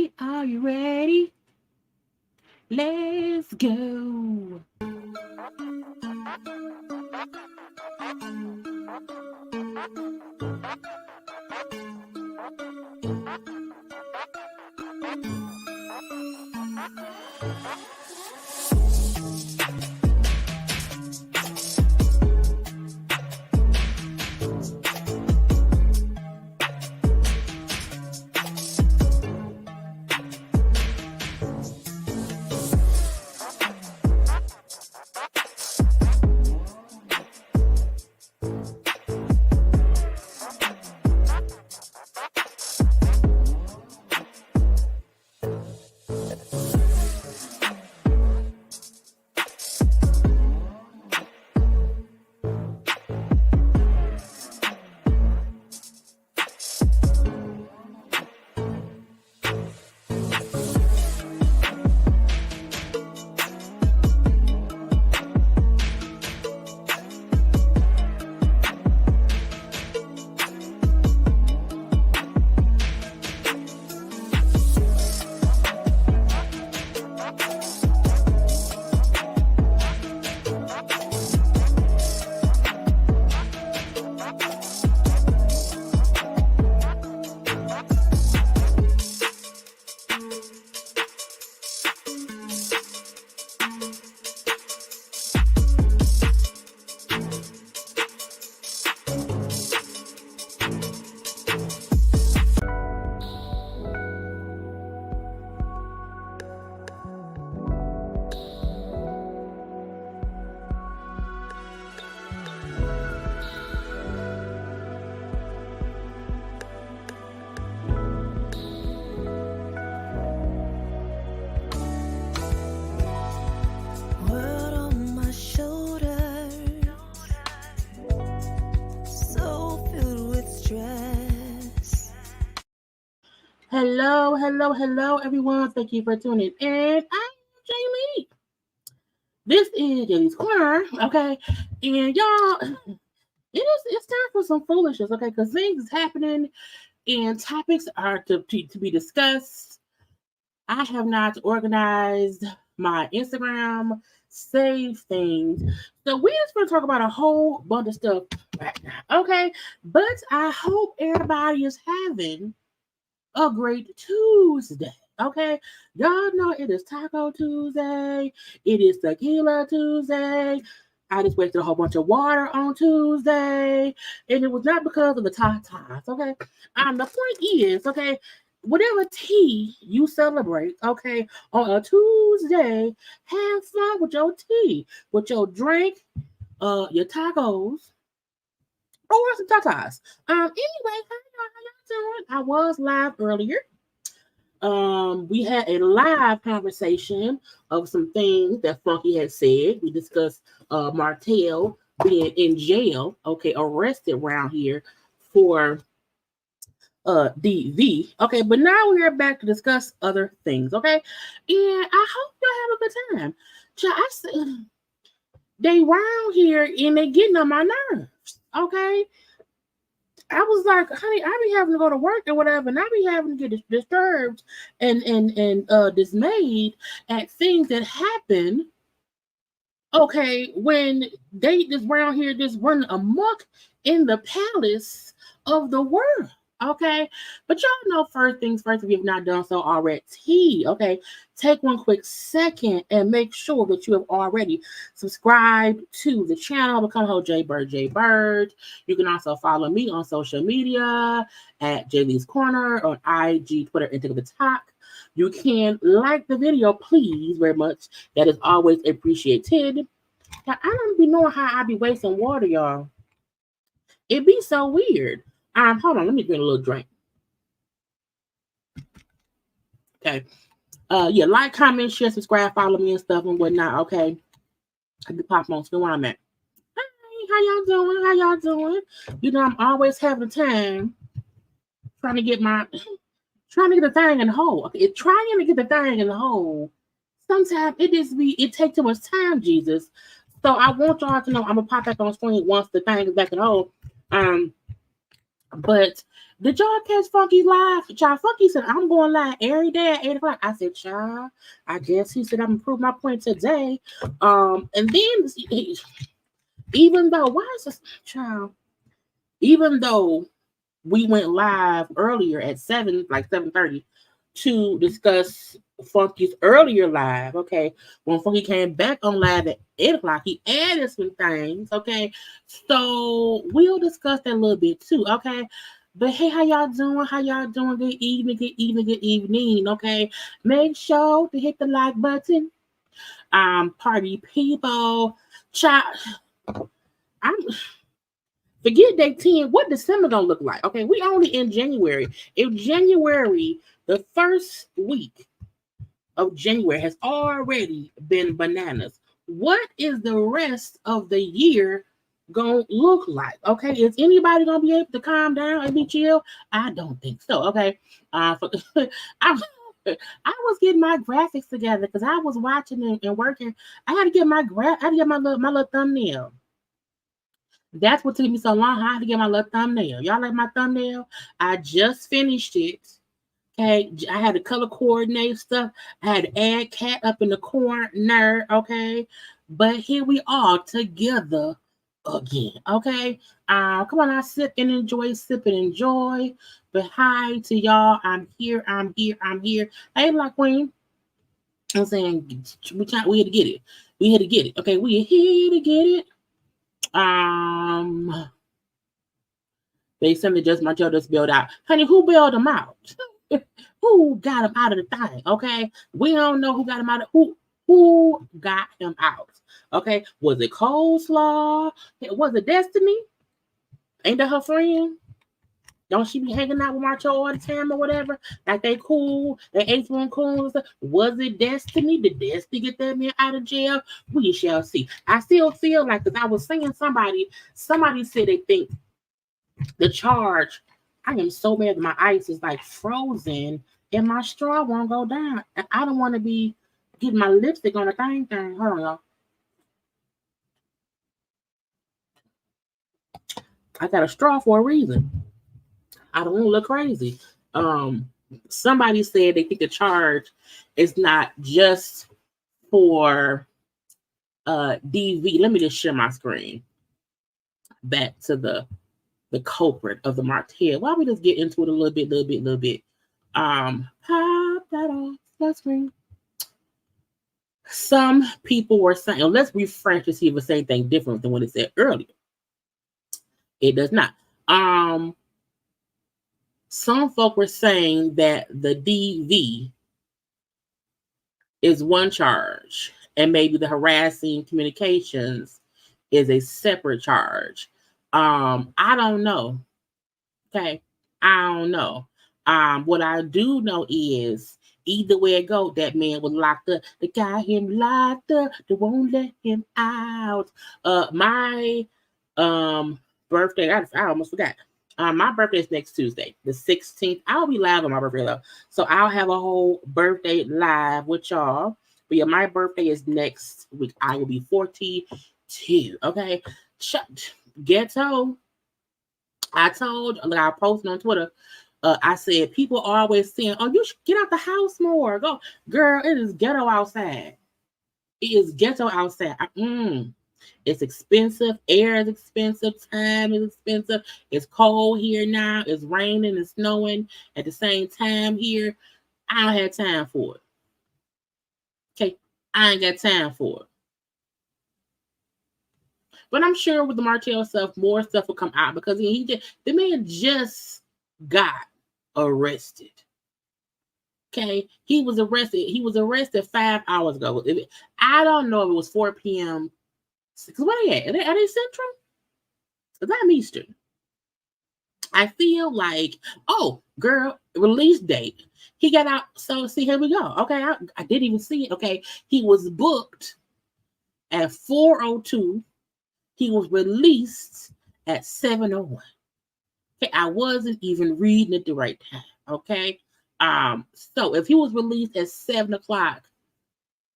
ready? Are you ready? Let's go. Hello, everyone. Thank you for tuning in. I'm Jaylee. This is Jaylee's Corner, okay? And y'all, it's time for some foolishness, okay? Because things is happening and topics are to be discussed. I have not organized my Instagram, save things. So we're just going to talk about a whole bunch of stuff right now, okay? But I hope everybody is having a great Tuesday. Okay, y'all know it is Taco Tuesday. It is Tequila Tuesday. I just wasted a whole bunch of water on Tuesday, and it was not because of the tatas. Okay, the point is, okay, whatever tea you celebrate, okay, on a Tuesday, have fun with your tea, with your drink, your tacos, or some tatas. Anyway, how y'all doing? I was live earlier. We had a live conversation of some things that Funky had said. We discussed Martell being in jail, okay, arrested around here for DV. Okay, but now we are back to discuss other things, okay? And I hope y'all have a good time. I said they round here and they getting on my nerves, okay? I was like, honey, I be having to go to work or whatever, and I be having to get disturbed and dismayed at things that happen. Okay, when they just around here just running amok in the palace of the world. Okay, but y'all know first things first, if you've not done so already, okay, take one quick second and make sure that you have already subscribed to the channel. Become whole JayBirds. You can also follow me on social media at JayLeesCorner on IG, Twitter, and TikTok. You can like the video, please, very much. That is always appreciated. Now, I don't be knowing how I be wasting water, y'all. It be so weird. Hold on, let me drink a little drink. Okay. Yeah, like, comment, share, subscribe, follow me and stuff and whatnot. Okay. I be popping on screen where I'm at. Hey, how y'all doing? How y'all doing? You know, I'm always having time trying to get the thing in the hole. Okay, trying to get the thing in the hole. Sometimes it takes too much time, Jesus. So I want y'all to know I'm gonna pop back on screen once the thing is back in the hole. But did y'all catch Funky live? Child, Funky said, I'm going live every day at 8 o'clock. I said, child, I guess he said I'm gonna prove my point today. And then even though, why is this child? Even though we went live earlier at 7, like 7:30, to discuss Funky's earlier live. Okay, when Funky came back on live at 8 o'clock, he added some things. Okay, so we'll discuss that a little bit too. Okay. But hey, how y'all doing? How y'all doing? Good evening, good evening, good evening. Okay. Make sure to hit the like button. Party people. Chat. I'm forget day 10. What December gonna look like? Okay, we only in January. If January, the first week of January has already been bananas, what is the rest of the year gonna look like? Okay, is anybody gonna be able to calm down and be chill? I don't think so. Okay, I was getting my graphics together because I was watching and working. I had to get I had to get my little thumbnail. That's what took me so long. I had to get my little thumbnail. Y'all like my thumbnail? I just finished it. Okay, I had to color coordinate stuff. I had to add cat up in the corner. Okay, but here we are together again. Okay, come on, I sip and enjoy, sip and enjoy. But hi to y'all. I'm here. I'm here. I'm here. Hey, Black Queen. I'm saying we had to get it. We had to get it. Okay, we here to get it. They simply just Martell just bailed out. Honey, who bailed them out? Who got him out of the thing? Okay, we don't know who got him out of who got him out. Okay, was it Coleslaw? Was it Destiny? Ain't that her friend? Don't she be hanging out with Martell all the time or whatever? Like they cool, they H1 cool and stuff. Was it Destiny? Did Destiny get that man out of jail? We shall see. I still feel like, because I was saying somebody said they think the charge. I am so mad that my ice is like frozen and my straw won't go down. And I don't want to be getting my lipstick on the thing. Hold on, y'all. I got a straw for a reason. I don't want to look crazy. Somebody said they think the charge is not just for DV. Let me just share my screen. Back to the culprit of the Martell. Why don't we just get into it a little bit? Pop that off the screen. Some people were saying, let's refresh to see if it's anything different than what it said earlier. It does not. Some folk were saying that the DV is one charge, and maybe the harassing communications is a separate charge. I don't know. Okay, I don't know. What I do know is either way it go, that man was locked up. The guy him locked up, they won't let him out. My birthday, I almost forgot. My birthday is next Tuesday, the 16th. I'll be live on my birthday though. So I'll have a whole birthday live with y'all. But yeah, my birthday is next week. I will be 42. Okay. Ghetto. I told, like I posted on Twitter, I said, people are always saying, oh, you should get out the house more. Go. Girl, it is ghetto outside. It is ghetto outside. It's expensive. Air is expensive. Time is expensive. It's cold here now. It's raining and snowing at the same time here. I don't have time for it. Okay. I ain't got time for it. But I'm sure with the Martell stuff, more stuff will come out because the man just got arrested. Okay, he was arrested. He was arrested 5 hours ago. I don't know if it was 4 p.m. Because where they at? Are they Central? Because I'm Eastern. I feel like, oh, girl, release date. He got out. So see, here we go. Okay, I didn't even see it. Okay, he was booked at 4:02. He was released at 7:01. Okay, I wasn't even reading it the right time. Okay. So if he was released at 7 o'clock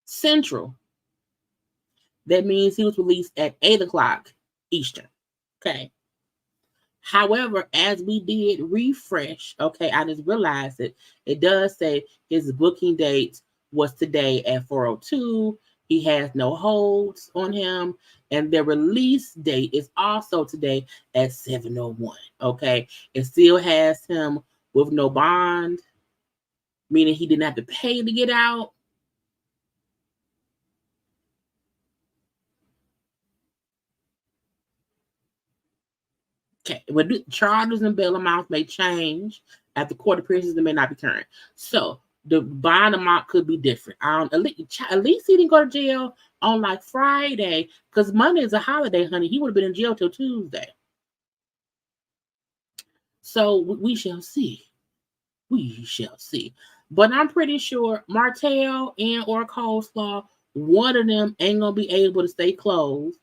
Central, that means he was released at 8 o'clock Eastern. Okay. However, as we did refresh, okay, I just realized it does say his booking date was today at 4:02. He has no holds on him, and the release date is also today at 7:01. Okay, it still has him with no bond, meaning he didn't have to pay to get out. Okay, but charges and bail amounts may change after court appearances and may not be current. So the bond amount could be different. At least he didn't go to jail on like Friday, because Monday is a holiday, honey. He would have been in jail till Tuesday. So we shall see. We shall see. But I'm pretty sure Martell and or Coleslaw, one of them ain't gonna be able to stay closed.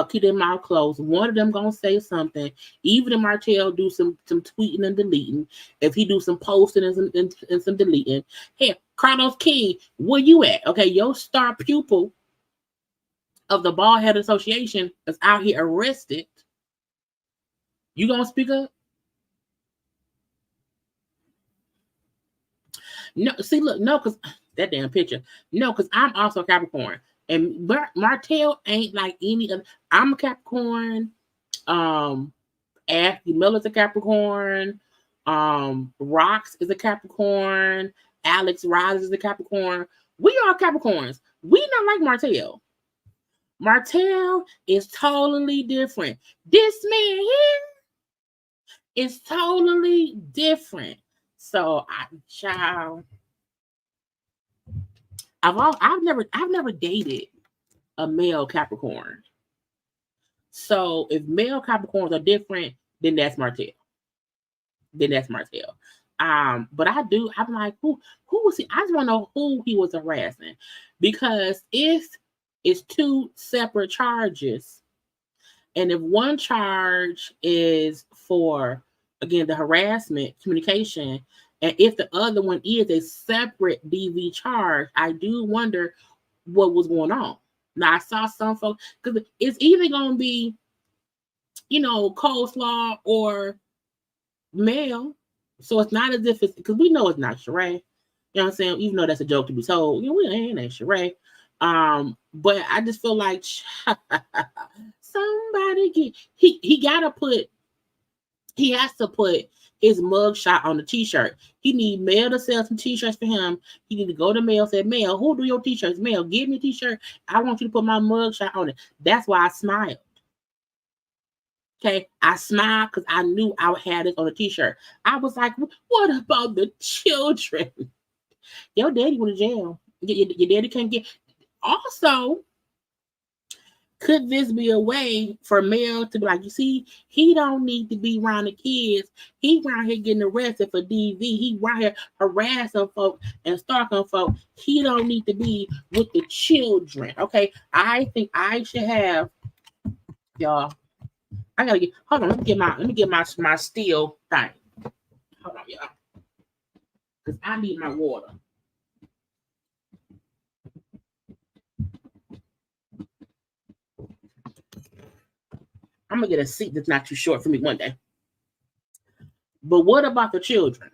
Keep their mouth closed. One of them gonna say something. Even if Martell do some tweeting and deleting, if he do some posting and some deleting. Hey, Carlos King, where you at? Okay, your star pupil of the Baldhead Association is out here arrested. You gonna speak up? No, see, look, no, because that damn picture. No, because I'm also Capricorn. And Martell ain't like any other. I'm a Capricorn. Ashley Miller's a Capricorn. Rox is a Capricorn. Alex Rise is a Capricorn. We are Capricorns. We not like Martell. Martell is totally different. This man here is totally different. So I've never dated a male Capricorn. So if male Capricorns are different, then that's Martell. But I'm like, who was he? I just want to know who he was harassing, because if it's two separate charges, and if one charge is for, again, the harassment communication, and if the other one is a separate DV charge, I do wonder what was going on. Now I saw some folks, because it's either gonna be, Coleslaw or male. So it's not as if it's, because we know it's not Sheree. You know what I'm saying? Even though that's a joke to be told, we ain't Sheree. But I just feel like somebody he has to put his mugshot on the t-shirt. He need Mail to sell some t-shirts for him. He need to go to Mail, say, Mail, who do your t-shirts? Mail, give me a t-shirt. I want you to put my mugshot on it. That's why I smiled. Okay, I smiled because I knew I would have this on a t-shirt. I was like, what about the children? Your daddy went to jail. Your daddy can't get. Also, could this be a way for Mel to be like, you see, he don't need to be around the kids. He around here getting arrested for DV. He around here harassing folk and stalking folk. He don't need to be with the children. Okay, I think I should have, y'all. I gotta get. Hold on. Let me get my steel thing. Hold on, y'all. Because I need my water. I'm gonna get a seat that's not too short for me one day. But what about the children?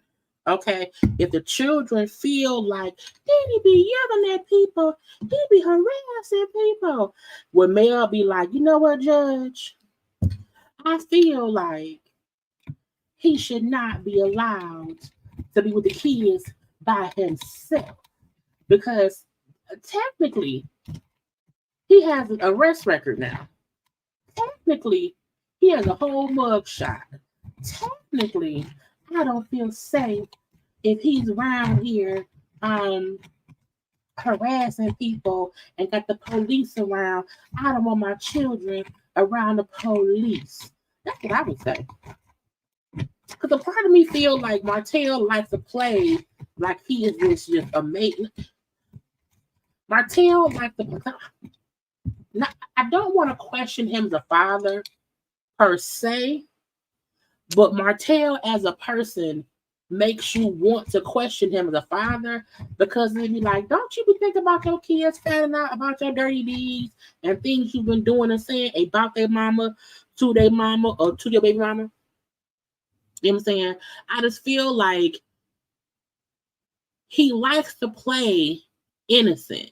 Okay, if the children feel like they be yelling at people, they be harassing people, would Mel be like, you know what, Judge? I feel like he should not be allowed to be with the kids by himself, because technically he has an arrest record now. Technically, he has a whole mug shot. Technically, I don't feel safe if he's around here harassing people and got the police around. I don't want my children around the police. That's what I would say. Because a part of me feel like Martell likes to play like he is this just amazing. Martell likes to. Now, I don't want to question him as a father per se, but Martell as a person makes you want to question him as a father, because they be like, don't you be thinking about your kids finding out about your dirty deeds and things you've been doing and saying about their mama, to their mama, or to your baby mama? You know what I'm saying? I just feel like he likes to play innocent.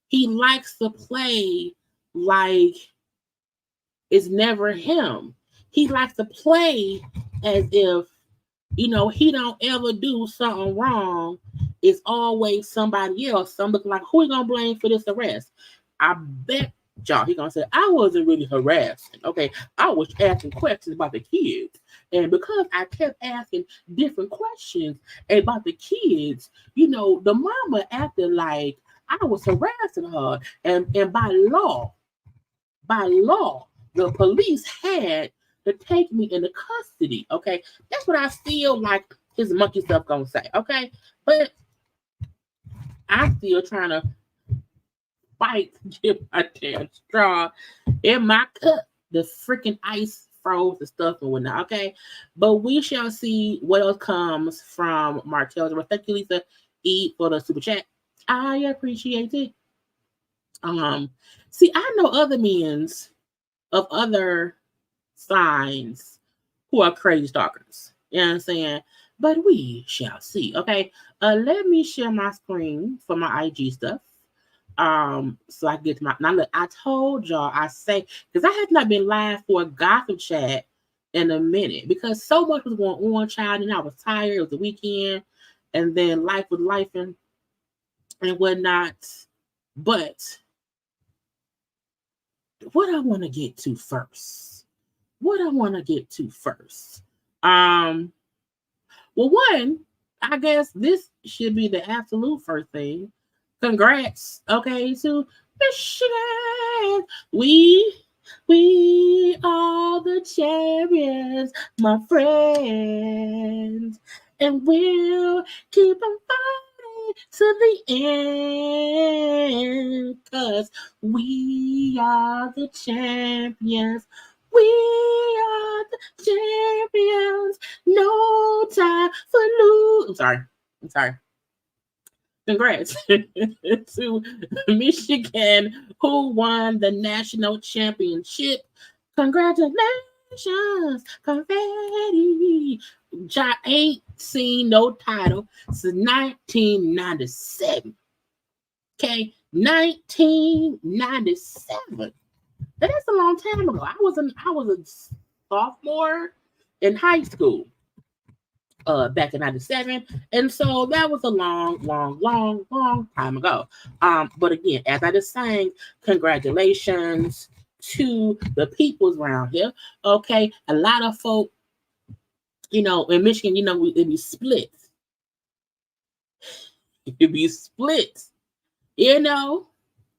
He likes to play like it's never him. He likes to play as if, you know, he don't ever do something wrong. It's always somebody else. So I'm looking like, who are you gonna blame for this arrest? I bet y'all he gonna say, I wasn't really harassing. Okay, I was asking questions about the kids. And because I kept asking different questions about the kids, you know, the mama acted like I was harassing her. And by law, the police had to take me into custody. Okay, that's what I feel like his monkey stuff gonna say. Okay, but I'm still trying to fight to get my damn straw in my cup. The freaking ice froze the stuff and whatnot. Okay, but we shall see what else comes from Martell. Thank you, Lisa E, for the super chat. I appreciate it. See, I know other men's of other signs who are crazy stalkers. You know what I'm saying? But we shall see. Okay. Let me share my screen for my IG stuff. So I can get to my now look, I told y'all I say because I have not been live for a gossip chat in a minute because so much was going on, child, and I was tired. It was the weekend, and then life was life and whatnot. But what I want to get to first. Well, one, I guess this should be the absolute first thing. Congrats, okay, to Michigan. We are the champions, my friends, and we'll keep on fighting to the end, cause we are the champions. We are the champions. No time for lose. I'm sorry. Congrats to Michigan, who won the national championship. Congratulations, confetti. I ain't seen no title since 1997. Okay, 1997. That's a long time ago. I was a sophomore in high school back in 97. And so that was a long time ago. But again, as I just saying, congratulations to the peoples around here. Okay. A lot of folk, you know, in Michigan, you know, it'd be split. It'd be split. You know,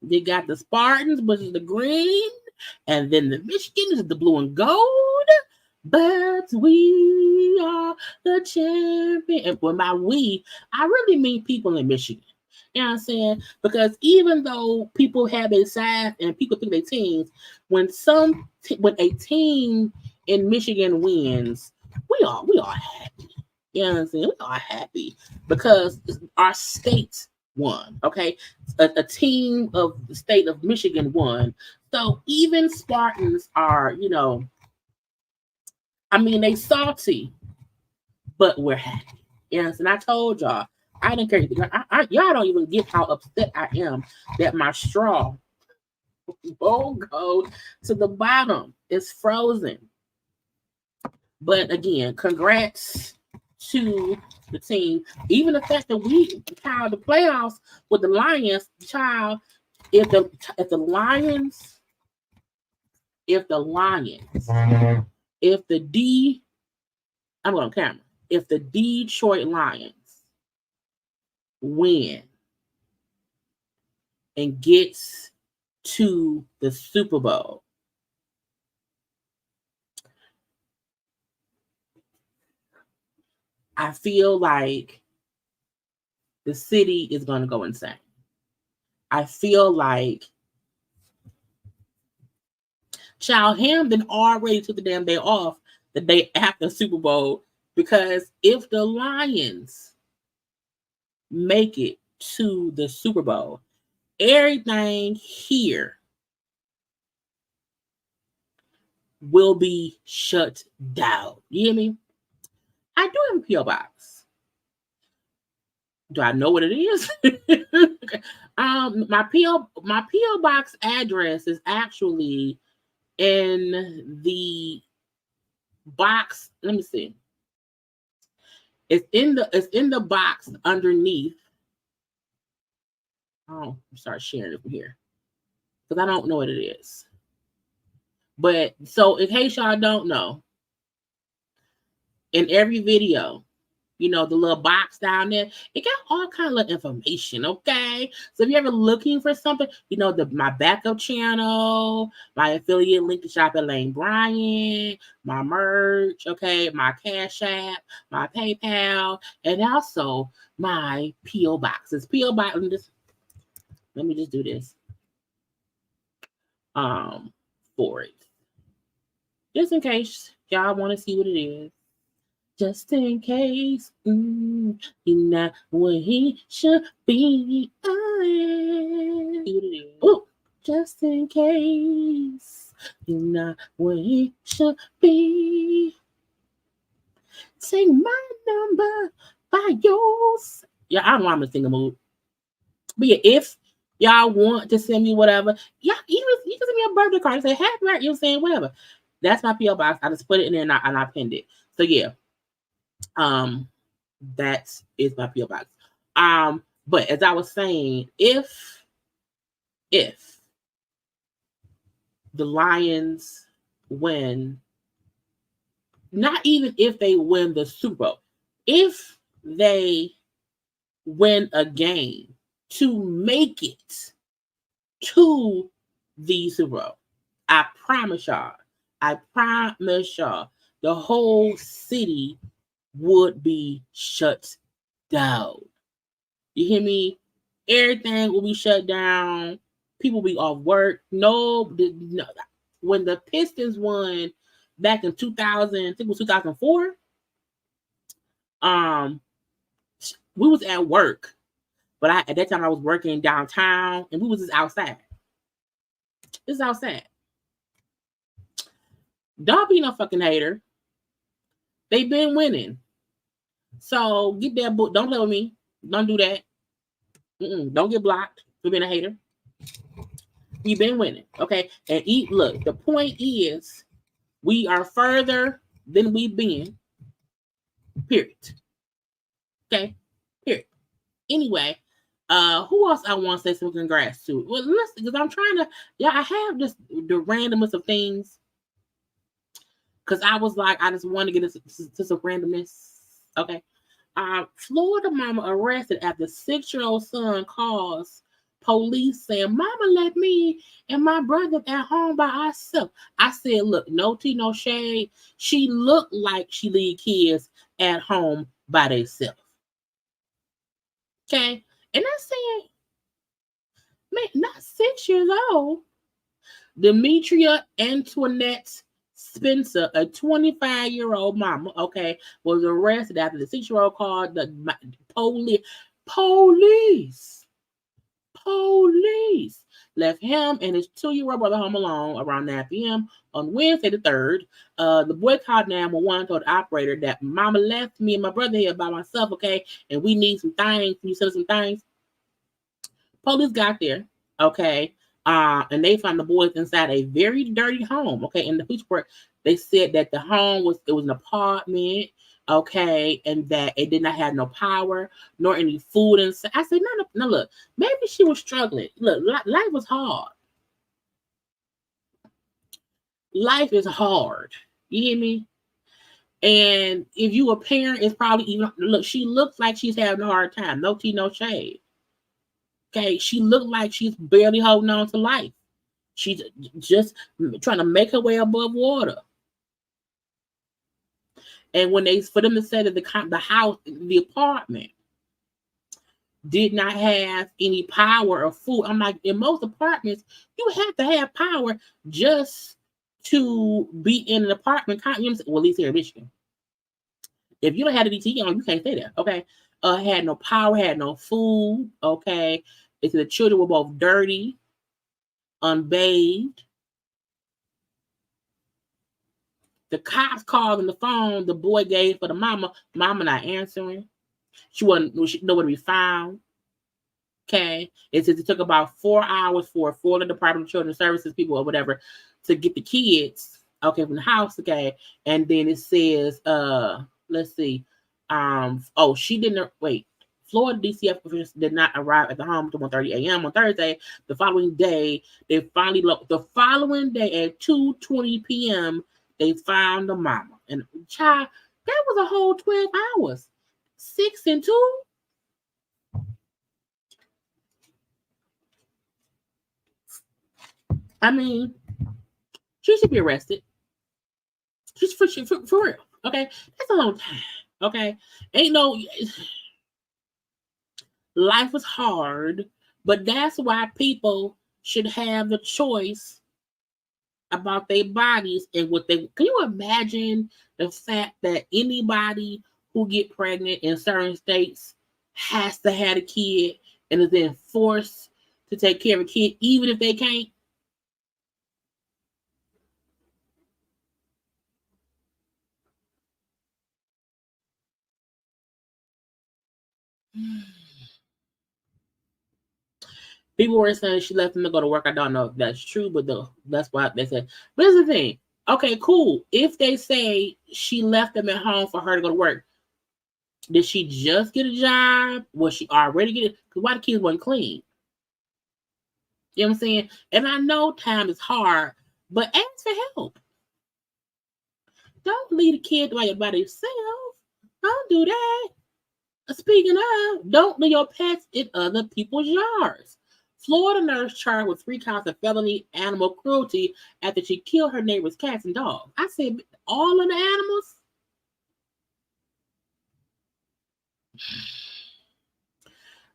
they got the Spartans, which is the green, and then the Michigan is the blue and gold. But we are the champion. And when by we, I really mean people in Michigan. You know what I'm saying? Because even though people have their sides and people think they teams, when a team in Michigan wins, we are happy. You know what I'm saying? We are happy because our state won. Okay, a team of the state of Michigan won. So even Spartans are, you know, I mean, they salty, but we're happy. Yes, and I told y'all, I didn't care. Y'all don't even get how upset I am that my straw won't go to the bottom. It's frozen. But again, congrats to the team. Even the fact that we child the playoffs with the Lions, child. If the Lions, if I'm going to camera. If the Detroit Lions win and gets to the Super Bowl, I feel like the city is going to go insane. I feel like Child Hamden already took the damn day off the day after the Super Bowl because if the Lions make it to the Super Bowl, everything here will be shut down. You hear me? I do have a P.O. box. Do I know what it is? My P.O. box address is actually in the box. Let me see. It's in the box underneath. Oh, start sharing it from here because I don't know what it is. But so in case y'all don't know, in every video, you know, the little box down there, it got all kind of information, okay? So if you're ever looking for something, you know, my backup channel, my affiliate link to shop at Lane Bryant, my merch, okay, my CashApp, my PayPal, and also my P.O. boxes. P.O. box, let me just do this. For it. Just in case y'all want to see what it is. Just in case you're not where he should be. Ooh, just in case you're not where he should be. Take my number by yours. Yeah, I don't know, I'm gonna sing a mood. But yeah, if y'all want to send me whatever, yeah, you can send me a birthday card and say happy birthday, you know what I'm saying, whatever. That's my P.O. box. I just put it in there and I pinned it. So yeah. That is my P.O. box. But as I was saying, if the Lions win, not even if they win the Super Bowl, if they win a game to make it to the Super Bowl, I promise y'all, the whole city would be shut down. You hear me? Everything will be shut down. People will be off work. No. When the Pistons won back in 2000, I think it was 2004. We was at work, but at that time I was working downtown, and we was just outside. This is outside. Don't be no fucking hater. They've been winning. So get that book. Don't play with me. Don't do that. Don't get blocked for being a hater. We've been winning, okay? And look, the point is, we are further than we've been. Period. Okay? Period. Anyway, who else I want to say some congrats to? Well, listen, because I'm trying to, I have just the randomness of things. Because I was like, I just want to get to some randomness. Okay. Florida mama arrested after 6-year-old son calls police saying, "Mama left me and my brother at home by ourselves." I said, look, no tea, no shade. She looked like she leave kids at home by themselves. Okay? And I said, man, not 6 years old. Demetria Antoinette Spencer, a 25-year-old mama, okay, was arrested after the 6-year-old called the police left him and his 2-year-old brother home alone around 9 p.m. on Wednesday the 3rd. The boy called 911, told the operator that mama left me and my brother here by myself, okay, and we need some things. Can you send us some things? Police got there, okay, and they found the boys inside a very dirty home, okay. In the police report, they said that the home was an apartment, okay, and that it did not have no power nor any food inside. I said, no, look, maybe she was struggling. Look, life was hard. Life is hard. You hear me? And if you a parent, it's probably even look. She looks like she's having a hard time. No tea, no shade. Okay, she looked like she's barely holding on to life. She's just trying to make her way above water. And when for them to say that the house, the apartment, did not have any power or food, I'm like, in most apartments, you have to have power just to be in an apartment. Well, at least here in Michigan. If you don't have the DT on, you can't stay there. Okay, had no power, had no food. Okay. It's the children were both dirty, unbathed. The cops called on the phone. The boy gave for the mama. Mama not answering. She wasn't nowhere to be found. Okay. It says it took about 4 hours for Florida Department of Children's Services people or whatever to get the kids, okay, from the house, okay. And then it says, let's see. She didn't wait. Florida DCF officials did not arrive at the home until 1:30 a.m. on Thursday. The following day, the following day at 2:20 p.m., they found the mama. And child, that was a whole 12 hours. 6 and 2. I mean, she should be arrested. Just for real. Okay. That's a long time. Okay. Ain't no life is hard, but that's why people should have the choice about their bodies and what they can. You imagine the fact that anybody who get pregnant in certain states has to have a kid and is then forced to take care of a kid even if they can't? People were saying she left him to go to work. I don't know if that's true, but that's what they said. But here's the thing. Okay, cool. If they say she left him at home for her to go to work, did she just get a job? Was she already getting? Because why the kids weren't clean? You know what I'm saying? And I know time is hard, but ask for help. Don't leave the kid by yourself. Don't do that. Speaking of, don't leave your pets in other people's yards. Florida nurse charged with 3 counts of felony animal cruelty after she killed her neighbor's cats and dogs. I said, all of the animals?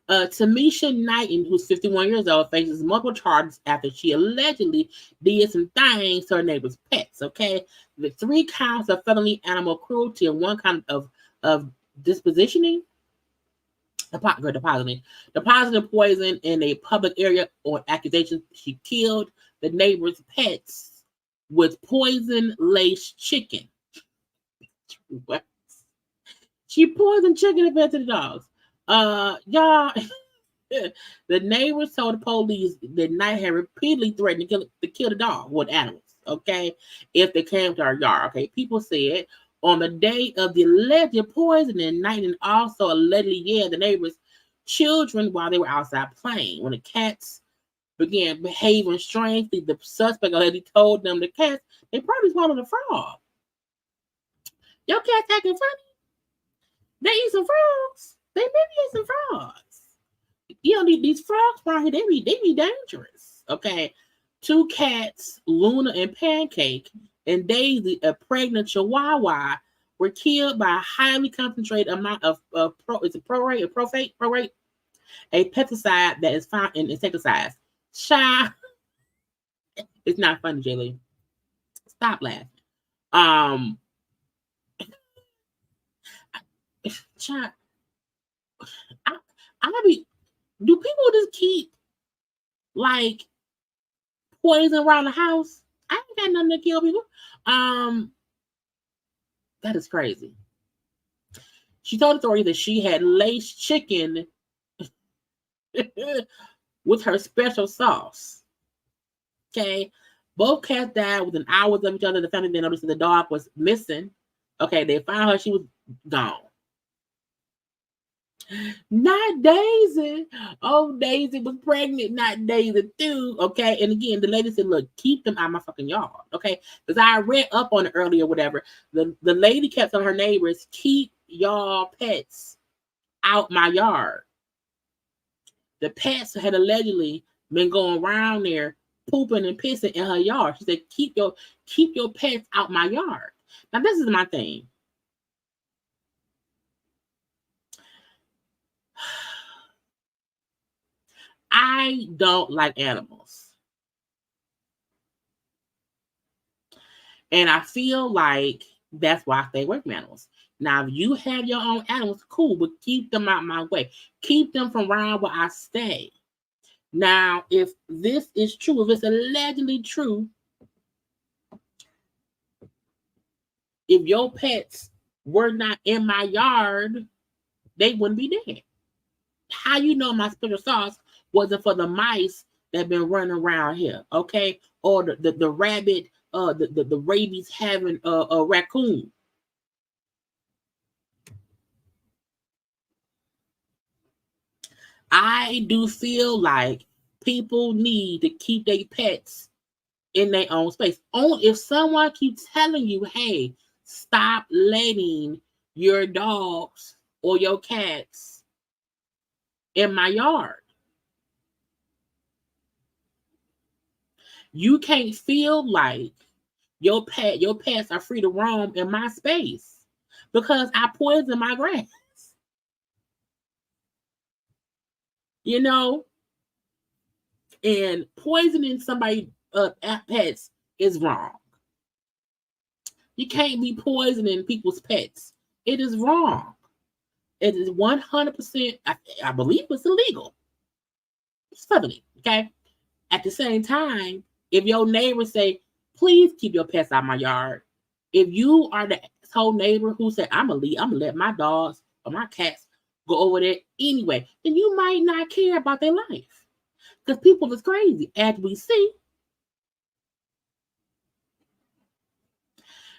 Tamisha Knighton, who's 51 years old, faces multiple charges after she allegedly did some things to her neighbor's pets, okay? The 3 counts of felony animal cruelty and 1 count of dispositioning, depositing poison in a public area on accusations she killed the neighbor's pets with poison-laced chicken. What? She poisoned chicken and fed to the dogs. Y'all, the neighbors told the police that Knight had repeatedly threatened to kill the dog with animals, okay, if they came to our yard, okay. People said on the day of the alleged poisoning, Knight also allegedly yelled the neighbors' children while they were outside playing. When the cats began behaving strangely, the suspect already told them the cats, they probably swallowed a frog. Your cats acting funny? They eat some frogs. They maybe eat some frogs. You know, these frogs around here, they be dangerous. Okay. 2 cats, Luna and Pancake, and Daisy, a pregnant chihuahua, were killed by a highly concentrated amount of pesticide that is found in insecticides. It's not funny, Jaylee. Stop laughing. Child, do people just keep like poison around the house? I ain't got nothing to kill people. That is crazy. She told authorities that she had laced chicken with her special sauce. Okay. Both cats died within hours of each other. The family then noticed that the dog was missing. Okay, they found her. She was gone. Not Daisy. Oh, Daisy was pregnant, not Daisy too. Okay. And again, the lady said, look, keep them out my fucking yard. Okay. Because I read up on it earlier, whatever. The lady kept telling her neighbors, keep y'all pets out my yard. The pets had allegedly been going around there pooping and pissing in her yard. She said, keep your pets out my yard. Now, this is my thing. I don't like animals. And I feel like that's why I stay away from animals. Now, if you have your own animals, cool, but keep them out my way. Keep them from around where I stay. Now, if this is true, if it's allegedly true, if your pets were not in my yard, they wouldn't be dead. How you know my special sauce wasn't for the mice that been running around here, okay? Or the rabbit, the rabies having a raccoon. I do feel like people need to keep their pets in their own space. Only if someone keeps telling you, hey, stop letting your dogs or your cats in my yard. You can't feel like your pets are free to roam in my space because I poison my grass. You know, and poisoning somebody pets is wrong. You can't be poisoning people's pets. It is wrong. It is 100%, I believe it's illegal. It's felony, okay? At the same time, if your neighbors say, please keep your pets out of my yard, if you are the whole neighbor who said, I'm gonna let my dogs or my cats go over there anyway, then you might not care about their life. Because people is crazy, as we see.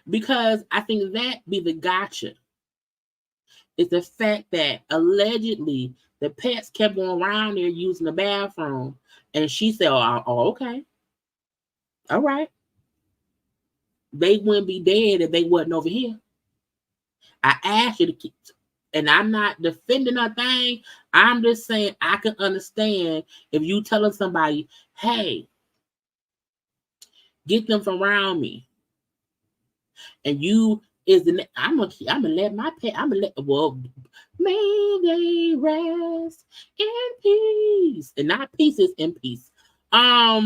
Because I think that be the gotcha. It's the fact that allegedly the pets kept going around there using the bathroom. And she said, oh okay. All right. They wouldn't be dead if they wasn't over here. I asked you to keep, and I'm not defending a thing. I'm just saying I can understand if you telling somebody, hey, get them from around me. And you is the I'm gonna let my pet, may they rest in peace. And not pieces in peace. I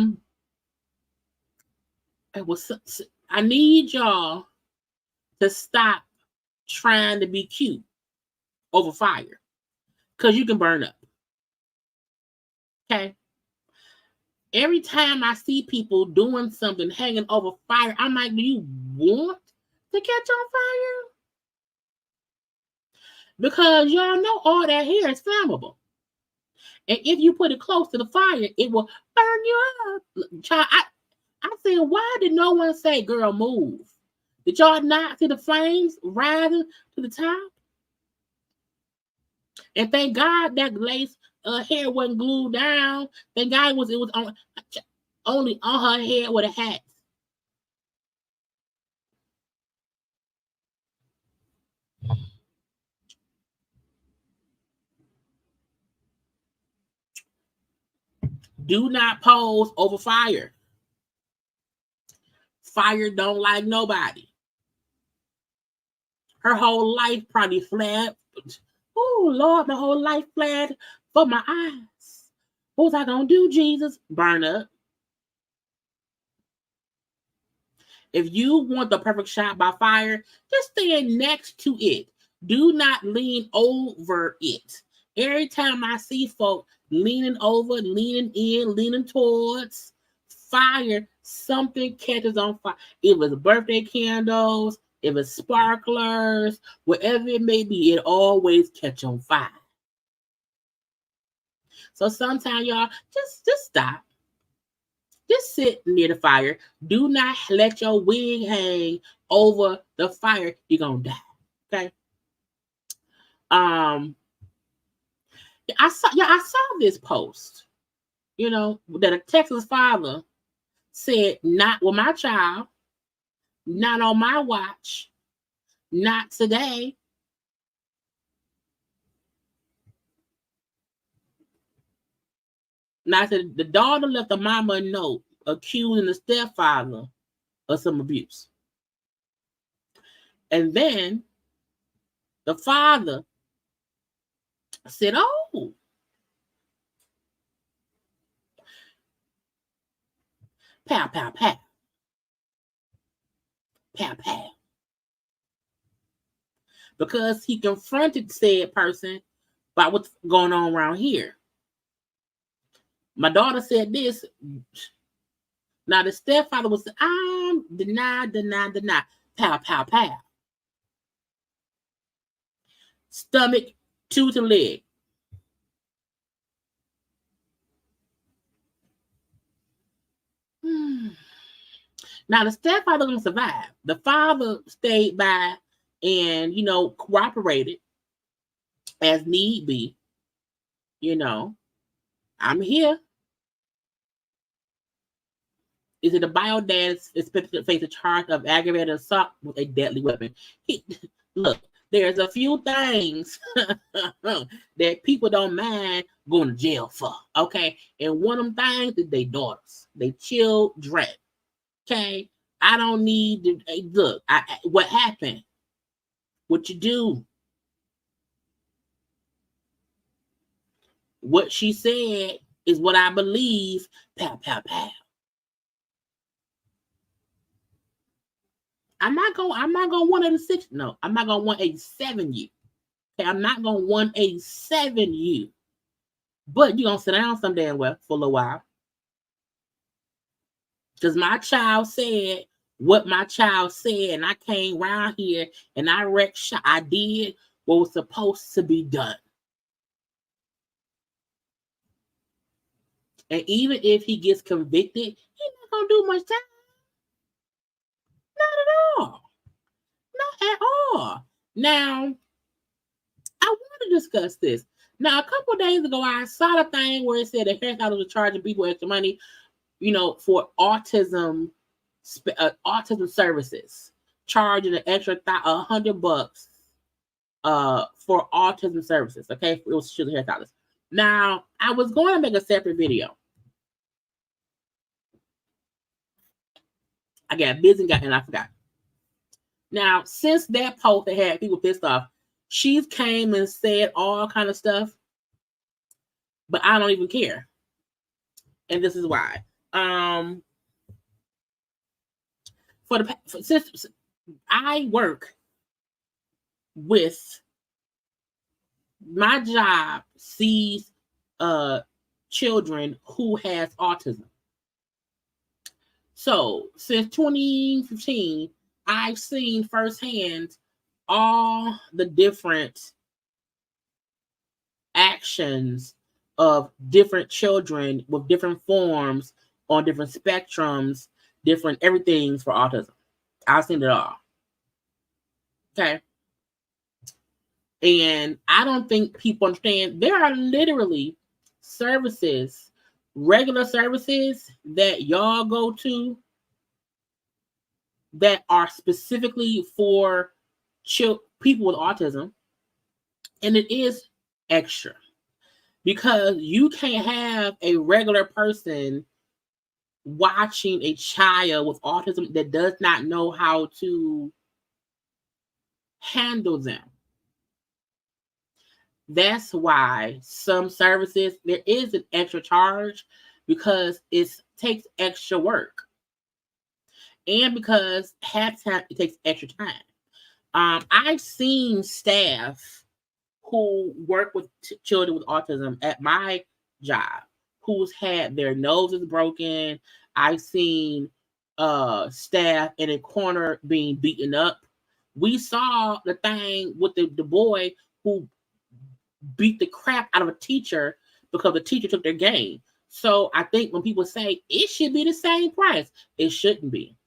need y'all to stop trying to be cute over fire. Because you can burn up. Okay. Every time I see people doing something hanging over fire, I'm like, do you want to catch on fire? Because y'all know all that hair is flammable. And if you put it close to the fire, it will burn you up. Child, I said, why did no one say, girl, move? Did y'all not see the flames rising to the top? And thank God that lace hair wasn't glued down. Thank God it was only on her head with a hat. Do not pose over fire. Fire don't like nobody. Her whole life probably flared. Oh, Lord, my whole life flared for my eyes. What was I going to do, Jesus? Burn up. If you want the perfect shot by fire, just stand next to it. Do not lean over it. Every time I see folk leaning over, leaning in, leaning towards fire, something catches on fire. If it's birthday candles, if it's sparklers, whatever it may be, it always catch on fire. So sometimes y'all just stop. Just sit near the fire. Do not let your wig hang over the fire. You're gonna die. Okay. I saw this post, that a Texas father said, not with my child, not on my watch, not today. Now, the daughter left the mama a note accusing the stepfather of some abuse. And then the father said, oh, pow, pow, pow. Pow, pow. Because he confronted said person about what's going on around here. My daughter said this. Now the stepfather was deny. Pow, pow, pow. stomach to leg. Now the stepfather gonna survive. The father stayed by and cooperated as need be. I'm here. Is it a bio dad is expected to face a charge of aggravated assault with a deadly weapon? Look, there's a few things that people don't mind going to jail for, okay? And one of them things is their daughters, their children, okay? I don't need to, look, what happened? What you do? What she said is what I believe. Pow, pow, pow. I'm not gonna 186. No, I'm not gonna 187 you. Okay, I'm not gonna 187 you. But you're gonna sit down some damn well for a little while. Because my child said what my child said, and I came around here and I I did what was supposed to be done. And even if he gets convicted, he's not gonna do much time. Not at all. Not at all. Now, I want to discuss this. Now, a couple of days ago, I saw the thing where it said the hairstylist was charging people extra money, for autism services, charging an extra $100 for autism services. Okay, it was the hairstylist. Now, I was going to make a separate video. I got busy and I forgot. Now, since that post that had people pissed off, she's came and said all kind of stuff, but I don't even care. And this is why. Since I work with, my job sees children who has autism. So since 2015, I've seen firsthand all the different actions of different children with different forms on different spectrums, different everything for autism. I've seen it all. Okay. And I don't think people understand there are literally services, regular services that y'all go to that are specifically for people with autism. And it is extra because you can't have a regular person watching a child with autism that does not know how to handle them. That's why some services, there is an extra charge because it takes extra work. And because half time it takes extra time. I've seen staff who work with children with autism at my job who's had their noses broken. I've seen staff in a corner being beaten up. We saw the thing with the boy who beat the crap out of a teacher because the teacher took their game. So I think when people say it should be the same price, it shouldn't be.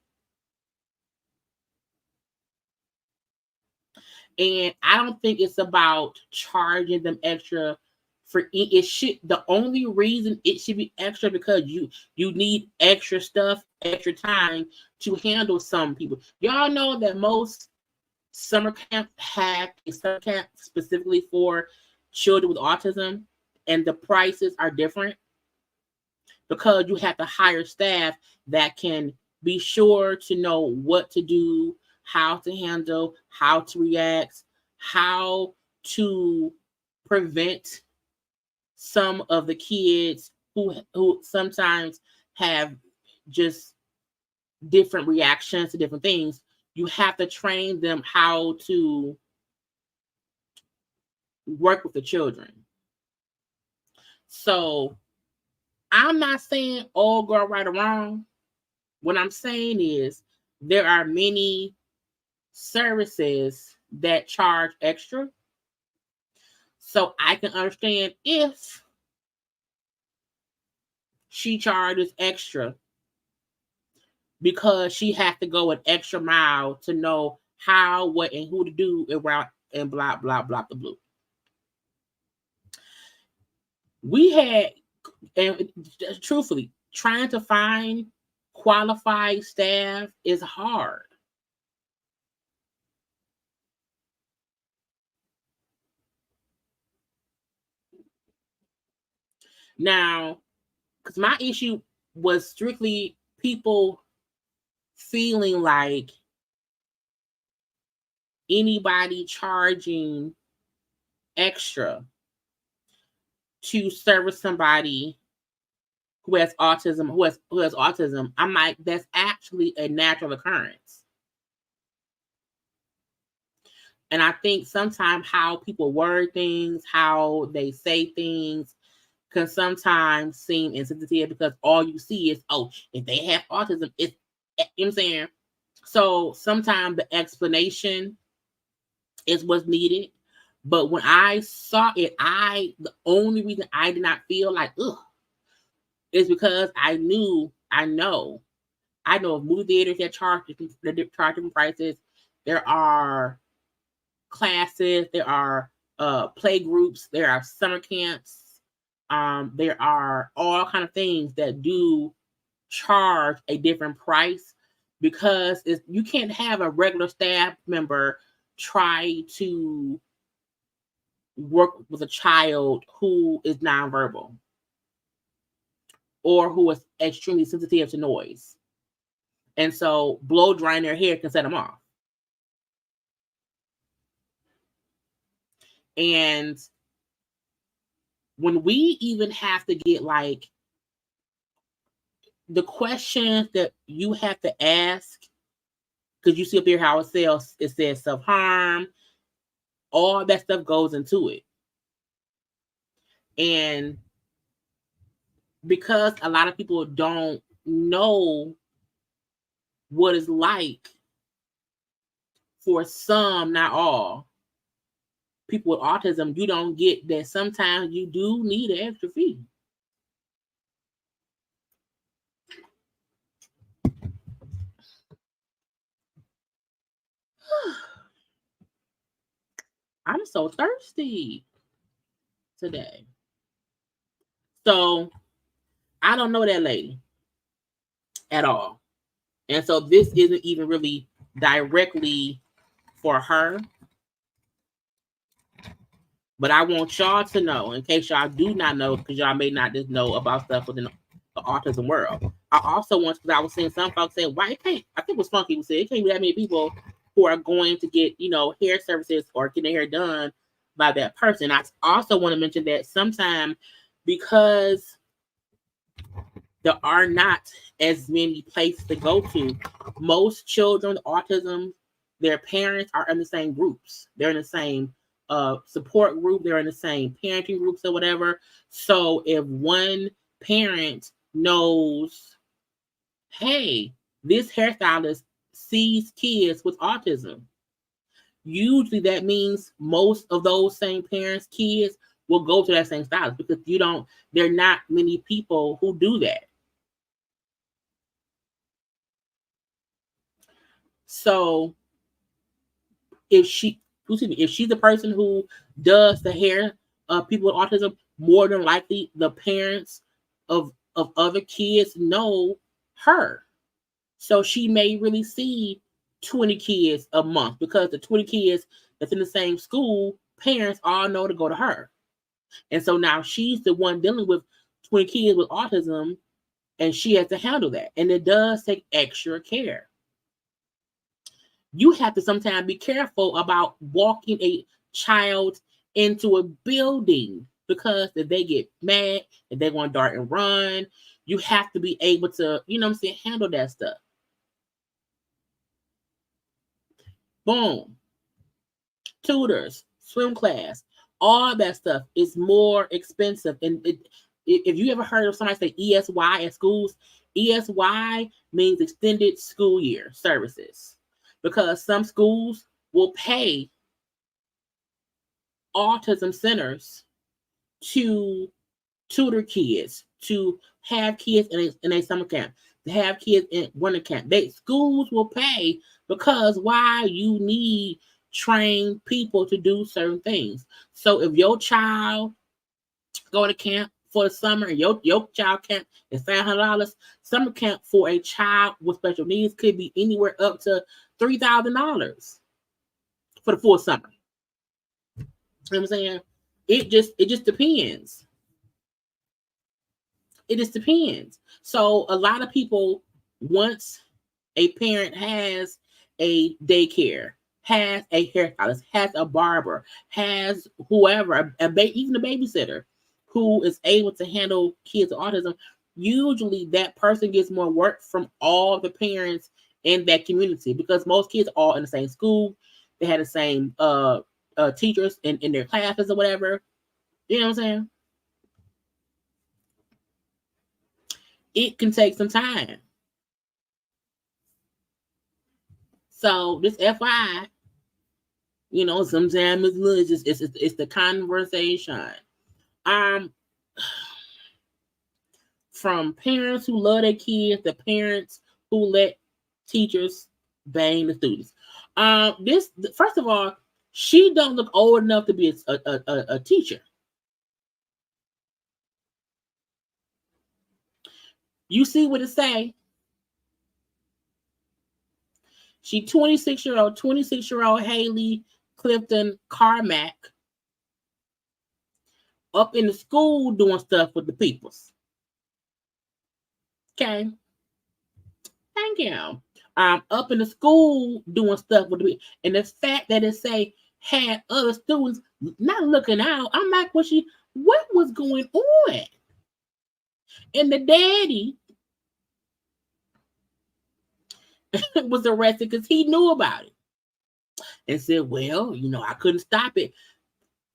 And I don't think it's about charging them extra for it. The only reason it should be extra because you need extra stuff, extra time to handle some people. Y'all know that most summer camps have a summer camp specifically for children with autism, and the prices are different because you have to hire staff that can be sure to know what to do, how to handle, how to react, how to prevent some of the kids who sometimes have just different reactions to different things. You have to train them how to work with the children. So I'm not saying all go right or wrong. What I'm saying is there are many services that charge extra. So I can understand if she charges extra because she has to go an extra mile to know how, what, and who to do around and blah, blah, blah, the blue. We had, and truthfully, trying to find qualified staff is hard. Now, because my issue was strictly people feeling like anybody charging extra to service somebody who has autism, who has autism. I'm like, that's actually a natural occurrence. And I think sometimes how people word things, how they say things, can sometimes seem insensitive because all you see is, oh, if they have autism, it's, you know what I'm saying? So sometimes the explanation is what's needed. But when I saw it, the only reason I did not feel like, ugh, is because I know of movie theaters that charge different prices. There are classes, there are play groups, there are summer camps, there are all kind of things that do charge a different price because you can't have a regular staff member try to work with a child who is nonverbal or who is extremely sensitive to noise. And so blow drying their hair can set them off. And when we even have to get like the questions that you have to ask, because you see up here how it says self-harm, all that stuff goes into it. And because a lot of people don't know what it's like for some, not all, people with autism, you don't get that sometimes you do need an extra fee. I'm so thirsty today. So I don't know that lady at all. And so this isn't even really directly for her. But I want y'all to know, in case y'all do not know, because y'all may not just know about stuff within the autism world. I also want, because I was seeing some folks say, why it can't, I think it was Funky who said, it can't be that many people who are going to get, hair services or getting their hair done by that person. I also want to mention that sometimes because there are not as many places to go to, most children with autism, their parents are in the same groups. They're in the same support group. They're in the same parenting groups or whatever. So if one parent knows, hey, this hairstylist sees kids with autism, usually that means most of those same parents' kids will go to that same stylist because there are not many people who do that. So if she's the person who does the hair of people with autism, more than likely the parents of other kids know her. So she may really see 20 kids a month because the 20 kids that's in the same school, parents all know to go to her. And so now she's the one dealing with 20 kids with autism, and she has to handle that. And it does take extra care. You have to sometimes be careful about walking a child into a building because if they get mad, if they want to dart and run, you have to be able to, handle that stuff. Boom. Tutors, swim class, all that stuff is more expensive. And if you ever heard of somebody say ESY at schools, ESY means extended school year services. Because some schools will pay autism centers to tutor kids, to have kids in a summer camp, to have kids in winter camp. Schools will pay because why? You need trained people to do certain things. So if your child go to camp for the summer and your child camp is $500, summer camp for a child with special needs could be anywhere up to $3,000 for the full summer. You know what I'm saying? It just depends. It just depends. So a lot of people, once a parent has a daycare, has a hairstylist, has a barber, has whoever, even a babysitter who is able to handle kids with autism, usually that person gets more work from all the parents in that community because most kids are all in the same school. They had the same teachers in their classes or whatever. You know what I'm saying? It can take some time. So this FYI, you know, sometimes it's the conversation. From parents who love their kids, the parents who let teachers bang the students. This first of all, she don't look old enough to be a teacher. You see what it say? She 26-year-old Haley Clifton Carmack up in the school doing stuff with the peoples. Okay. Thank you. Up in the school doing stuff with the people. And the fact that it say had other students not looking out, I'm like, what was going on? And the daddy was arrested because he knew about it and said, well, you know, I couldn't stop it.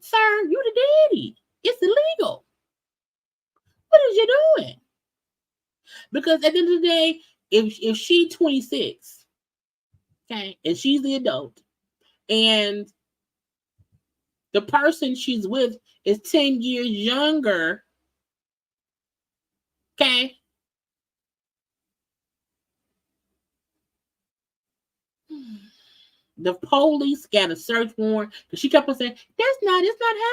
Sir, you the daddy. It's illegal. What is you doing? Because at the end of the day, if she's 26, okay, and she's the adult, and the person she's with is 10 years younger, okay, the police got a search warrant because she kept on saying, it's not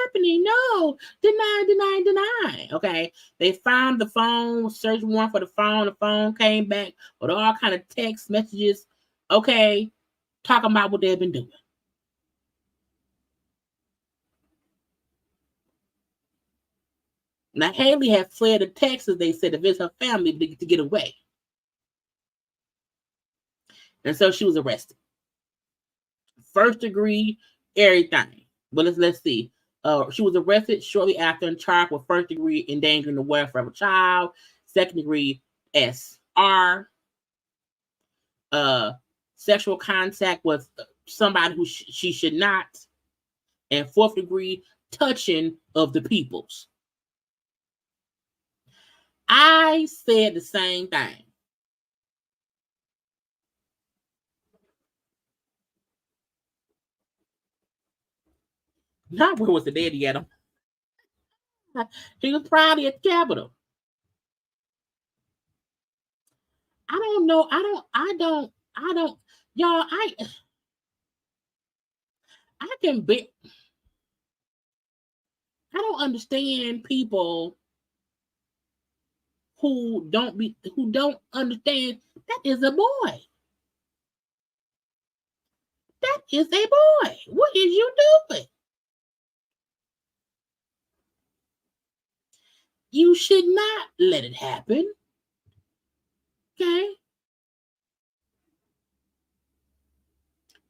happening. No, deny. Okay. They found the phone, search warrant for the phone. The phone came back with all kind of text messages. Okay. Talking about what they've been doing. Now, Haley had fled to Texas, they said, to visit her family to get away. And so she was arrested. First degree, everything. But let's see. She was arrested shortly after and charged with first degree endangering the welfare of a child, second degree SR, sexual contact with somebody who she should not, and fourth degree touching of the peoples. I said the same thing. Not where was the daddy at him. He was probably at the Capitol. I don't know. I don't. Y'all, I can be. I don't understand people who don't understand that is a boy. That is a boy. What is you doing? You should not let it happen. Okay?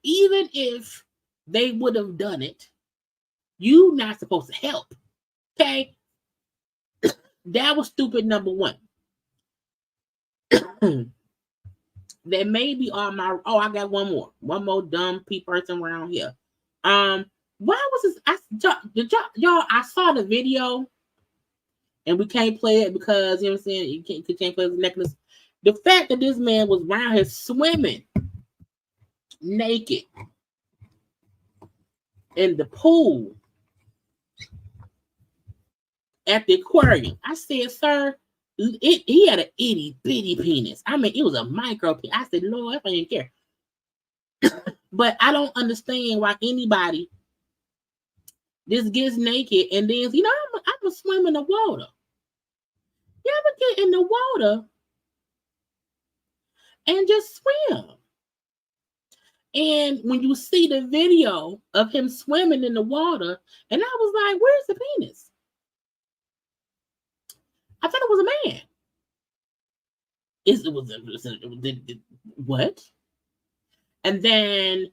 Even if they would have done it, you're not supposed to help. Okay? That was stupid number one. That may be all my. Oh, I got one more dumb person around here. Why was this? Y'all, I saw the video, and we can't play it because you know what I'm saying. You can't play the necklace. The fact that this man was around here swimming naked in the pool at the aquarium. I said, sir, he had an itty bitty penis. I mean, it was a micro penis. I said, Lord, I didn't care. But I don't understand why anybody just gets naked and then, you know, I'm gonna swim in the water. You ever get in the water and just swim? And when you see the video of him swimming in the water, and I was like, where's the penis? I thought it was a man. What? And then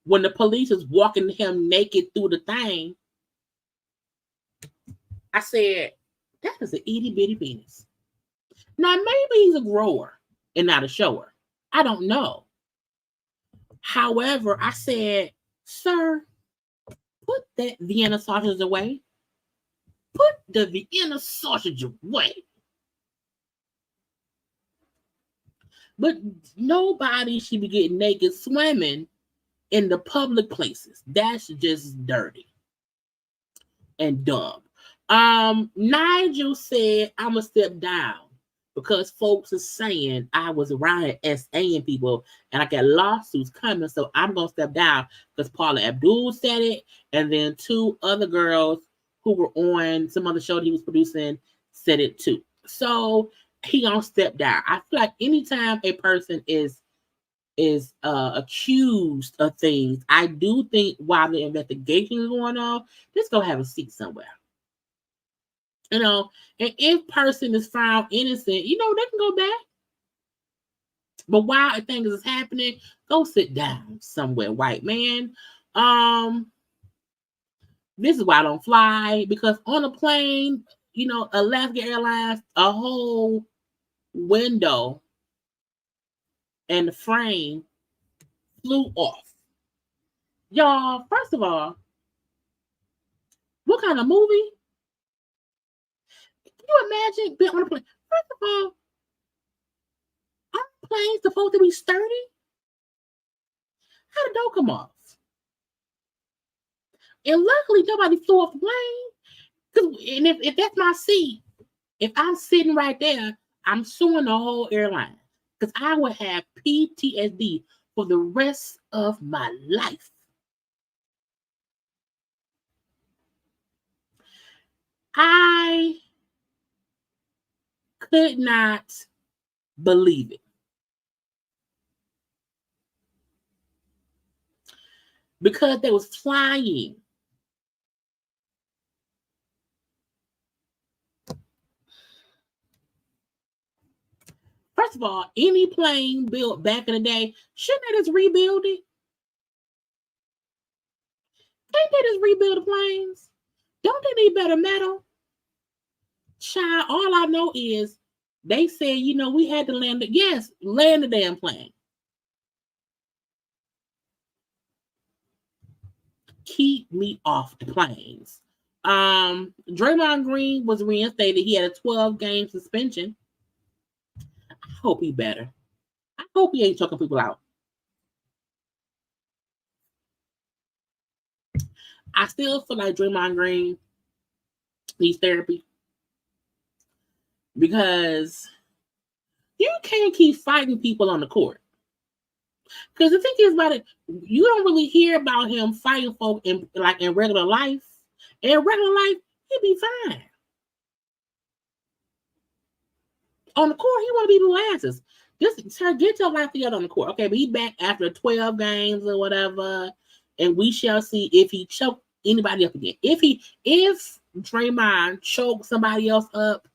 when the police is walking him naked through the thing, I said, that is an itty bitty penis. Now, maybe he's a grower and not a shower. I don't know. However, I said, sir, put that Vienna sausage away. Put the Vienna sausage away. But nobody should be getting naked swimming in the public places. That's just dirty and dumb. Nigel said, I'm going to step down because folks are saying I was around SA people and I got lawsuits coming. So I'm going to step down because Paula Abdul said it. And then 2 other girls who were on some other show that he was producing said it too. So he going to step down. I feel like anytime a person is accused of things, I do think while the investigation is going on, just go have a seat somewhere. You know, and if person is found innocent, you know, they can go back. But while a thing is happening, go sit down somewhere, white man. This is why I don't fly, because on a plane, you know, Alaska Airlines, a whole window and the frame flew off. Y'all, first of all, what kind of movie? Can you imagine being on a plane? First of all, aren't planes supposed to be sturdy? How did the door come off? And luckily, nobody flew off the plane. And if that's my seat, if I'm sitting right there, I'm suing the whole airline. Because I would have PTSD for the rest of my life. I could not believe it. Because they was flying. First of all, any plane built back in the day, shouldn't they just rebuild it? Can't they just rebuild the planes? Don't they need better metal? Child, all I know is they said, you know, we had to land it. Yes, land the damn plane. Keep me off the planes. Draymond Green was reinstated. He had a 12-game suspension. I hope he better. I hope he ain't choking people out. I still feel like Draymond Green needs therapy because you can't keep fighting people on the court. Because the thing is about it, you don't really hear about him fighting folk in regular life. In regular life, he'd be fine. On the court, he want to be molasses. Just sir, get your life together on the court. Okay, but he back after 12 games or whatever, and we shall see if he choked anybody up again. If Draymond choked somebody else up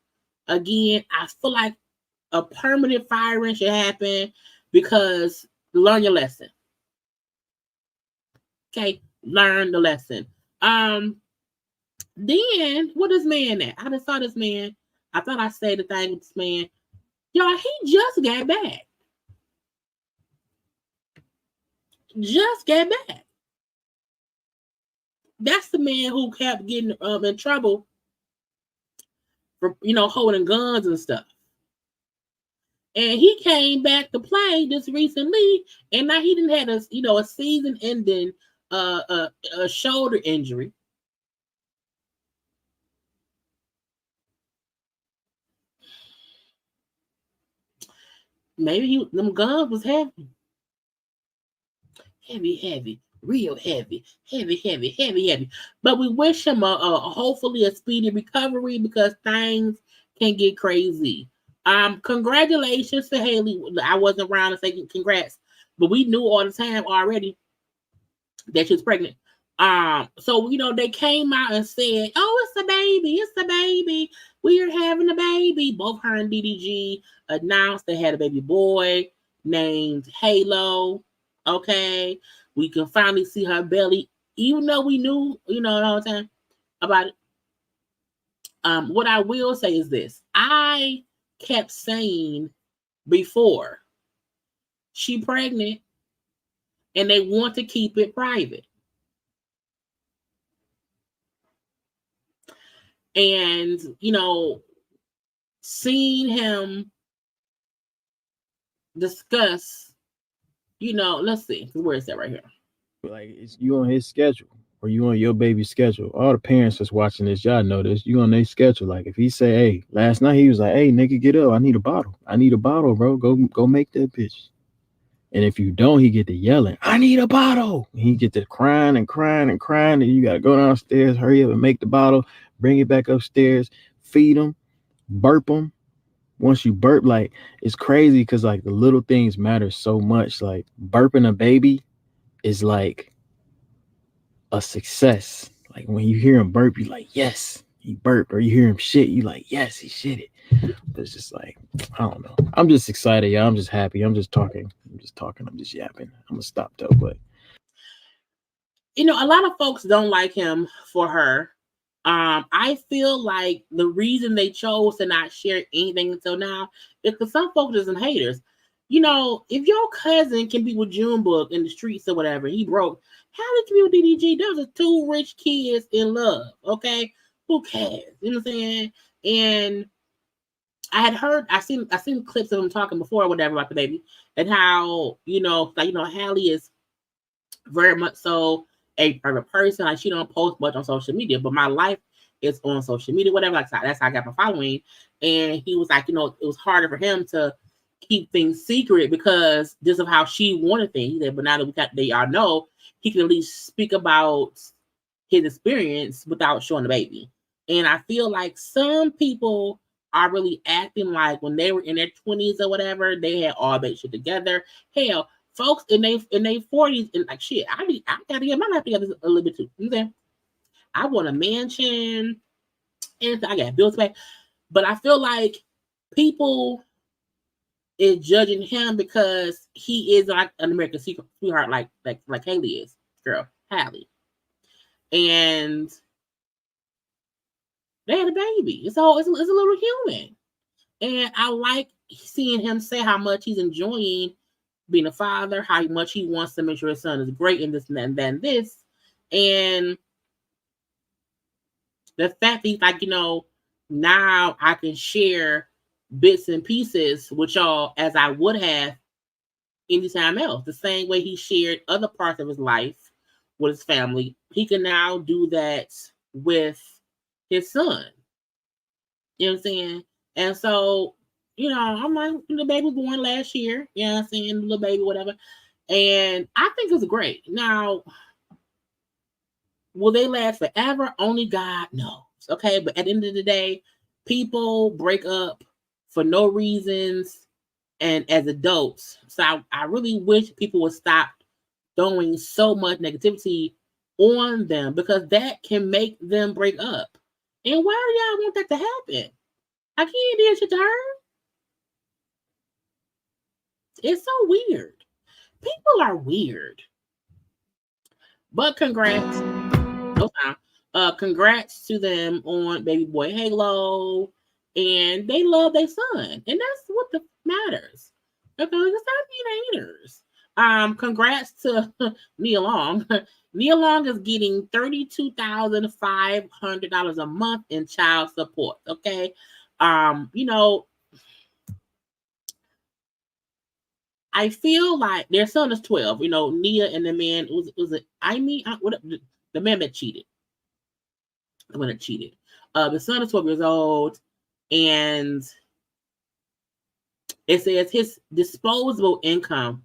again, I feel like a permanent firing should happen because learn your lesson. Okay, learn the lesson. Then what is man at? I just saw this man. I thought I said the thing with this man. Y'all, he just got back. Just got back. That's the man who kept getting in trouble for, you know, holding guns and stuff. And he came back to play just recently, and now he didn't have a season-ending a shoulder injury. maybe them guns was heavy. Heavy, real heavy. But we wish him hopefully a speedy recovery because things can get crazy. Congratulations to Haley. I wasn't around to say congrats, but we knew all the time already that she was pregnant. So they came out and said, "Oh, it's a baby. We are having a baby." Both her and DDG announced they had a baby boy named Halo. Okay, we can finally see her belly, even though we knew, the whole time about it. What I will say is this: I kept saying before she pregnant, and they want to keep it private. And, seeing him discuss, let's see, where is that right here? Like, it's you on his schedule or you on your baby's schedule. All the parents that's watching this, y'all know this. You on their schedule. Like, if he say, "Hey," last night he was like, "Hey, nigga, get up. I need a bottle. Bro. Go make that bitch." And if you don't, he get to yelling, "I need a bottle." He get to crying. And you got to go downstairs, hurry up and make the bottle, bring it back upstairs, feed him, burp him. Once you burp, like, it's crazy because, like, the little things matter so much. Like, burping a baby is like a success. Like, when you hear him burp, you're like, yes, he burped. Or you hear him shit, you like, yes, he shit it. But it's just like, I don't know. I'm just excited, y'all. I'm just happy. I'm just talking. I'm just yapping. I'm gonna stop though. But a lot of folks don't like him for her. I feel like the reason they chose to not share anything until now is because some folks are some haters. If your cousin can be with Junebug in the streets or whatever, he broke. How did you be with DDG? Those are two rich kids in love. Okay, who cares? You know what I'm saying? And I seen clips of him talking before or whatever about the baby and how Hallie is very much so a private person. Like, she don't post much on social media, but my life is on social media, whatever. Like, that's how I got my following. And he was like, it was harder for him to keep things secret because just of how she wanted things. He said, but now that they all know, he can at least speak about his experience without showing the baby. And I feel like some people are really acting like when they were in their 20s or whatever, they had all that shit together. Hell, folks in their 40s and like, shit, I gotta get my life together a little bit too. You know, I want a mansion and I got bills to pay. But I feel like people is judging him because he is like an American sweetheart, like Haley is, girl, Hallie. And they had a baby. It's a little human. And I like seeing him say how much he's enjoying being a father, how much he wants to make sure his son is great in this and then this. And the fact that he's like, now I can share bits and pieces with y'all as I would have anytime else. The same way he shared other parts of his life with his family, he can now do that with his son. You know what I'm saying? And so, I'm like, the baby was born last year. You know what I'm saying? The little baby, whatever. And I think it's great. Now, will they last forever? Only God knows. Okay. But at the end of the day, people break up for no reasons and as adults. So I really wish people would stop throwing so much negativity on them because that can make them break up. And why do y'all want that to happen? I can't do shit to her. It's so weird. People are weird. But congrats. No time. Congrats to them on baby boy Halo. And they love their son. And that's what matters. Okay, it's not being haters. Congrats to Nia Long. Nia Long is getting $32,500 a month in child support. Okay. I feel like their son is 12. Nia and the man the man that cheated. The one that cheated. The son is 12 years old, and It says his disposable income,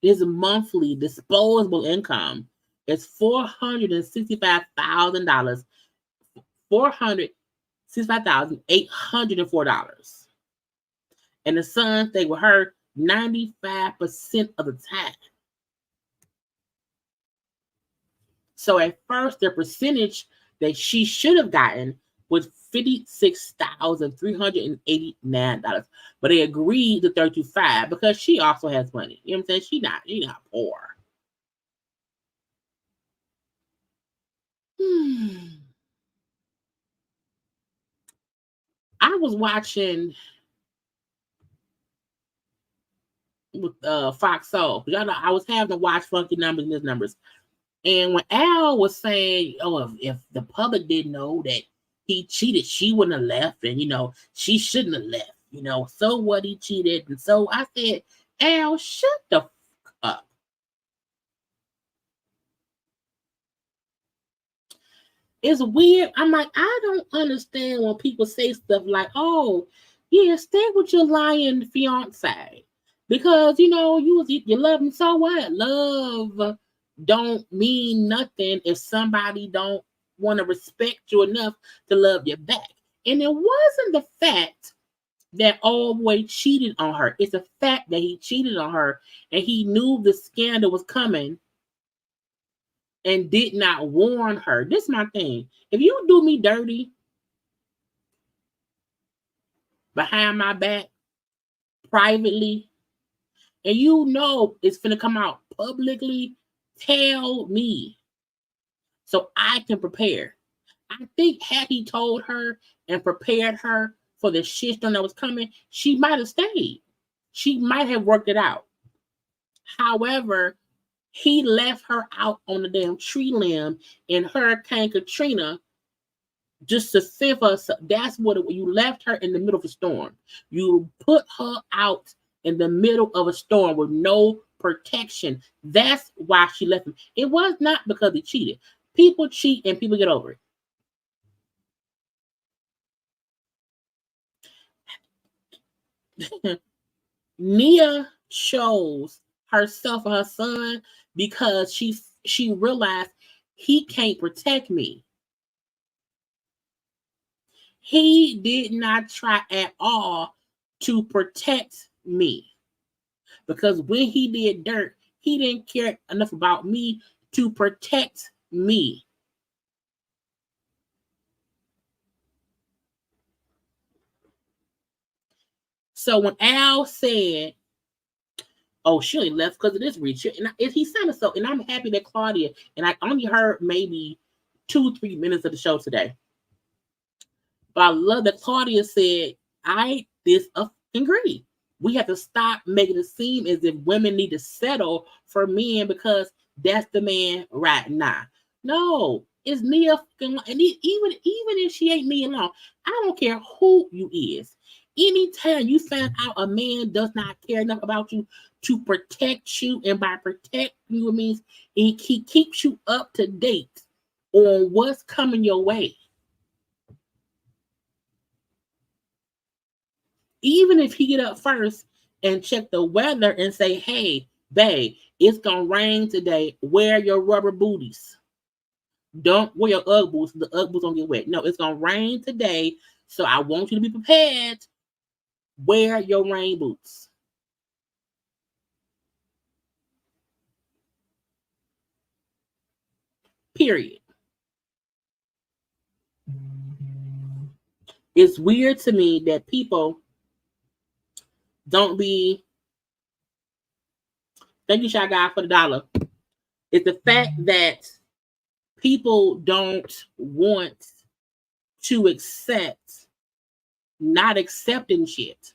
his monthly disposable income is $465,000, $465,804. And the son stayed with her 95% of the time. So at first, the percentage that she should have gotten was $56,389, but they agreed to $35 because she also has money. You know what I'm saying? She's not poor. I was watching with Fox Soul. Y'all know I was having to watch Funky Numbers and His Numbers. And when Al was saying, oh, if the public didn't know that he cheated, she wouldn't have left. And, she shouldn't have left. So what, he cheated. And so I said, Al, shut the fuck up. It's weird. I'm like, I don't understand when people say stuff like, oh, yeah, stay with your lying fiance. Because, you love him, so what? Love don't mean nothing if somebody don't want to respect you enough to love you back. And it wasn't the fact that old boy cheated on her. It's the fact that he cheated on her and he knew the scandal was coming and did not warn her. This is my thing. If you do me dirty behind my back privately and it's finna come out publicly, tell me so I can prepare. I think had he told her and prepared her for the shitstorm that was coming, she might have stayed. She might have worked it out. However, he left her out on the damn tree limb in Hurricane Katrina just to save us. That's what you left her in the middle of a storm. You put her out in the middle of a storm with no protection. That's why she left him. It was not because he cheated. People cheat and people get over it. Nia chose herself and her son because she realized he can't protect me. He did not try at all to protect me. Because when he did dirt, he didn't care enough about me to protect me. So when Al said, oh, she only left because of this reach, and he sounded so, and I'm happy that Claudia, and I only heard maybe 2-3 minutes of the show today. But I love that Claudia said, I disagree. We have to stop making it seem as if women need to settle for men because that's the man right now. No, it's Nia. And even if she ain't Nia Long, I don't care who you is. Anytime you find out a man does not care enough about you to protect you, and by protect you, it means he keeps you up to date on what's coming your way. Even if he get up first and check the weather and say, hey, babe, it's going to rain today. Wear your rubber booties. Don't wear your Ugg boots. The Ugg boots don't get wet. No, it's going to rain today. So I want you to be prepared. Wear your rain boots. Period. It's weird to me that people don't be. Thank you, Shy Guy, for the $1. It's the fact that people don't want to accept not accepting shit.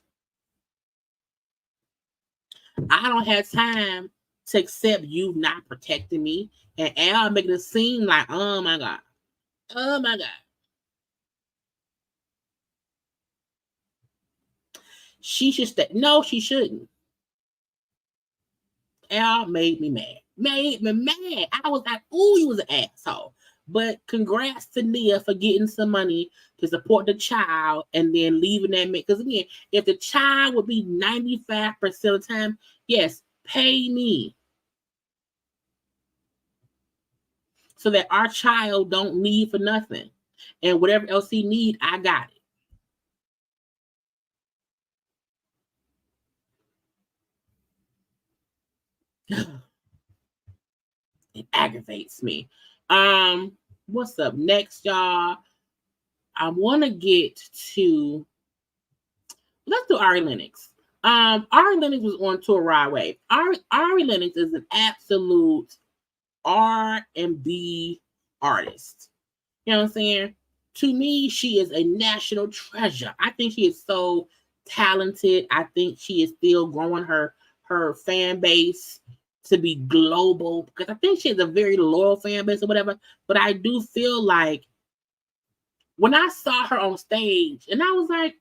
I don't have time to accept you not protecting me, and Al making it seem like, oh my God. Oh my God. She should stay. No, she shouldn't. Al made me mad. Made me mad. I was like, ooh, you was an asshole. But congrats to Nia for getting some money to support the child and then leaving that man. Because again, if the child would be 95% of the time, yes, pay me. So that our child don't leave for nothing. And whatever else he need, I got it. It aggravates me. What's up next, y'all? I want to get to, let's do Ari Lennox. Ari Lennox was on tour Ride Wave. Ari Lennox is an absolute R&B artist. You know what I'm saying? To me, she is a national treasure. I think she is so talented. I think she is still growing her fan base to be global, because I think she has a very loyal fan base or whatever. But I do feel like when I saw her on stage, and I was like,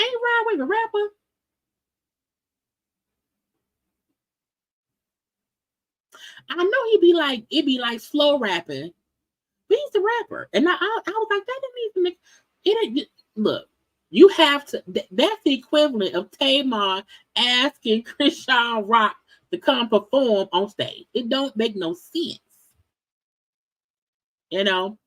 "Ain't Ride Wave a rapper?" I know it'd be like slow rapping, but he's the rapper, and I was like, that didn't even it. Look, you have to. That's the equivalent of Tamar asking Krishan Rock to come perform on stage. It don't make no sense, you know.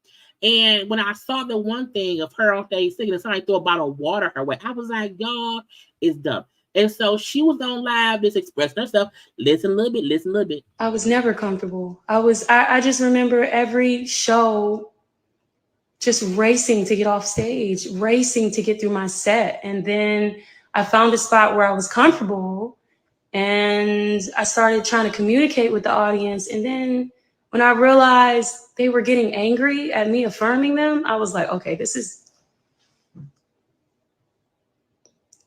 And when I saw the one thing of her on stage singing and somebody threw a bottle of water her way, I was like, y'all, it's dumb. And so she was on live, just expressing herself. Listen a little bit. I was never comfortable. I just remember every show just racing to get off stage, racing to get through my set. And then I found a spot where I was comfortable and I started trying to communicate with the audience. And then when I realized they were getting angry at me affirming them, I was like, okay,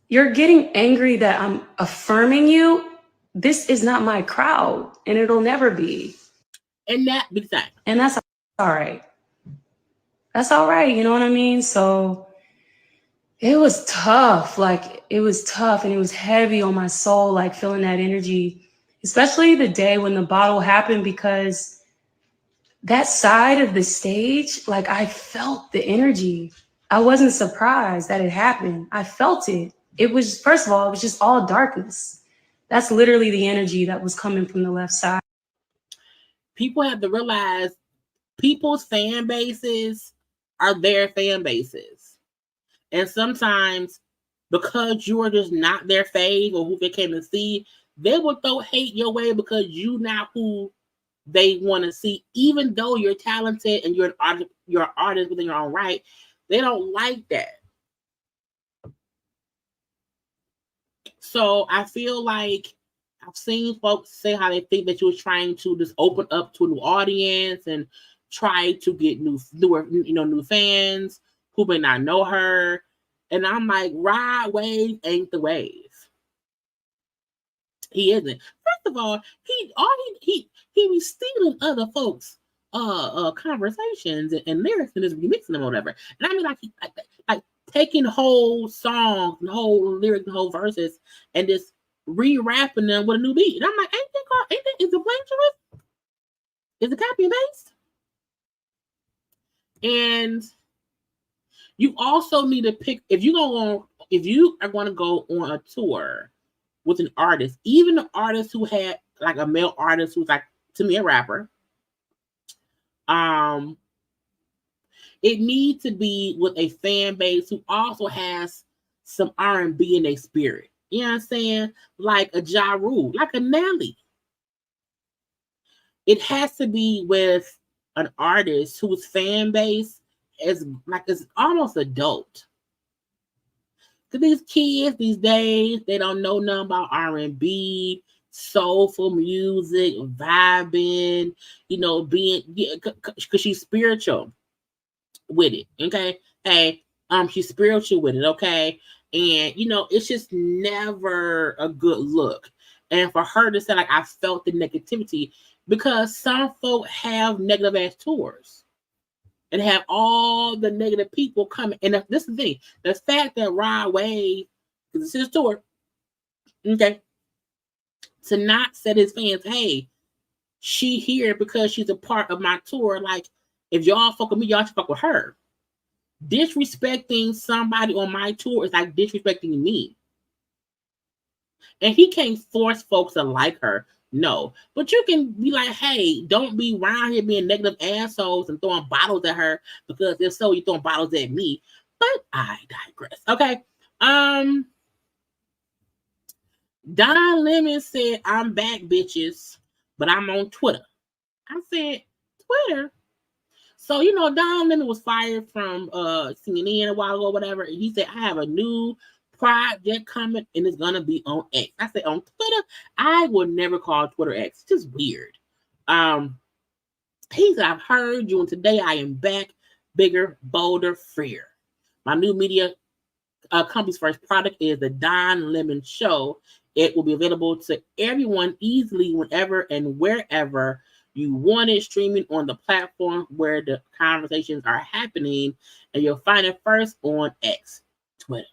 you're getting angry that I'm affirming you. This is not my crowd, and it'll never be. And that be the same. And that's all right. That's all right. You know what I mean? So it was tough. Like, it was tough, and it was heavy on my soul, like feeling that energy, especially the day when the bottle happened, because that side of the stage, like, I felt the energy. I wasn't surprised that it happened. I felt it. It was, first of all, it was just all darkness. That's literally the energy that was coming from the left side. People have to realize people's fan bases are their fan bases. And sometimes because you are just not their fave or who they came to see, they will throw hate your way because you not who they want to see, even though you're talented and you're an artist within your own right. They don't like that. So I feel like I've seen folks say how they think that you're trying to just open up to a new audience and try to get new fans who may not know her. And I'm like, Ride Wave ain't the wave. He isn't. First of all, he be stealing other folks' conversations and lyrics and just remixing them or whatever. And I mean, like taking whole songs and whole lyrics and whole verses and just re-rapping them with a new beat. And I'm like, is it plagiarism? Is it copy and paste? And you also need to pick, if you are going to go on a tour with an artist, even an artist who had like a male artist who's like, to me, a rapper, it needs to be with a fan base who also has some R&B in their spirit. You know what I'm saying? Like a Ja Rule, like a Nelly. It has to be with an artist whose fan base is almost adult. Because these kids these days, they don't know nothing about R&B, soulful music, vibing, because she's spiritual with it, okay? Hey, she's spiritual with it, okay? And, it's just never a good look. And for her to say, like, I felt the negativity, because some folk have negative ass tours and have all the negative people coming. And this is the thing, the fact that Ride Wave, because it's his tour, okay, to not set his fans, hey, she here because she's a part of my tour. Like, if y'all fuck with me, y'all should fuck with her. Disrespecting somebody on my tour is like disrespecting me. And he can't force folks to like her. No. But you can be like, hey, don't be around here being negative assholes and throwing bottles at her, because if so, you're throwing bottles at me. But I digress. Okay. Don Lemon said, I'm back, bitches, but I'm on Twitter. I said, Twitter? So, you know, Don Lemon was fired from CNN a while ago, whatever. And he said, I have a new project coming, and it's going to be on X. I said, on Twitter? I would never call Twitter X. It's just weird. He said, I've heard you, and today I am back, bigger, bolder, freer. My new media company's first product is the Don Lemon Show. It will be available to everyone easily whenever and wherever you want it, streaming on the platform where the conversations are happening, and you'll find it first on X, Twitter.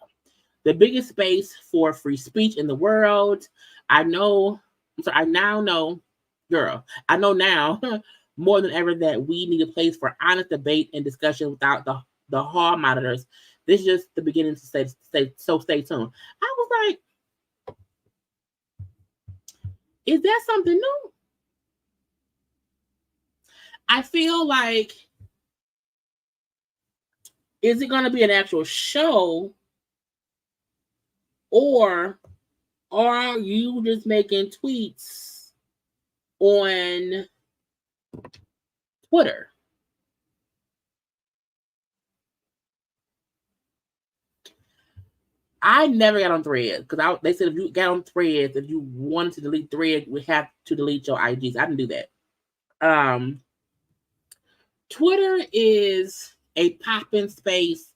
The biggest space for free speech in the world. I know now more than ever that we need a place for honest debate and discussion without the hall monitors. This is just the beginning to stay tuned. I was like, is that something new? I feel like, is it going to be an actual show, or are you just making tweets on Twitter? I never got on Threads because they said if you got on Threads, if you wanted to delete Threads, we have to delete your IGs. I didn't do that. Twitter is a popping space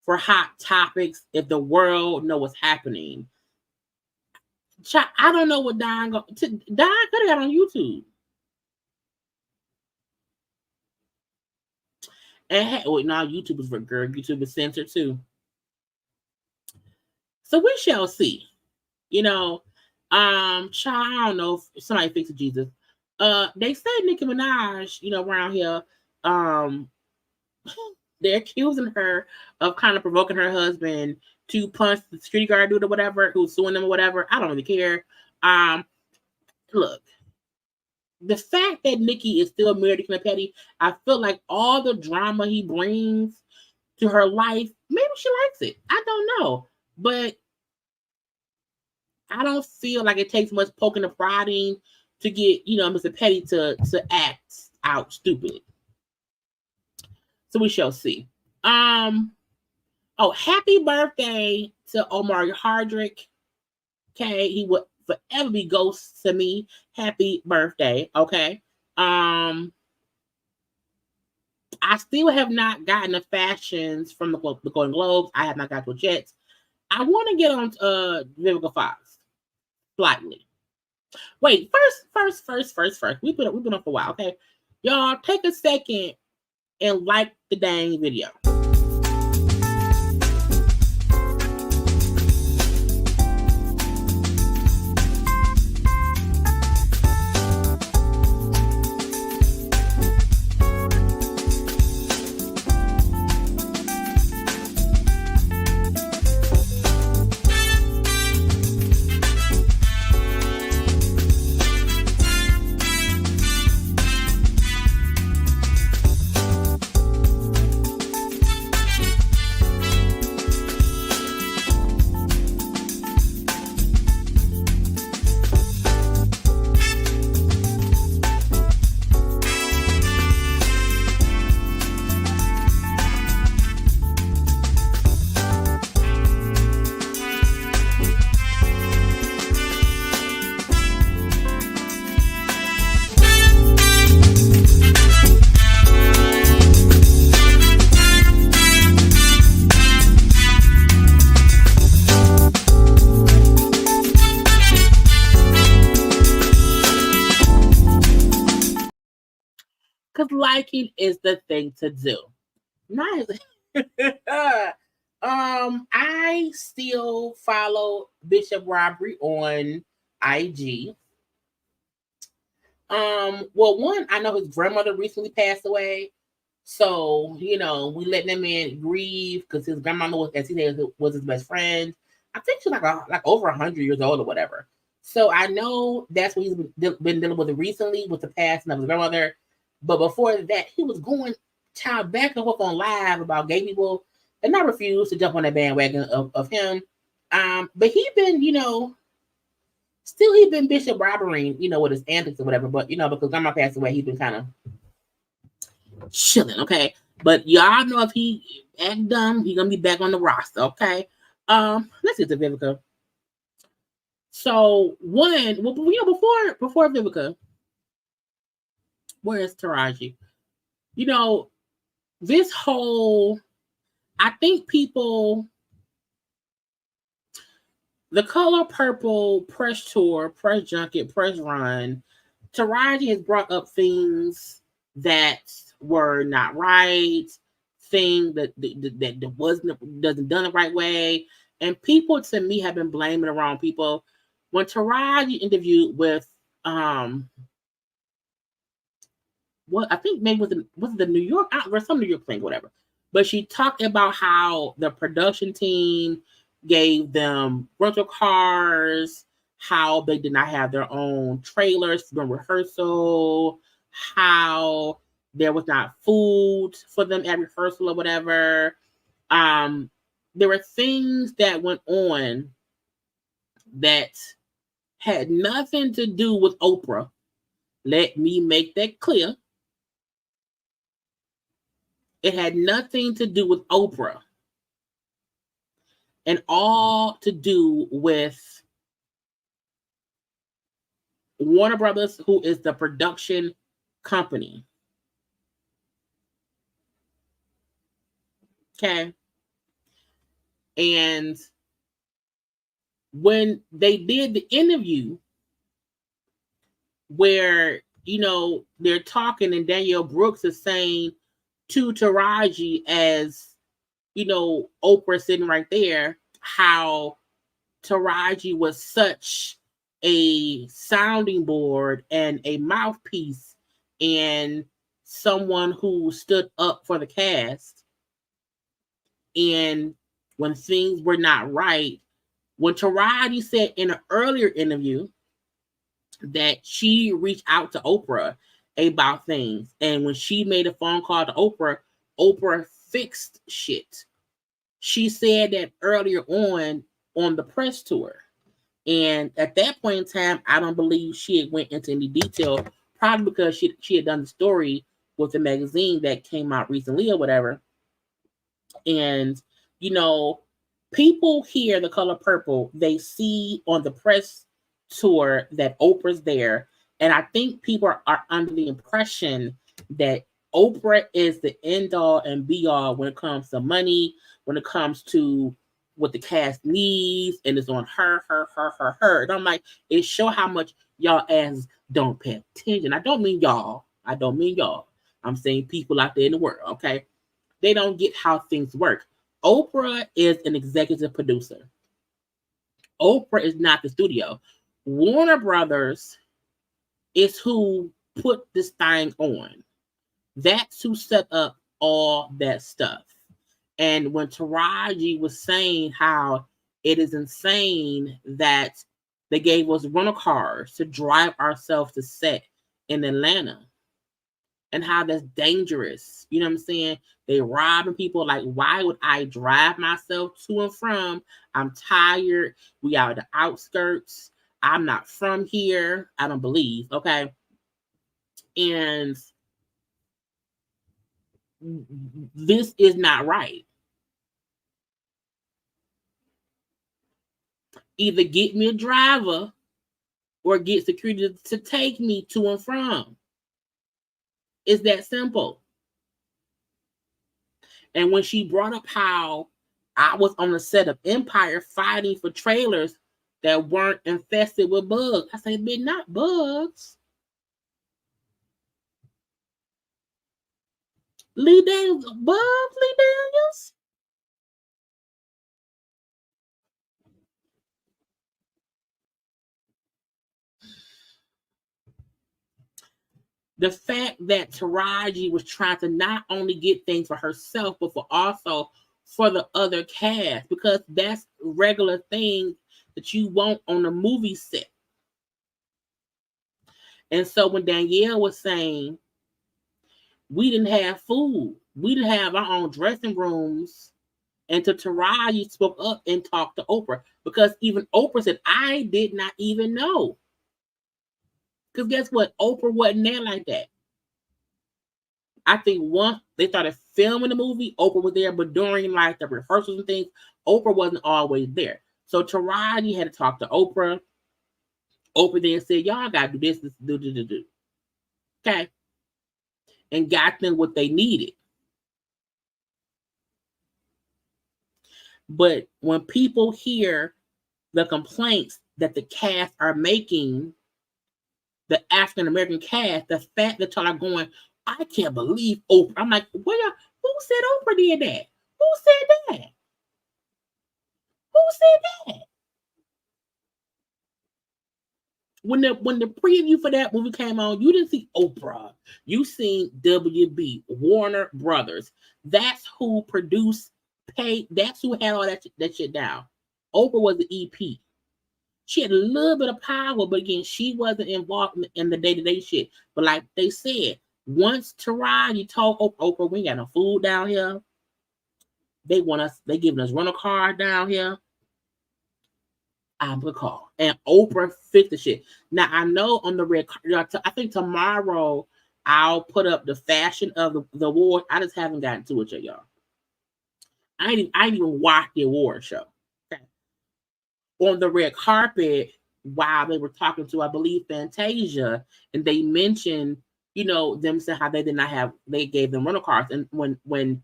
for hot topics if the world know what's happening. I don't know what Don could have got on YouTube. And now YouTube is for girl. YouTube is censored too. So we shall see. You know, I don't know if somebody fixes Jesus. They said Nicki Minaj, you know, around here, they're accusing her of kind of provoking her husband to punch the security guard dude or whatever, who's suing them or whatever. I don't really care. Look, the fact that Nicki is still married to Kim Petty, I feel like all the drama he brings to her life, maybe she likes it. I don't know. But I don't feel like it takes much poking and prodding to get, you know, Mr. Petty to act out stupid. So we shall see. Happy birthday to Omari Hardrick. Okay, he would forever be ghost to me. Happy birthday. Okay. I still have not gotten the fashions from the Golden Globes. I have not got to yet. I want to get on Vivica Fox slightly. Wait, first. We've been on for a while, okay? Y'all take a second and like the dang video. Because liking is the thing to do. Nice. I still follow Bishop Robbery on IG. Well, one, I know his grandmother recently passed away. So, we let that man grieve because his grandmother was, as he said, was his best friend. I think she's like over 100 years old or whatever. So I know that's what he's been dealing with recently with the passing of his grandmother. But before that, he was going back and forth on live about gay people, and I refused to jump on that bandwagon of him. But he been, still he been Bishop robbering, with his antics or whatever. But because grandma passed away, he's been kind of chilling, okay? But y'all know if he act dumb, he gonna be back on the roster, okay? Let's get to Vivica. So before Vivica, where is Taraji? This whole, I think people, the Color Purple press tour, press junket, press run, Taraji has brought up things that were not right, thing that doesn't done the right way, and people to me have been blaming the wrong people. When Taraji interviewed with what I think maybe was the New York or some New York thing, whatever, but she talked about how the production team gave them rental cars, how they did not have their own trailers for rehearsal, how there was not food for them at rehearsal or whatever. There were things that went on that had nothing to do with Oprah. Let me make that clear. It had nothing to do with Oprah and all to do with Warner Brothers, who is the production company. Okay. And when they did the interview where, they're talking and Danielle Brooks is saying to Taraji as, Oprah sitting right there, how Taraji was such a sounding board and a mouthpiece and someone who stood up for the cast. And when things were not right, when Taraji said in an earlier interview that she reached out to Oprah about things, and when she made a phone call to Oprah, Oprah fixed shit. She said that earlier on the press tour. And at that point in time, I don't believe she had went into any detail, probably because she had done the story with the magazine that came out recently or whatever. And, people hear The Color Purple, they see on the press tour that Oprah's there. And I think people are under the impression that Oprah is the end all and be all when it comes to money, when it comes to what the cast needs, and it's on her. And I'm like, it show how much y'all asses don't pay attention. I don't mean y'all. I'm saying people out there in the world, okay? They don't get how things work. Oprah is an executive producer. Oprah is not the studio. Warner Brothers is who put this thing on. That's who set up all that stuff. And when Taraji was saying how it is insane that they gave us rental cars to drive ourselves to set in Atlanta, and how that's dangerous. You know what I'm saying? They robbing people. Like, why would I drive myself to and from? I'm tired. We are the outskirts. I'm not from here. I don't believe. Okay. And this is not right. Either get me a driver or get security to take me to and from. It's that simple. And when she brought up how I was on the set of Empire fighting for trailers that weren't infested with bugs, I said, but not bugs. Lee Daniels, bugs, Lee Daniels? the fact that Taraji was trying to not only get things for herself, but also for the other cast, because that's regular thing that you want on a movie set. And so when Danielle was saying, we didn't have food, we didn't have our own dressing rooms, and to Taraji spoke up and talked to Oprah, because even Oprah said, I did not even know. Because guess what? Oprah wasn't there like that. I think once they started filming the movie, Oprah was there, but during like the rehearsals and things, Oprah wasn't always there. So Taraji had to talk to Oprah. Oprah then said, y'all got to do this, do. Okay. And got them what they needed. But when people hear the complaints that the cast are making, the African American cast, the fact that y'all are going, I can't believe Oprah. I'm like, well, who said Oprah did that? Who said that? Who said that? When the preview for that movie came on, you didn't see Oprah. You seen WB, Warner Brothers. That's who produced, paid. That's who had all that shit down. Oprah was the EP. She had a little bit of power, but again, she wasn't involved in the day-to-day shit. But like they said, once Taraji told Oprah, we ain't got no food down here. They giving us rental car down here. I'm gonna call. And Oprah fixed the shit. Now I know on the red, I think tomorrow I'll put up the fashion of the award. I just haven't gotten to it yet, y'all. I ain't even watched the award show. Okay. On the red carpet, while they were talking to, I believe, Fantasia, and they mentioned, them saying how they gave them rental cars. And when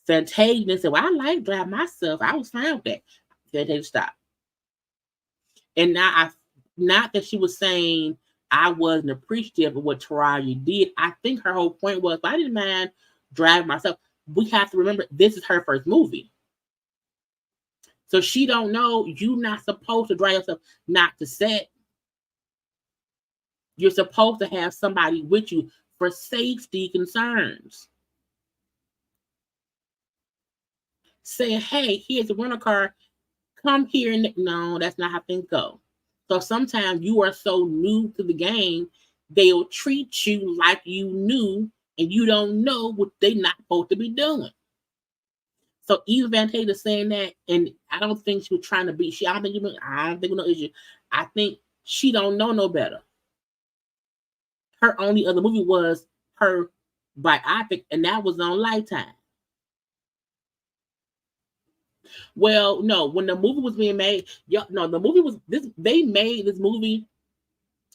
Fantasia said, well, I like drive myself, I was fine with that. Fantasia stopped. And not that she was saying I wasn't appreciative of what Taraji did. I think her whole point was, I didn't mind driving myself. We have to remember, this is her first movie. So she don't know you're not supposed to drive yourself not to set. You're supposed to have somebody with you for safety concerns. Saying, hey, here's a rental car. Come here. No, that's not how things go. So sometimes you are so new to the game, they'll treat you like you knew, and you don't know what they're not supposed to be doing. So Eva Fantasia saying that, and I don't think she was trying to be. I don't think no issue. I think she don't know no better. Her only other movie was her biopic, and that was on Lifetime. Well, no, when the movie was being made, the movie was this. They made this movie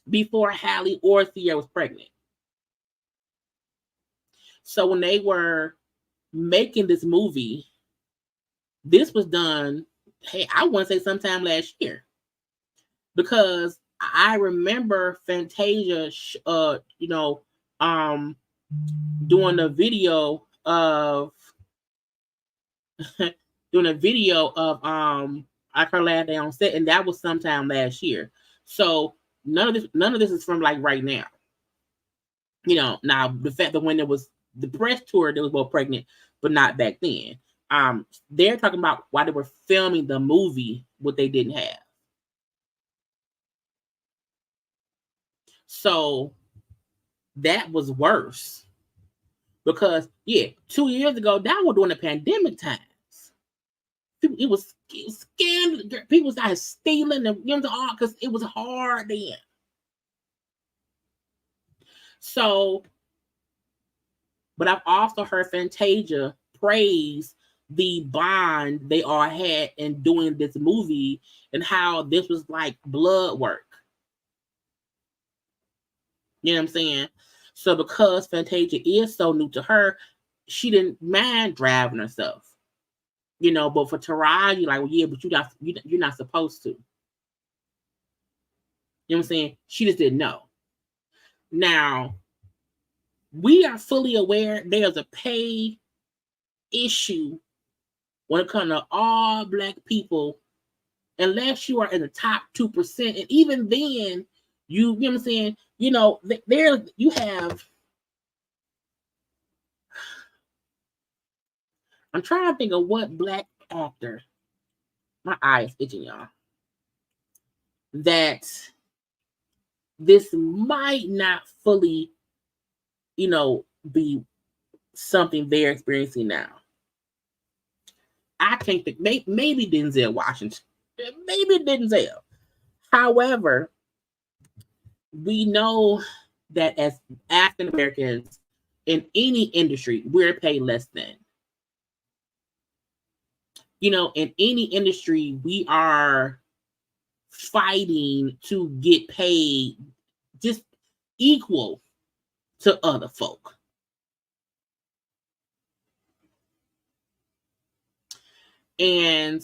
before Halle or Sierra was pregnant. So when they were making this movie, this was done, hey, I want to say sometime last year. Because I remember Fantasia, doing a video of like her last day on set, and that was sometime last year. So none of this is from like right now. Now the fact that when there was the press tour, they was both pregnant, but not back then. They're talking about why they were filming the movie, what they didn't have. So that was worse. Because 2 years ago, that was during the pandemic times. It was scandalous. People started stealing and all because it was hard then. So, but I've also heard Fantasia praise the bond they all had in doing this movie and how this was like blood work. You know what I'm saying? So because Fantasia is so new to her, she didn't mind driving herself. But for Taraji, like, well, but you're not supposed to. You know what I'm saying? She just didn't know. Now, we are fully aware there's a pay issue when it comes to all Black people, unless you are in the top 2%. And even then, You know what I'm saying? You know, there you have. I'm trying to think of what black actor. My eye is itching, y'all. That this might not fully, you know, be something they're experiencing now. I can't think. Maybe Denzel Washington. Maybe Denzel. However, we know that as African Americans in any industry, we're paid less than. You know, in any industry, we are fighting to get paid just equal to other folk. And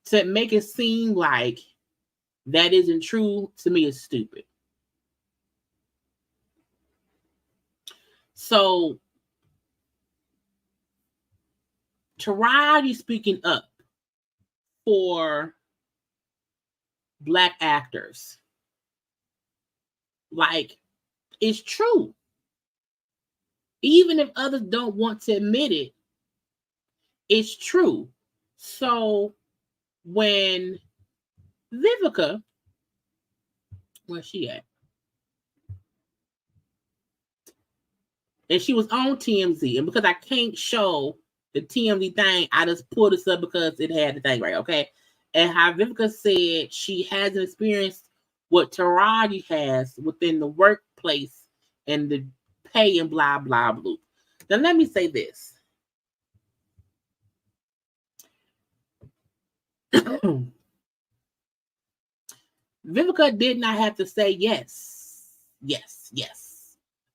to make it seem like that isn't true, to me, is stupid. So, Taraji speaking up for black actors, like, it's true. Even if others don't want to admit it, it's true. So, when Vivica, where's she at? And she was on TMZ. And because I can't show the TMZ thing, I just pulled this up because it had the thing right, okay? And how Vivica said she hasn't experienced what Taraji has within the workplace and the pay and blah, blah, blah. Now, let me say this. Vivica did not have to say yes.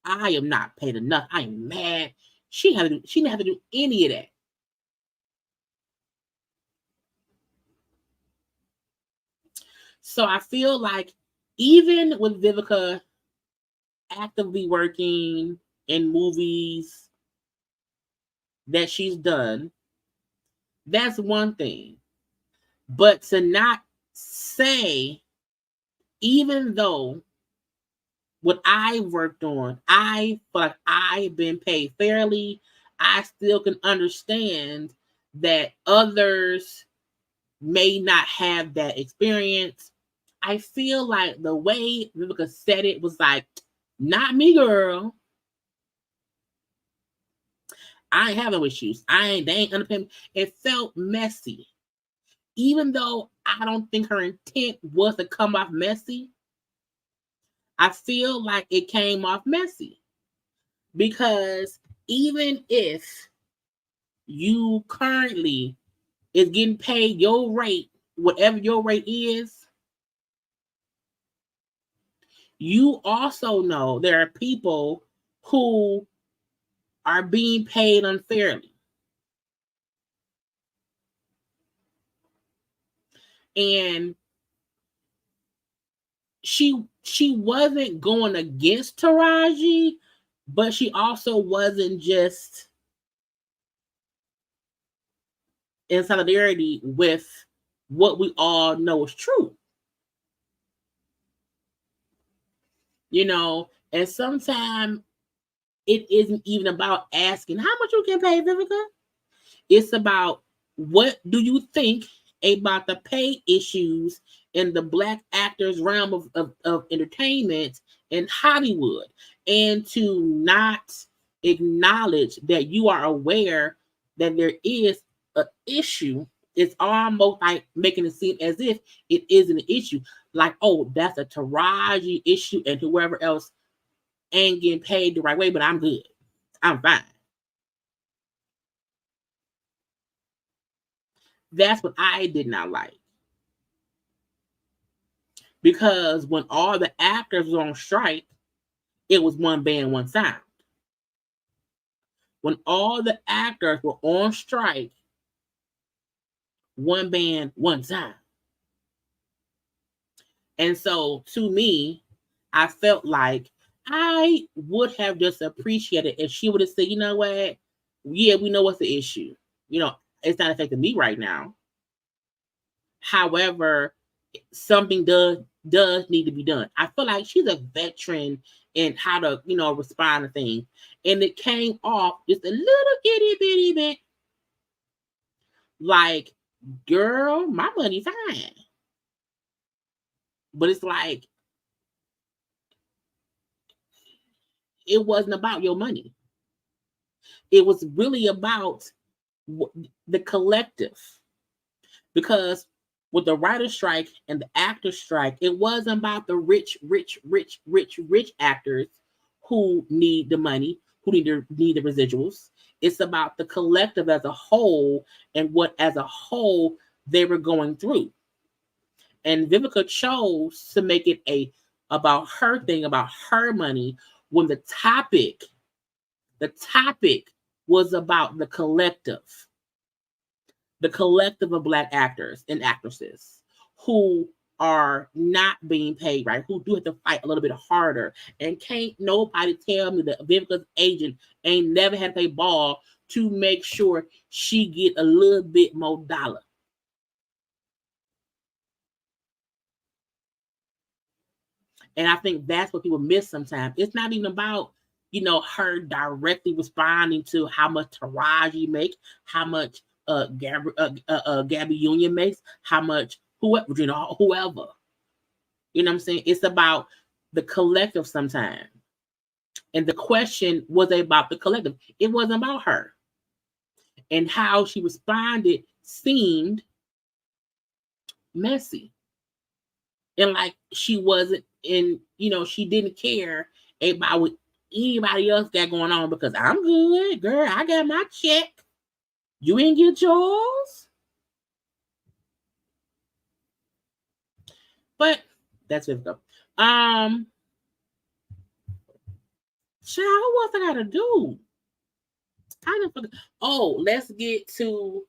I am not paid enough. I am mad. She didn't have to do any of that. So I feel like even with Vivica actively working in movies that she's done, that's one thing. But to not say, even though what I worked on, I feel like I've been paid fairly, I still can understand that others may not have that experience. I feel like the way Vivica said it was like, not me, girl. I ain't having issues. They ain't underpaying me. It felt messy. Even though I don't think her intent was to come off messy, I feel like it came off messy. Because even if you currently is getting paid your rate, whatever your rate is, you also know there are people who are being paid unfairly. And she wasn't going against Taraji, but she also wasn't just in solidarity with what we all know is true. You know, and sometimes it isn't even about asking how much you can pay, Vivica. It's about what do you think about the pay issues in the black actors realm of entertainment in Hollywood, and to not acknowledge that you are aware that there is an issue. It's almost like making it seem as if it isn't an issue. Like, oh, that's a Taraji issue and whoever else ain't getting paid the right way, but I'm good. I'm fine. That's what I did not like. Because when all the actors were on strike, it was one band, one sound. When all the actors were on strike, one band, one sound. And so to me, I felt like I would have just appreciated if she would have said, you know what? Yeah, we know what's the issue. You know, it's not affecting me right now. However, something does need to be done. I feel like she's a veteran in how to, respond to things. And it came off just a little itty bitty bit like, girl, my money fine. But it's like, it wasn't about your money. It was really about the collective. Because with the writer's strike and the actor's strike, it wasn't about the rich actors who need the money, who need the residuals. It's about the collective as a whole and what as a whole they were going through. And Vivica chose to make it about her thing, about her money, when the topic was about the collective of Black actors and actresses who are not being paid right, who do have to fight a little bit harder. And can't nobody tell me that Vivica's agent ain't never had to pay ball to make sure she get a little bit more dollar. And I think that's what people miss sometimes. It's not even about, her directly responding to how much Taraji makes, how much Gabby Union makes, how much whoever. You know what I'm saying? It's about the collective sometimes. And the question was about the collective. It wasn't about her. And how she responded seemed messy. And like she wasn't she didn't care about what anybody else got going on, because I'm good, girl. I got my check. You ain't get yours. But that's it though. Child, what else I gotta do? I didn't forget. Let's get to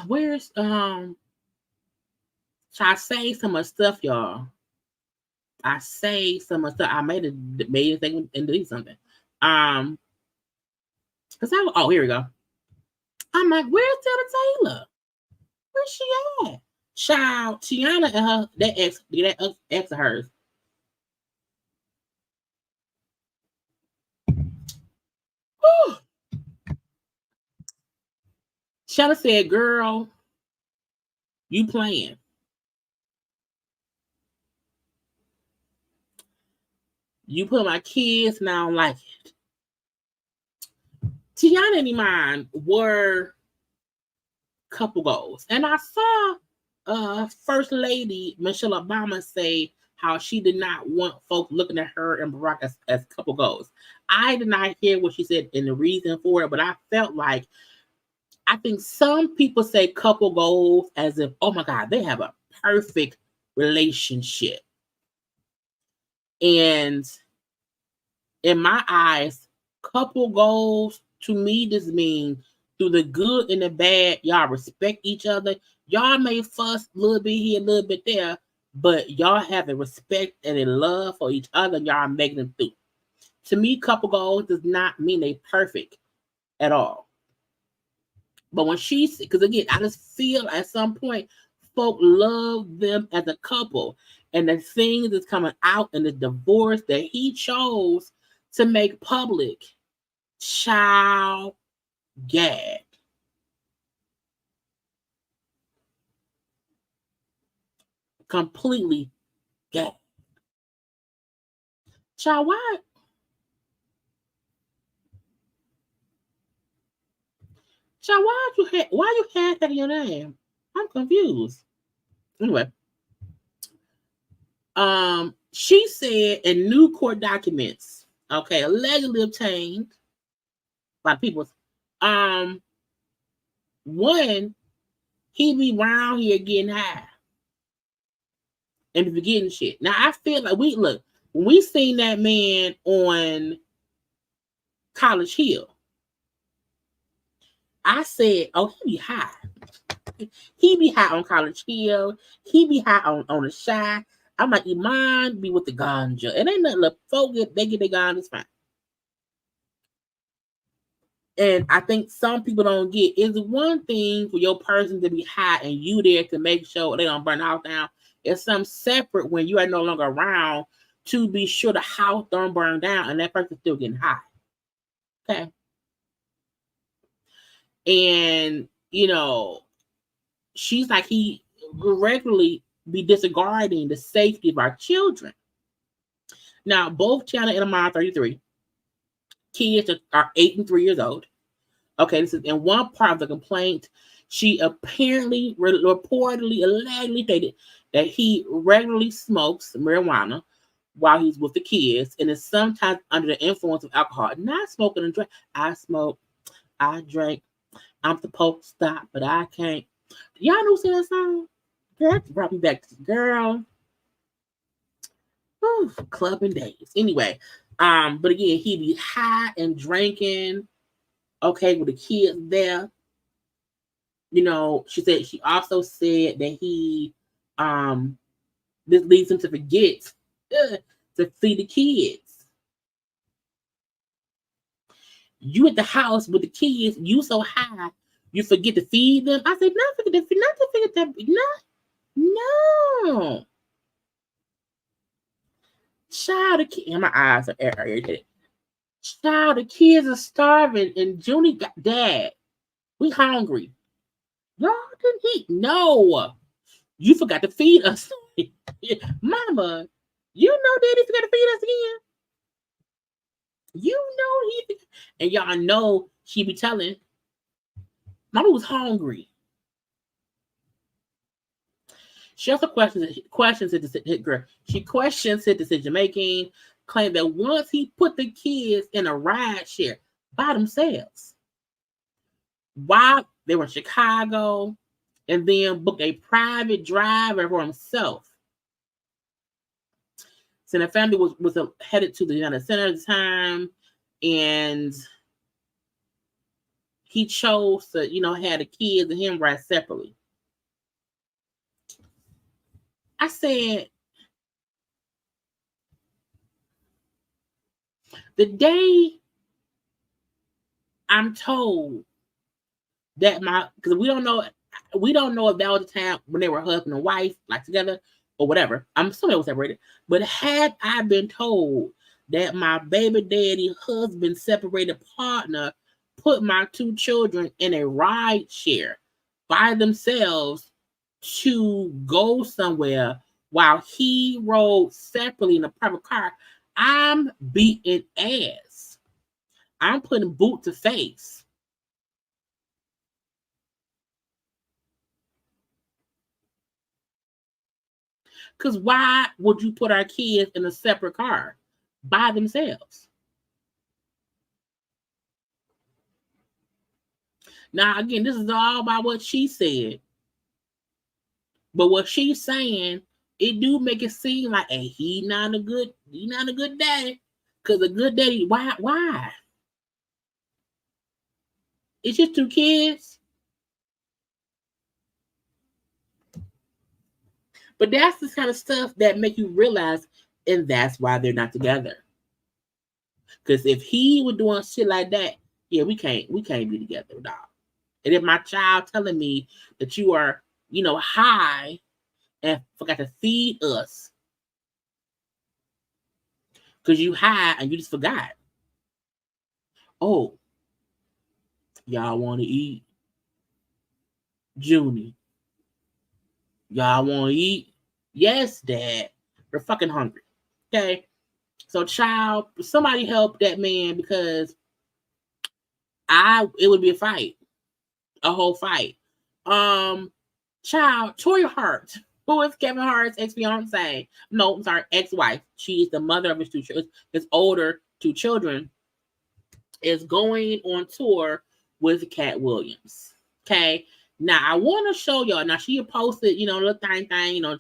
where's so I saved some of stuff, y'all. I saved some of stuff. I made a thing and delete something. Here we go. I'm like, where's Tiana Taylor? Where's she at? Child, Tiana and her that ex of hers. Whew. Tiana said, girl, you playing. You put my kids and I don't like it. Tiana and Iman were couple goals. And I saw First Lady Michelle Obama say how she did not want folks looking at her and Barack as couple goals. I did not hear what she said and the reason for it, but I felt like, I think some people say couple goals as if, oh my God, they have a perfect relationship. And in my eyes, couple goals to me just mean through the good and the bad, y'all respect each other. Y'all may fuss a little bit here, a little bit there, but y'all have a respect and a love for each other. And y'all making them through. To me, couple goals does not mean they perfect at all. But when because again, I just feel at some point, folk love them as a couple. And the thing that's coming out in the divorce that he chose to make public, child, gag. Completely gag. Child, why? Child, why you had that in your name? I'm confused. Anyway. She said in new court documents, okay, allegedly obtained by people, one, he be around here getting high and forgetting shit. Now I feel like when we seen that man on College Hill, I said, oh, he be high. He be high on College Hill. He be high on the Shy. I'm like, Iman be with the ganja. It ain't nothing. Look, folk they get their ganjas fine. And I think some people don't get, it's one thing for your person to be high and you there to make sure they don't burn the house down. It's something separate when you are no longer around to be sure the house don't burn down and that person's still getting high. Okay. And, you know, she's like, he regularly be disregarding the safety of our children. Now, both Tiana and Amon are 33. Kids are 8 and 3 years old. Okay, this is in one part of the complaint. She apparently, reportedly, allegedly stated that he regularly smokes marijuana while he's with the kids and is sometimes under the influence of alcohol. Not smoking and drink. I smoke, I drink. I'm supposed to stop, but I can't. Y'all know see that song? Girl, that brought me back to the girl. Whew, clubbing days. Anyway, but again, he be high and drinking. Okay, with the kids there. You know, she also said that he this leads him to forget to feed the kids. You at the house with the kids, you so high, you forget to feed them. I said, not to forget that. No. Child, the kid, my eyes are irritated. Child, the kids are starving, and Junie got dad. We hungry. Y'all didn't eat. No, you forgot to feed us. Mama, you know daddy forgot to feed us again. You know and y'all know she be telling. Mama was hungry. She also questions his decision making, claimed that once he put the kids in a ride share by themselves, while they were in Chicago, and then booked a private driver for himself. So the family was headed to the United Center at the time, and he chose to, have the kids and him ride separately. I said, the day I'm told that because we don't know if that was the time when they were husband and wife, like together or whatever. I'm assuming it was separated. But had I been told that my baby daddy husband separated partner put my 2 children in a ride share by themselves to go somewhere while he rode separately in a private car, I'm beating ass. I'm putting boot to face. Because why would you put our kids in a separate car by themselves? Now, again, this is all about what she said. But what she's saying, it do make it seem like, hey, he not a good daddy. Because a good daddy, why? It's just 2 kids. But that's the kind of stuff that make you realize, and that's why they're not together. Because if he was doing shit like that, yeah, we can't be together, dog. And if my child telling me that you are, high and forgot to feed us because you high and you just forgot. Oh, y'all want to eat? Junie, y'all want to eat? Yes, Dad. We're fucking hungry. Okay. So, child, somebody help that man because it would be a fight. A whole fight. Child, Tori Hart, who is Kevin Hart's ex-fiance. No, I'm sorry, ex-wife. She is the mother of his 2 children. His older 2 children is going on tour with Cat Williams. Okay. Now I want to show y'all. Now she posted, little thing,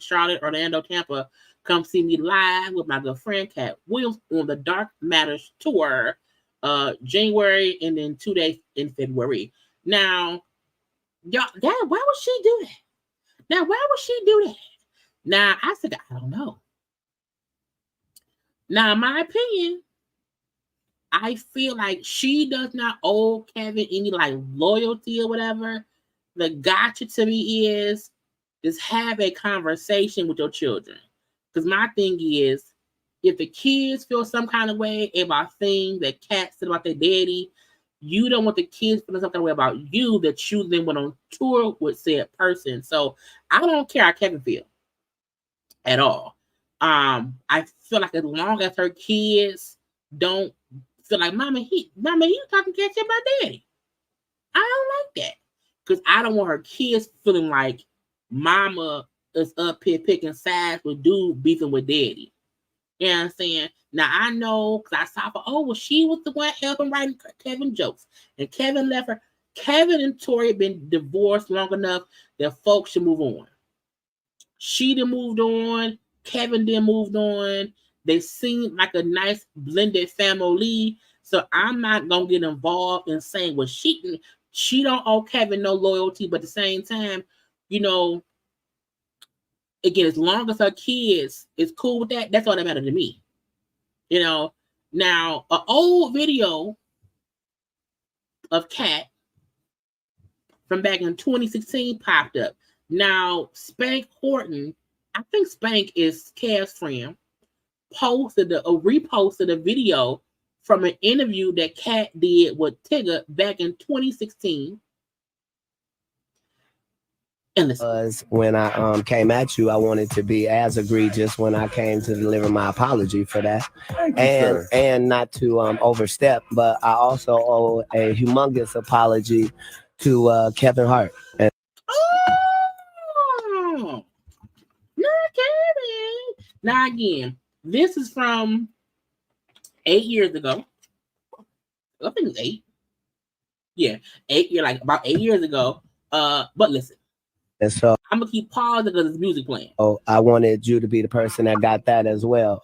Charlotte, Orlando, Tampa. Come see me live with my good friend Cat Williams on the Dark Matters tour, January and then 2 days in February. Now, y'all, why would she do that? Now, why would she do that? Now, I said, I don't know. Now, in my opinion, I feel like she does not owe Kevin any like loyalty or whatever. The gotcha to me is have a conversation with your children. Because my thing is, if the kids feel some kind of way about things that Kat said about their daddy, you don't want the kids feeling some kind of way about you that you then went on tour with said person. So I don't care how Kevin feels at all. I feel like as long as her kids don't feel like mama, he talking catch up about daddy. I don't like that. Because I don't want her kids feeling like mama is up here picking sides with dude beefing with daddy. You know what I'm saying? Now I know because I saw well, she was the one helping writing Kevin jokes. And Kevin left her. Kevin and Tori had been divorced long enough that folks should move on. She done moved on. Kevin then moved on. They seem like a nice blended family. So I'm not gonna get involved in saying what she don't owe Kevin no loyalty, but at the same time, you know, again, as long as her kids is cool with that, that's all that matters to me. You know, now an old video of Kat from back in 2016 popped up. Now, Spank Horton, I think Spank is Kev's friend, reposted a video from an interview that Kat did with Tigger back in 2016. And was when I came at you, I wanted to be as egregious when I came to deliver my apology for that, and not to overstep, but I also owe a humongous apology to Kevin Hart. And oh, not Kevin. Now again, this is from 8 years ago. I think it's 8. Yeah, 8 years, like about 8 years ago. But listen. And so I'm gonna keep pausing because there's music playing. Oh, I wanted you to be the person that got that as well.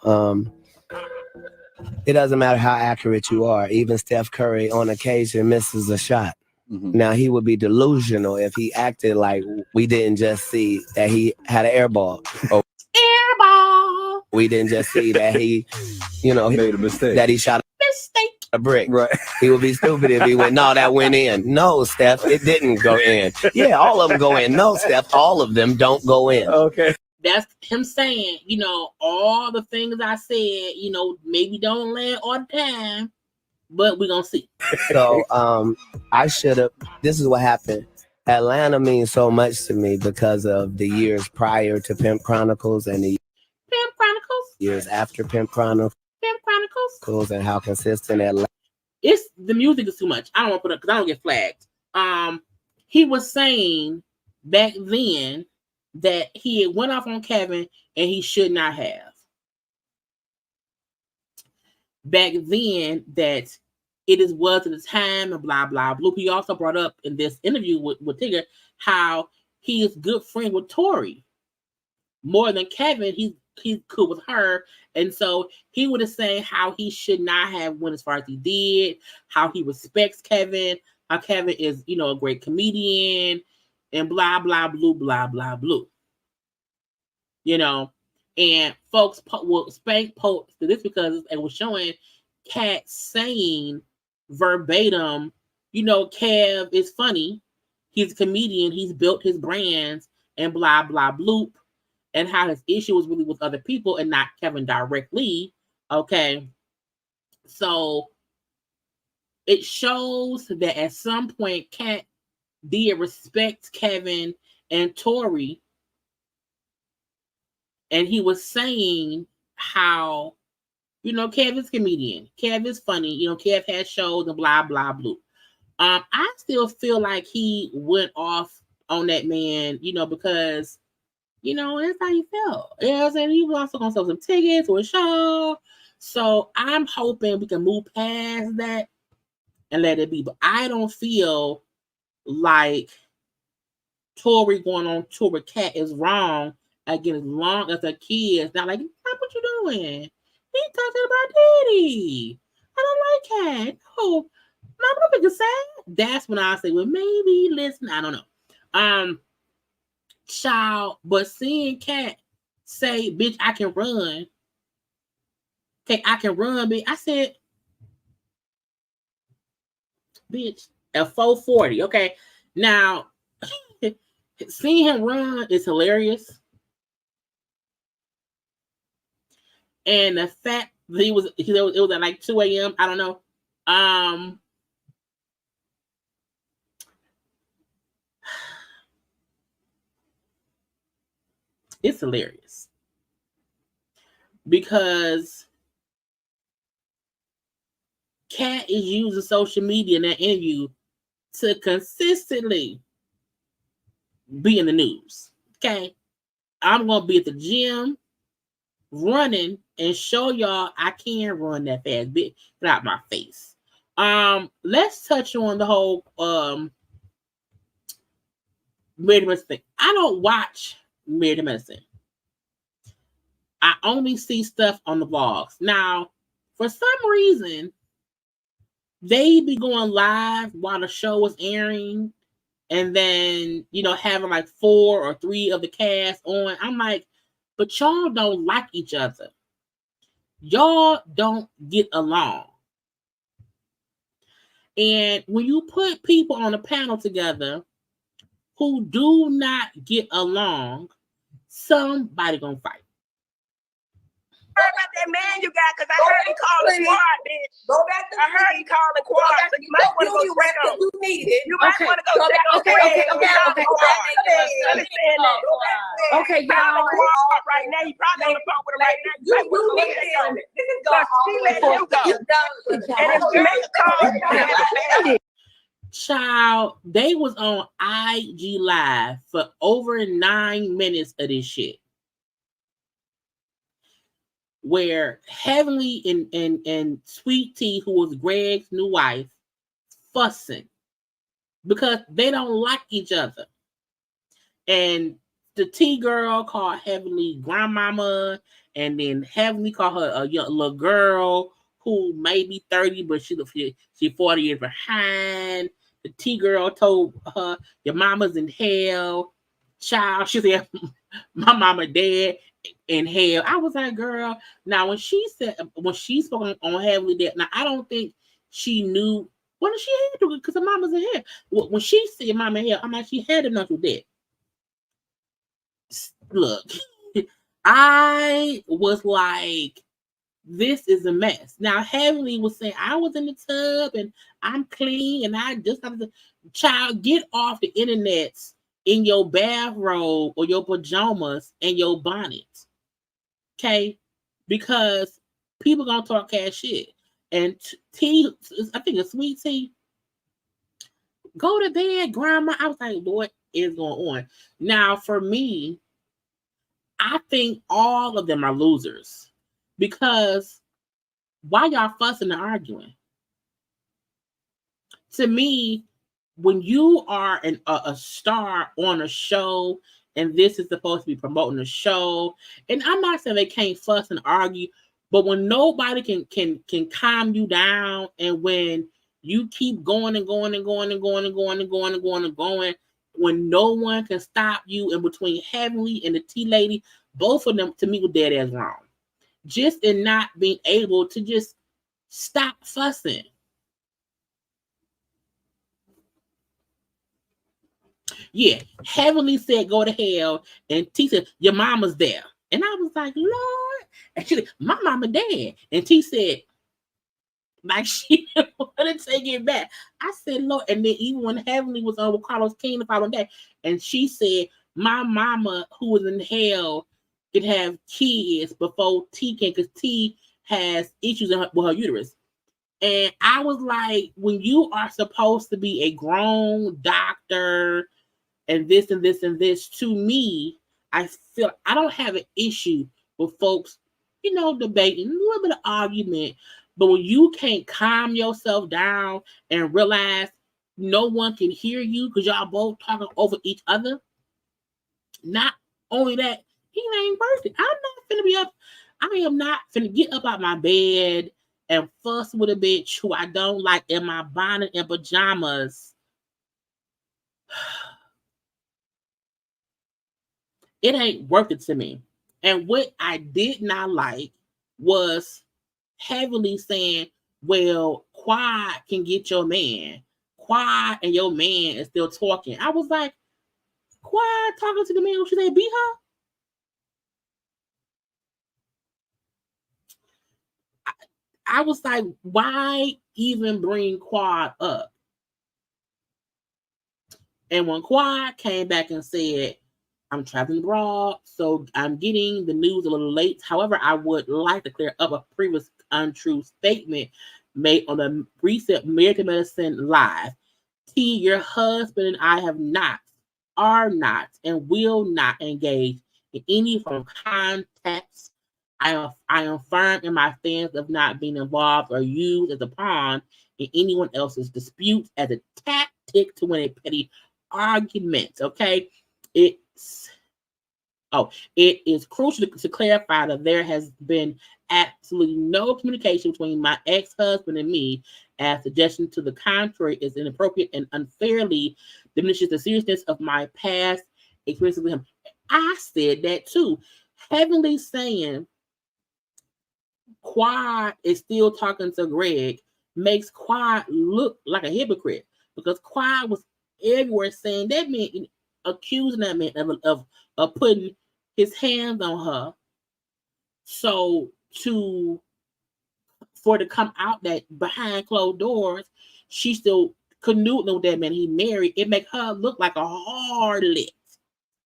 It doesn't matter how accurate you are. Even Steph Curry on occasion misses a shot. Mm-hmm. Now he would be delusional if he acted like we didn't just see that he had an air ball. Or air ball. We didn't just see that he, made a mistake. That he shot a brick. Right. He would be stupid if he went, no, that went in. No, Steph, it didn't go in. Yeah, all of them go in. No, Steph, all of them don't go in. Okay. That's him saying, all the things I said, maybe don't land all the time, but we're going to see. So I should have, this is what happened. Atlanta means so much to me because of the years prior to Pimp Chronicles and the Pimp Chronicles? Years after Pimp Chronicles. And how consistent Atlanta. The music is too much. I don't want to put it because I don't get flagged. He was saying back then that he had went off on Kevin and he should not have. Back then that it was at the time and blah blah blah. He also brought up in this interview with Tigger how he is good friend with Tori. More than Kevin, he's cool with her. And so he would have said how he should not have went as far as he did, how he respects Kevin, how Kevin is, a great comedian, and blah, blah, blue, blah, blah, blue. And folks Spank posted this because it was showing Kat saying verbatim, Kev is funny. He's a comedian. He's built his brands and blah, blah, bloop. And how his issue was really with other people and not Kevin directly. Okay. So it shows that at some point Kat did respect Kevin and Tori. And he was saying how, Kev is a comedian. Kev is funny. Kev has shows and blah, blah, blah. I still feel like he went off on that man, because that's how he felt. And he was also going to sell some tickets or a show. So I'm hoping we can move past that and let it be. But I don't feel like Tori going on tour with Kat is wrong. Again, as long as the kids not like, what you doing? He talking about daddy. I don't like Kat. No, Mama, don't be sad. That's when I say, well, maybe listen. I don't know. Child, but seeing Kat say, bitch, I can run. Okay, I can run, bitch. I said, bitch, at 4:40. Okay, now seeing him run is hilarious, and the fact that it was at like 2 a.m. I don't know. It's hilarious because Kat is using social media in that interview to consistently be in the news. Okay, I'm gonna be at the gym running and show y'all I can run that fast. Get out my face. Let's touch on the whole Married to Medicine thing. I don't watch Married to Medicine. I only see stuff on the vlogs. Now, for some reason, they be going live while the show was airing, and then having like 4 or 3 of the cast on. I'm like, but y'all don't like each other. Y'all don't get along. And when you put people on a panel together who do not get along, somebody gonna fight. About that man you got, because I heard he called the squad, bitch. Go back to I heard he called the squad, so you might want to go check on. You need it. You might want to go check on. Okay, y'all. Right now, you probably on the phone with her right now. You need it. She let you go. And if you make a call, you have to pay. Child, they was on IG Live for over 9 minutes of this shit, where Heavenly and Sweet Tea, who was Greg's new wife, fussing because they don't like each other. And the Tea girl called Heavenly grandmama, and then Heavenly called her a young little girl who may be 30, but she 40 years behind. The Tea girl told her, your mama's in hell. Child, she said, my mama dead in hell. I was like, girl. Now when she spoke on Heavenly Dead, now I don't think she knew what she had to, because her mama's in hell. When she said mama in hell, I'm like, she had to know she was dead. Look, I was like, this is a mess. Now Heavenly was saying, I was in the tub and I'm clean and I just have to. Child, get off the internet in your bathrobe or your pajamas and your bonnet. Okay? Because people gonna talk cash shit. And Tea, I think it's Sweet Tea, go to bed, grandma. I was like, what is going on? Now, for me, I think all of them are losers. Because why y'all fussing and arguing? To me, when you are a star on a show, and this is supposed to be promoting the show, and I'm not saying they can't fuss and argue, but when nobody can calm you down, and when you keep going and going and going and going and going and going and going and going, when no one can stop you in between Heavenly and the Tea Lady, both of them to me were dead ass wrong. Just in not being able to just stop fussing. Yeah, Heavenly said go to hell, and T said your mama's there, and I was like, Lord, and she said my mama dead, and T said like she didn't want to take it back. I said Lord, and then even when Heavenly was on with Carlos King the following day, and she said my mama who was in hell could have kids before T can, because T has issues with her uterus. And I was like, when you are supposed to be a grown doctor and this and this and this, to me, I feel I don't have an issue with folks, debating, a little bit of argument. But when you can't calm yourself down and realize no one can hear you because y'all both talking over each other, not only that, he ain't worth it. I'm not finna be up. I am not finna get up out my bed and fuss with a bitch who I don't like in my bonnet and pajamas. It ain't worth it to me. And what I did not like was Heavenly saying, well, Quad can get your man. Quiet and your man is still talking. I was like, Quiet talking to the man. What should they beat her? I was like, why even bring Quad up? And when Quad came back and said, I'm traveling abroad, so I'm getting the news a little late. However, I would like to clear up a previous untrue statement made on the recent American Medicine Live. T, your husband and I are not, and will not engage in any form of contacts. I am firm in my stance of not being involved or used as a pawn in anyone else's disputes as a tactic to win a petty argument. Okay, it is crucial to clarify that there has been absolutely no communication between my ex-husband and me, as suggestion to the contrary is inappropriate and unfairly diminishes the seriousness of my past experiences with him. I said that too. Heavenly saying Quad is still talking to Greg makes Quad look like a hypocrite, because Quad was everywhere saying that man, accusing that man of putting his hands on her. So for to come out that behind closed doors, she still canoodling with that man he married. It make her look like a harlot,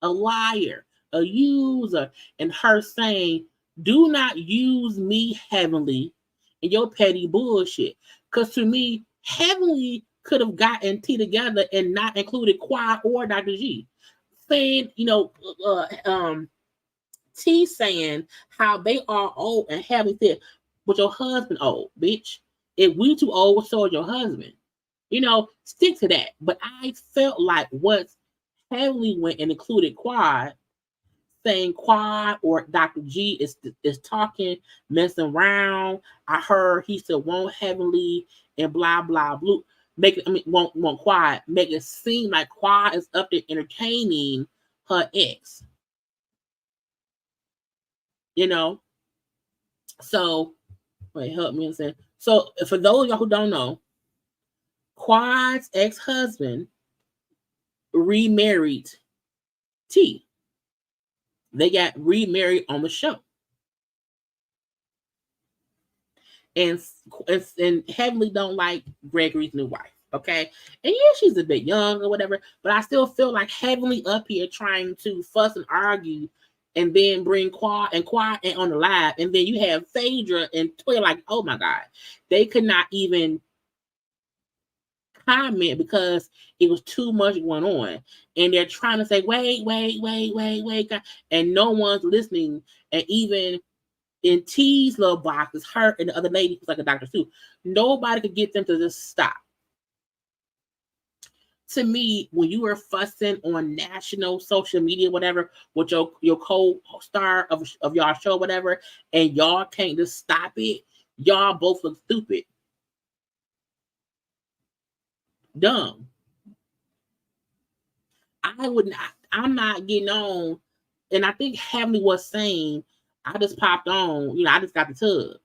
a liar, a user, and her saying, do not use me, Heavenly, in your petty bullshit. Because to me, Heavenly could have gotten T together and not included Quad or Dr. G. Saying, T saying how they are old, and Heavenly said, but your husband old, bitch. If we too old, so is your husband. Stick to that. But I felt like once Heavenly went and included Quad, saying Quad or Dr. G is talking, messing around. I heard he still want Heavenly and blah blah blah. Want Quad, make it seem like Quad is up there entertaining her ex. So wait, help me understand. So for those of y'all who don't know, Quad's ex-husband remarried T. They got remarried on the show. And Heavenly don't like Gregory's new wife, okay? And yeah, she's a bit young or whatever, but I still feel like Heavenly up here trying to fuss and argue, and then bring Quad and on the live, and then you have Phaedra and Toya like, oh my God, they could not even comment because it was too much going on, and they're trying to say wait, and no one's listening. And even in T's little box is her and the other lady who's like a doctor too. Nobody could get them to just stop. To me, when you were fussing on national social media, whatever, with your co-star of y'all show, whatever, and y'all can't just stop it, y'all both look stupid. Dumb. I'm not getting on. And I think Heavenly was saying, I just popped on, I just got the tub.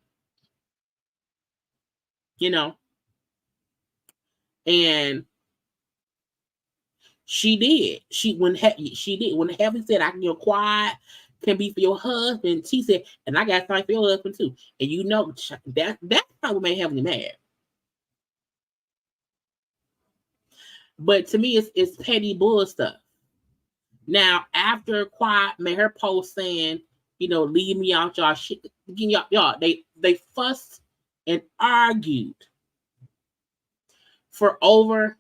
And she did. When Heavenly said, I can Quiet can be for your husband, she said, and I got something for your husband too. And that's probably made Heavenly mad. But to me, it's petty bull stuff. Now, after Quiet made her post saying, leave me out y'all shit, y'all, they fussed and argued for over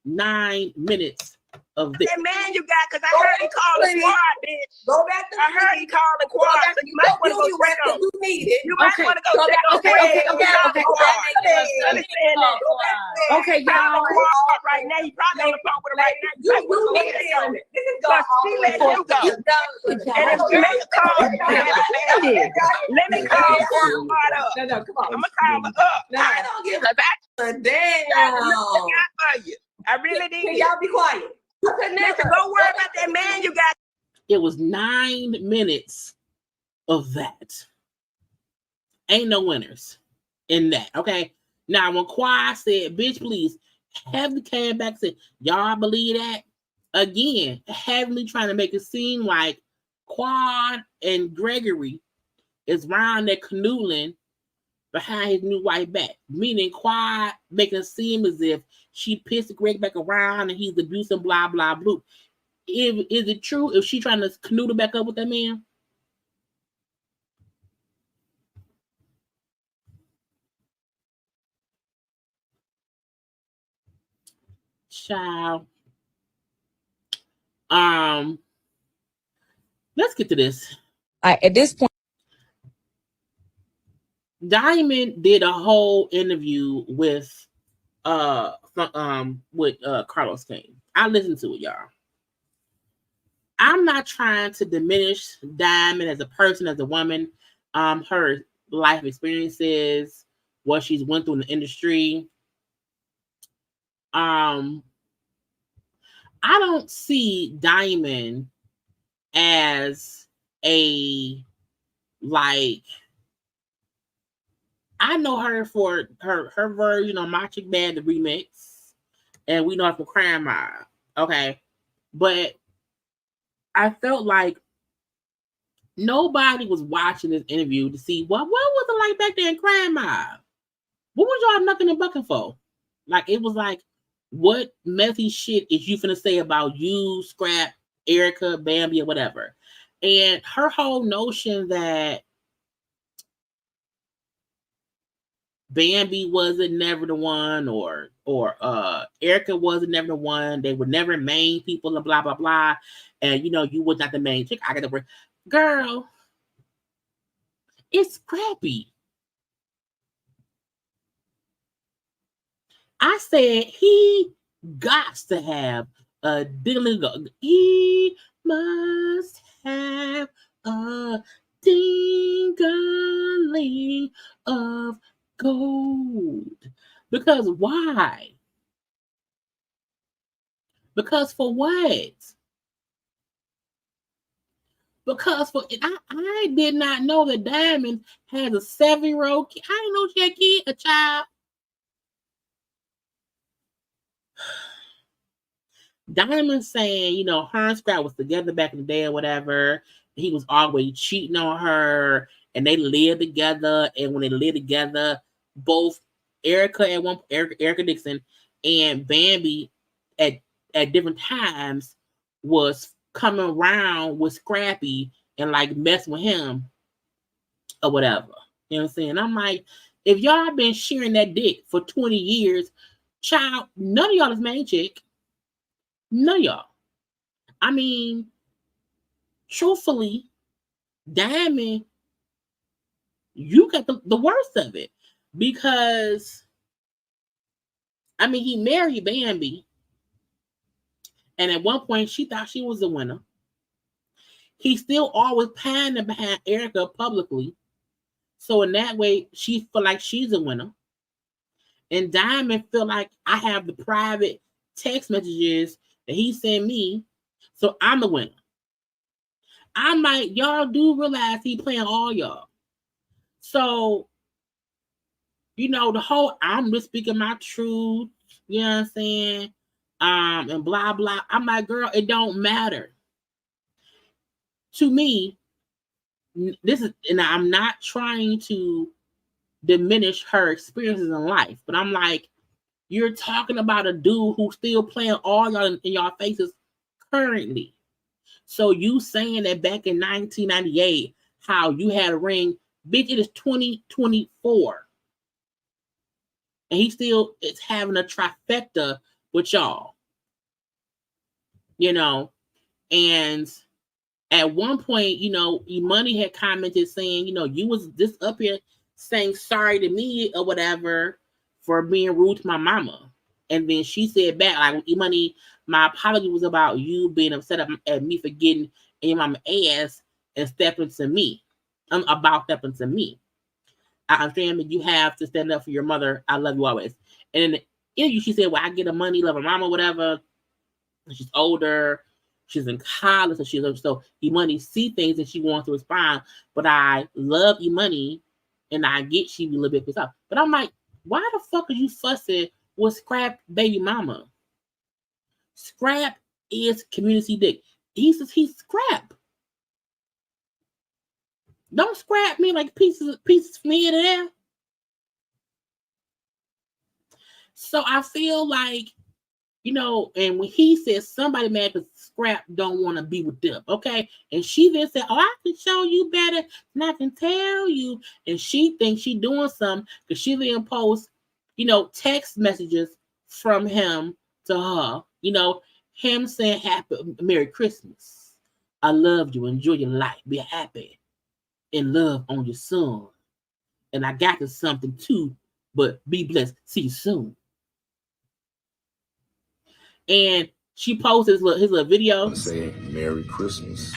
9 minutes of this. That man you got, because I heard he calling Quad, bitch. Go back to I heard he calling Quad, so you might want to go check on. You need it. You might want to go check on. Okay, y'all. Right now, you probably on the phone with her right now. You need it. She let you go. And if you make a call, let me call Quad up. No, come on. I'm gonna call her up. I don't give a back. Damn. I really did. Can y'all be quiet? Listen, go worry about that man you got. It was 9 minutes of that. Ain't no winners in that, okay? Now, when Quad said, bitch, please, Heavenly came back and said, y'all believe that? Again, Heavenly trying to make it seem like Quad and Gregory is round there canoodling behind his new wife back. Meaning Quad making it seem as if she pissed Greg back around and he's abusing blah, blah, blah. Is it true if she trying to canoodle back up with that man? Child. Let's get to this. At this point, Diamond did a whole interview with Carlos King. I listened to it, y'all. I'm not trying to diminish Diamond as a person, as a woman, her life experiences, what she's went through in the industry. I don't see Diamond as a, like, I know her for her version of My Chick Bad, the remix, and we know her from Crime Mob, okay? But I felt like nobody was watching this interview to see what was it like back there in Crime Mob? What was y'all knucking and bucking for? Like, it was like, what messy shit is you finna say about you, Scrap, Erica, Bambi, or whatever? And her whole notion that Bambi wasn't never the one, or Erica wasn't never the one, they were never main people, and blah, blah, blah. And, you know, you was not the main chick. I got to bring, girl, it's Scrappy. I said he got to have a dingling. He must have a dingling of gold. Because why? Because for what? Because for I did not know that Diamond has a 7-year-old kid. I didn't know she had a kid, a child. Diamond saying, you know, her and Scrap was together back in the day or whatever. He was always cheating on her, and they lived together. And when they lived together, both Erica Dixon and Bambi at different times was coming around with Scrappy and like messing with him or whatever. You know what I'm saying? I'm like, if y'all been sharing that dick for 20 years, child, none of y'all is main chick. None of y'all. I mean, truthfully, Diamond, you got the worst of it. Because, I mean, he married Bambi. And at one point, she thought she was the winner. He still always panning behind Erica publicly. So in that way, she feel like she's a winner. And Diamond feel like I have the private text messages that he sent me, so I'm the winner. I'm like, y'all do realize he playing all y'all. So, you know, the whole I'm just speaking my truth, you know what I'm saying? And blah, blah. I'm like, girl, it don't matter. To me, this is, and I'm not trying to diminish her experiences in life, but I'm like, you're talking about a dude who's still playing all y'all in y'all faces currently. So you saying that back in 1998, how you had a ring, bitch, it is 2024. And he still is having a trifecta with y'all. You know, and at one point, you know, E-Money had commented saying, you know, you was just up here saying sorry to me or whatever for being rude to my mama. And then she said back, like, E-Money, my apology was about you being upset at me for getting in your mama's ass and stepping to me. About stepping to me. I understand that you have to stand up for your mother. I love you always. And in the interview, she said, well, I get her money, love her mama, whatever. She's older. She's in college. So E-Money see things and she wants to respond. But I love E-Money and I get she be a little bit pissed off. But I'm like, Why the fuck are you fussing with Scrap baby mama? Scrap is community dick. He's Scrap. Don't scrap me like pieces from here to there. So I feel like, you know, and when he says somebody mad because Scrap don't want to be with them, okay? And she then said, oh, I can show you better and I can tell you. And she thinks she doing something because she then posts, you know, text messages from him to her, you know, him saying Merry Christmas. I love you. Enjoy your life. Be happy. In love on your son. And I got you something too, but be blessed. See you soon. And she posted his little video. I say Merry Christmas.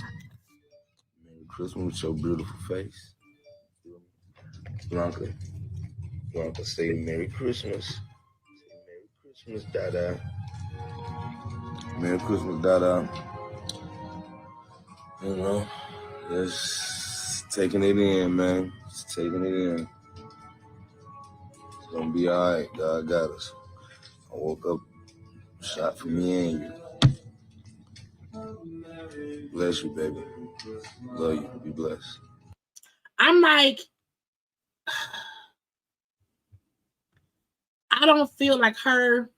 Merry Christmas with your beautiful face. Blanca say Merry Christmas. Say Merry Christmas, Dada. Merry Christmas, Dada. You know, just taking it in, man. Just taking it in. It's gonna be all right. God got us. I woke up, shot for me and you. Bless you, baby. Love you. Be blessed. I'm like, I don't feel like her.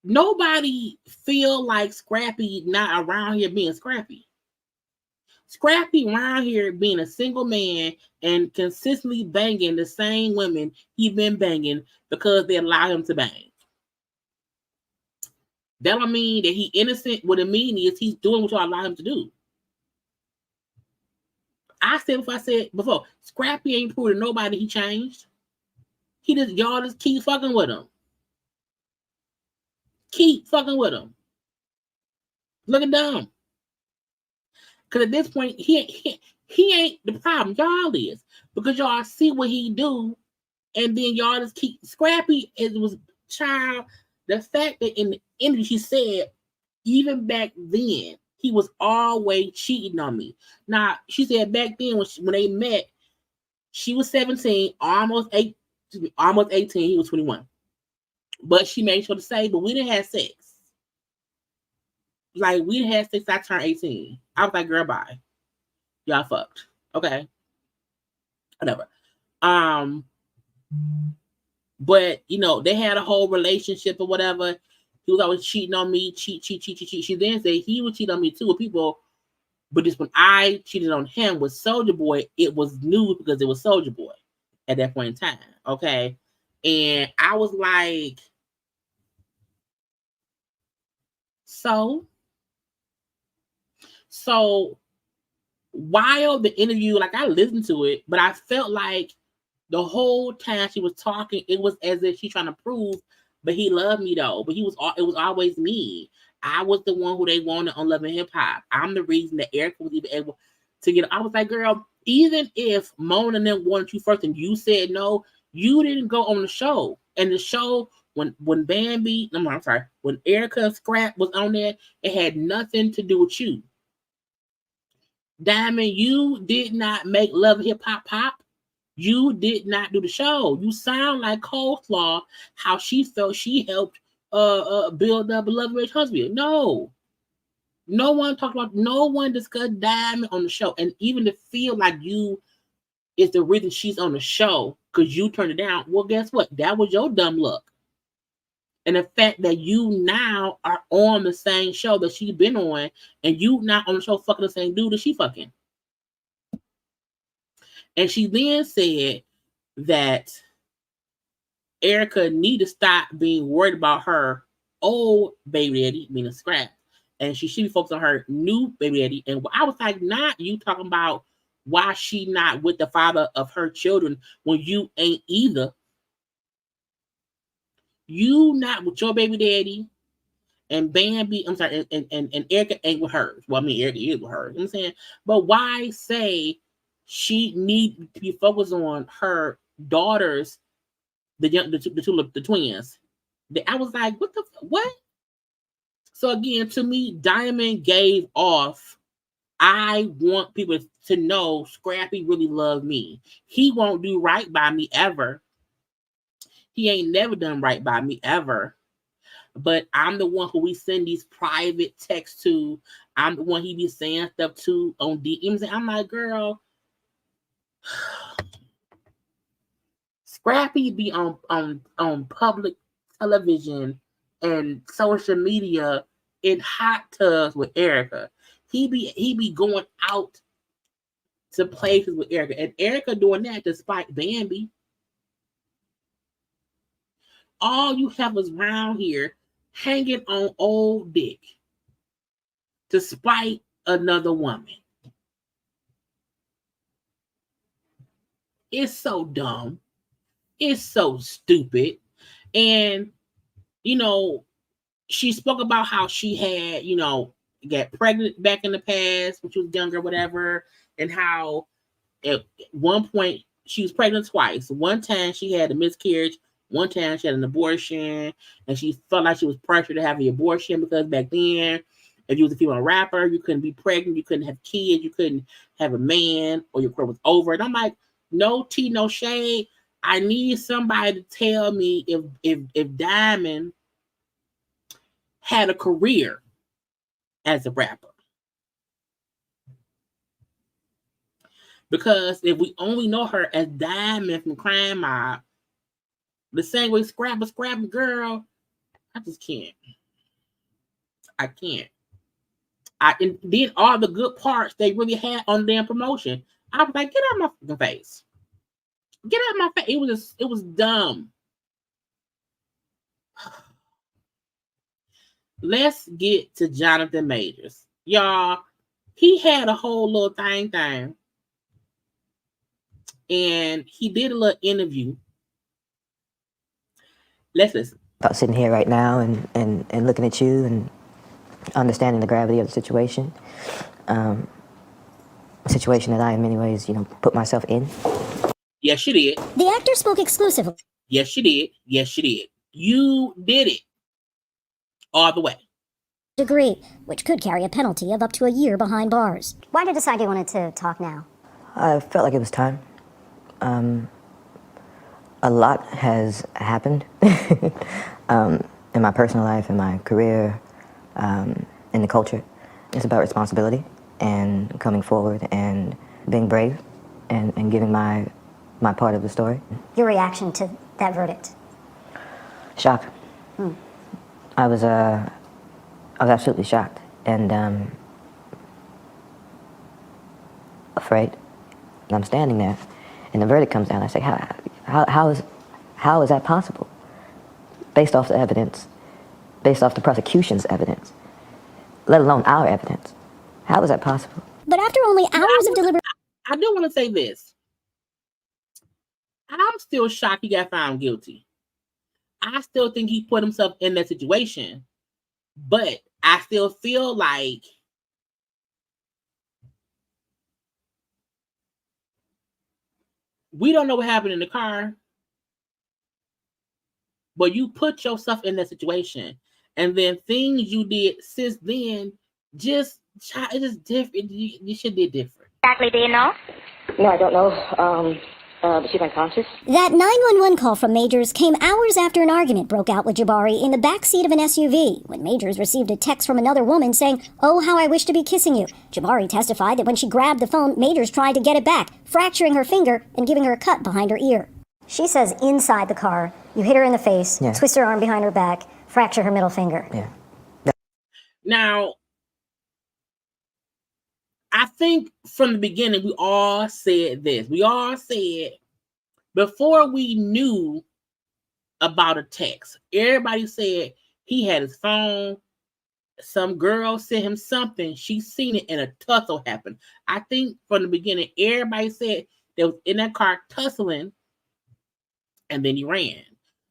Nobody feel like Scrappy not around here being Scrappy. Scrappy around here being a single man and consistently banging the same women he been banging because they allow him to bang. That don't mean that he innocent. What it mean is he's doing what you allow him to do. I said before, Scrappy ain't proved to nobody he changed. Y'all just keep fucking with him. Keep fucking with him. Look at them. Because at this point, he ain't the problem. Y'all is. Because y'all see what he do, and then y'all just keep. Scrappy was child. The fact that in the interview she said, even back then, he was always cheating on me. Now, she said back then when they met, she was 17, almost 18, he was 21. But she made sure to say, but we didn't have sex. Like, we didn't have sex, I turned 18. I was like, girl, bye. Y'all fucked. Okay. Whatever. But, you know, they had a whole relationship or whatever. He was always cheating on me. Cheat. She then said he would cheat on me too with people. But just when I cheated on him with Soulja Boy, it was news because it was Soulja Boy at that point in time. Okay. And I was like, so while the interview, like I listened to it, but I felt like the whole time she was talking, it was as if she's trying to prove, but he loved me though. But it was always me. I was the one who they wanted on Love and Hip Hop. I'm the reason that Erica was even able to get. I was like, girl, even if Mona and them wanted you first and you said no, you didn't go on the show. And the show, when Erica and Scrap was on there, it had nothing to do with you. Diamond, you did not make Love and Hip Hop pop. You did not do the show. You sound like Coleslaw, how she felt she helped build up a Love Rich husband. No one talked about, no one discussed Diamond on the show. And even to feel like you is the reason she's on the show because you turned it down. Well, guess what? That was your dumb luck. And the fact that you now are on the same show that she's been on, and you not on the show fucking the same dude that she fucking. And she then said that Erica need to stop being worried about her old baby daddy, meaning Scrap, and she should be focused on her new baby daddy. And I was like, not you talking about why she not with the father of her children when you ain't either. You not with your baby daddy, and Bambi, I'm sorry, and Erica ain't with hers. Well, I mean, Erica is with hers. You know what I'm saying? But why say she need to be focused on her daughters, the twins? I was like, what? So again, to me, Diamond gave off, I want people to know Scrappy really loved me. He won't do right by me ever. He ain't never done right by me ever. But I'm the one who we send these private texts to. I'm the one he be saying stuff to on DMs. I'm like, girl, Scrappy be on public television and social media in hot tubs with Erica. He be going out to places with Erica, and Erica doing that despite Bambi. All you have is round here hanging on old dick to spite another woman. It's so dumb. It's so stupid. And, you know, she spoke about how she had, you know, got pregnant back in the past when she was younger, whatever, and how at one point she was pregnant twice. One time she had a miscarriage. One time she had an abortion, and she felt like she was pressured to have the abortion because back then, if you was a female rapper, you couldn't be pregnant, you couldn't have kids, you couldn't have a man, or your career was over. And I'm like, no tea, no shade. I need somebody to tell me if Diamond had a career as a rapper. Because if we only know her as Diamond from Crime Mob, the same way Scrappy girl, I just can't. I can't. And then all the good parts they really had on damn promotion, I was like, get out of my face. Get out of my face. It was dumb. Let's get to Jonathan Majors. Y'all, he had a whole little thing. And he did a little interview. Let's listen. About sitting here right now and looking at you and understanding the gravity of the situation. A situation that I, in many ways, you know, put myself in. Yes, she did. The actor spoke exclusively. Yes, she did. Yes, she did. You did it. All the way. Degree, which could carry a penalty of up to a year behind bars. Why did you decide you wanted to talk now? I felt like it was time. A lot has happened in my personal life, in my career, in the culture. It's about responsibility and coming forward and being brave and giving my part of the story. Your reaction to that verdict? Shock. I was absolutely shocked and afraid. And I'm standing there, and the verdict comes down. I say, how is that possible? Based off the evidence, based off the prosecution's evidence, let alone our evidence. How is that possible? But after only hours of deliberation, I do want to say this. I'm still shocked he got found guilty. I still think he put himself in that situation, but I still feel like we don't know what happened in the car, but you put yourself in that situation, and then things you did since then it's just different. You should be different. Exactly, do you know? No, I don't know. She's unconscious. that 911 call from Majors came hours after an argument broke out with Jabari in the backseat of an SUV when Majors received a text from another woman saying, "Oh, how I wish to be kissing you." Jabari testified that when she grabbed the phone, Majors tried to get it back, fracturing her finger and giving her a cut behind her ear. She says inside the car, you hit her in the face, twist her arm behind her back, fracture her middle finger. Yeah. Now, I think from the beginning, we all said this. We all said, before we knew about a text, everybody said he had his phone. Some girl sent him something. She seen it and a tussle happened. I think from the beginning, everybody said they was in that car tussling and then he ran.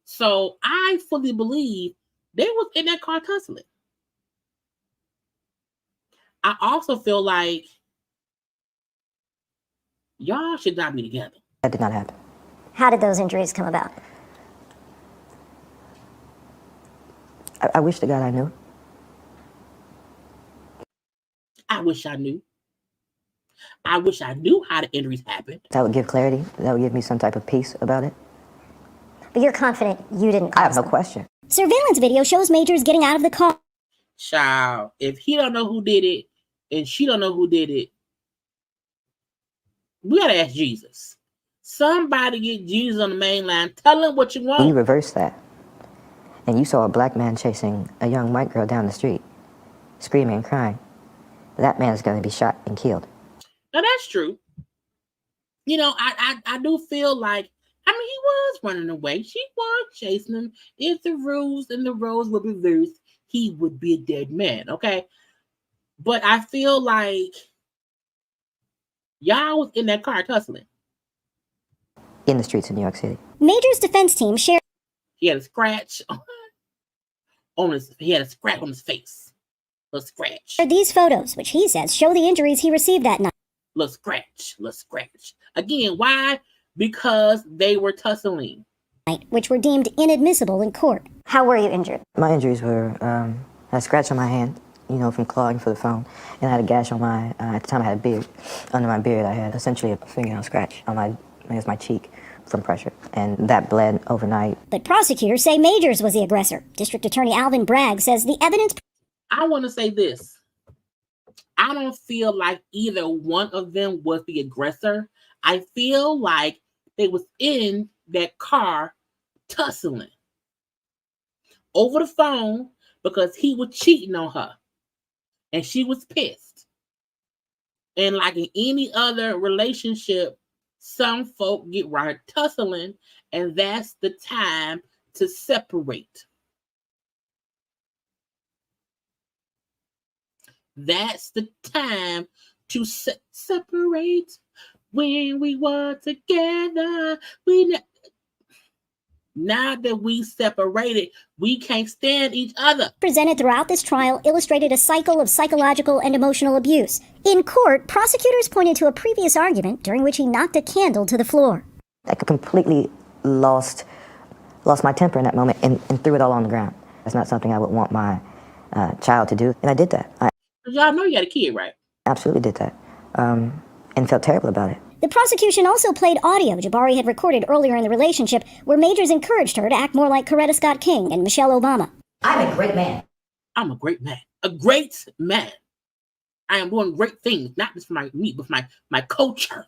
So I fully believe they was in that car tussling. I also feel like y'all should not be together. That did not happen. How did those injuries come about? I wish to God I knew. I wish I knew. I wish I knew how the injuries happened. That would give clarity. That would give me some type of peace about it. You're confident you didn't I have cause no them. question. Surveillance video shows Majors getting out of the car. Child, if he don't know who did it and she don't know who did it, we gotta ask Jesus. Somebody get Jesus on the main line. Tell him what you When you want. reverse that, and you saw a black man chasing a young white girl down the street, screaming and crying, that man is going to be shot and killed. Now that's true. You know, I do feel like, I mean, he was running away. She was chasing him. If the rules and the roles were reversed, he would be a dead man, okay? But I feel like y'all was in that car tussling. In the streets of New York City. Majors' defense team shared He had a scratch on his. He had a scratch on his face. Little scratch. these photos, which he says show the injuries he received that night. Little scratch. Little scratch. Again, why? Because they were tussling. Which were deemed inadmissible in court. How were you injured? My injuries were I had a scratch on my hand, you know, from clawing for the phone, and I had a gash on my, at the time I had a beard. Under my beard, I had essentially a fingernail scratch on my cheek from pressure, and that bled overnight. But prosecutors say Majors was the aggressor. District Attorney Alvin Bragg says the evidence... I want to say this. I don't feel like either one of them was the aggressor. I feel like they was in that car tussling over the phone because he was cheating on her and she was pissed. And like in any other relationship, some folk get right tussling, and that's the time to separate. That's the time to separate. When we were together, now that we separated, we can't stand each other. Presented throughout this trial illustrated a cycle of psychological and emotional abuse. In court, prosecutors pointed to a previous argument during which he knocked a candle to the floor. I completely lost my temper in that moment and threw it all on the ground. That's not something I would want my child to do, and I did that. Y'all know you had a kid, right? Absolutely did that, and felt terrible about it. The prosecution also played audio Jabari had recorded earlier in the relationship where Majors encouraged her to act more like Coretta Scott King and Michelle Obama. I'm a great man. I'm a great man. A great man. I am doing great things, not just for me, but for my culture.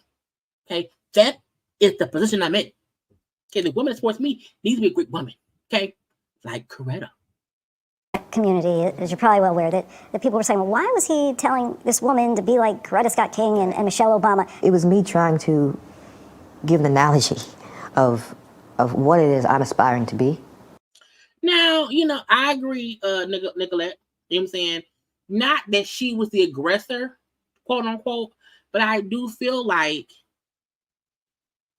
Okay? That is the position I'm in. Okay, the woman that supports me needs to be a great woman. Okay? Like Coretta. Community, as you're probably well aware, that people were saying, well, why was he telling this woman to be like Coretta Scott King and Michelle Obama? It was me trying to give an analogy of what it is I'm aspiring to be. Now, you know, I agree, Nicolette, you know what I'm saying? Not that she was the aggressor, quote unquote, but I do feel like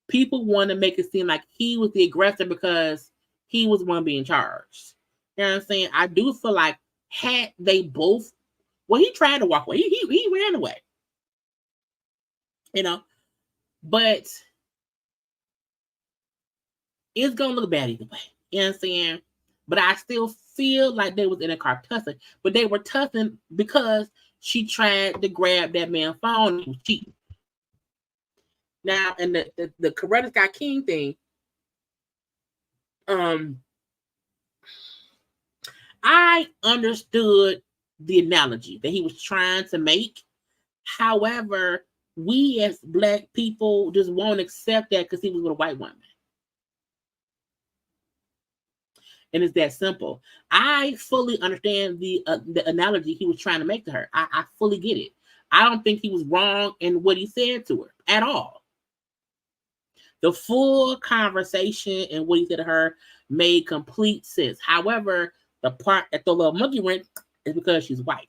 people want to make it seem like he was the aggressor because he was one being charged. You know what I'm saying? I do feel like had they both, well, he tried to walk away. He ran away. You know, but it's gonna look bad either way. You know what I'm saying? But I still feel like they was in a car tussling. But they were tussling because she tried to grab that man's phone and he was cheating. Now, and the Coretta Scott King thing, I understood the analogy that he was trying to make. However, we as Black people just won't accept that because he was with a white woman. And it's that simple. I fully understand the analogy he was trying to make to her. I fully get it. I don't think he was wrong in what he said to her at all. The full conversation and what he said to her made complete sense. However, the part that the little monkey wrench is because she's white.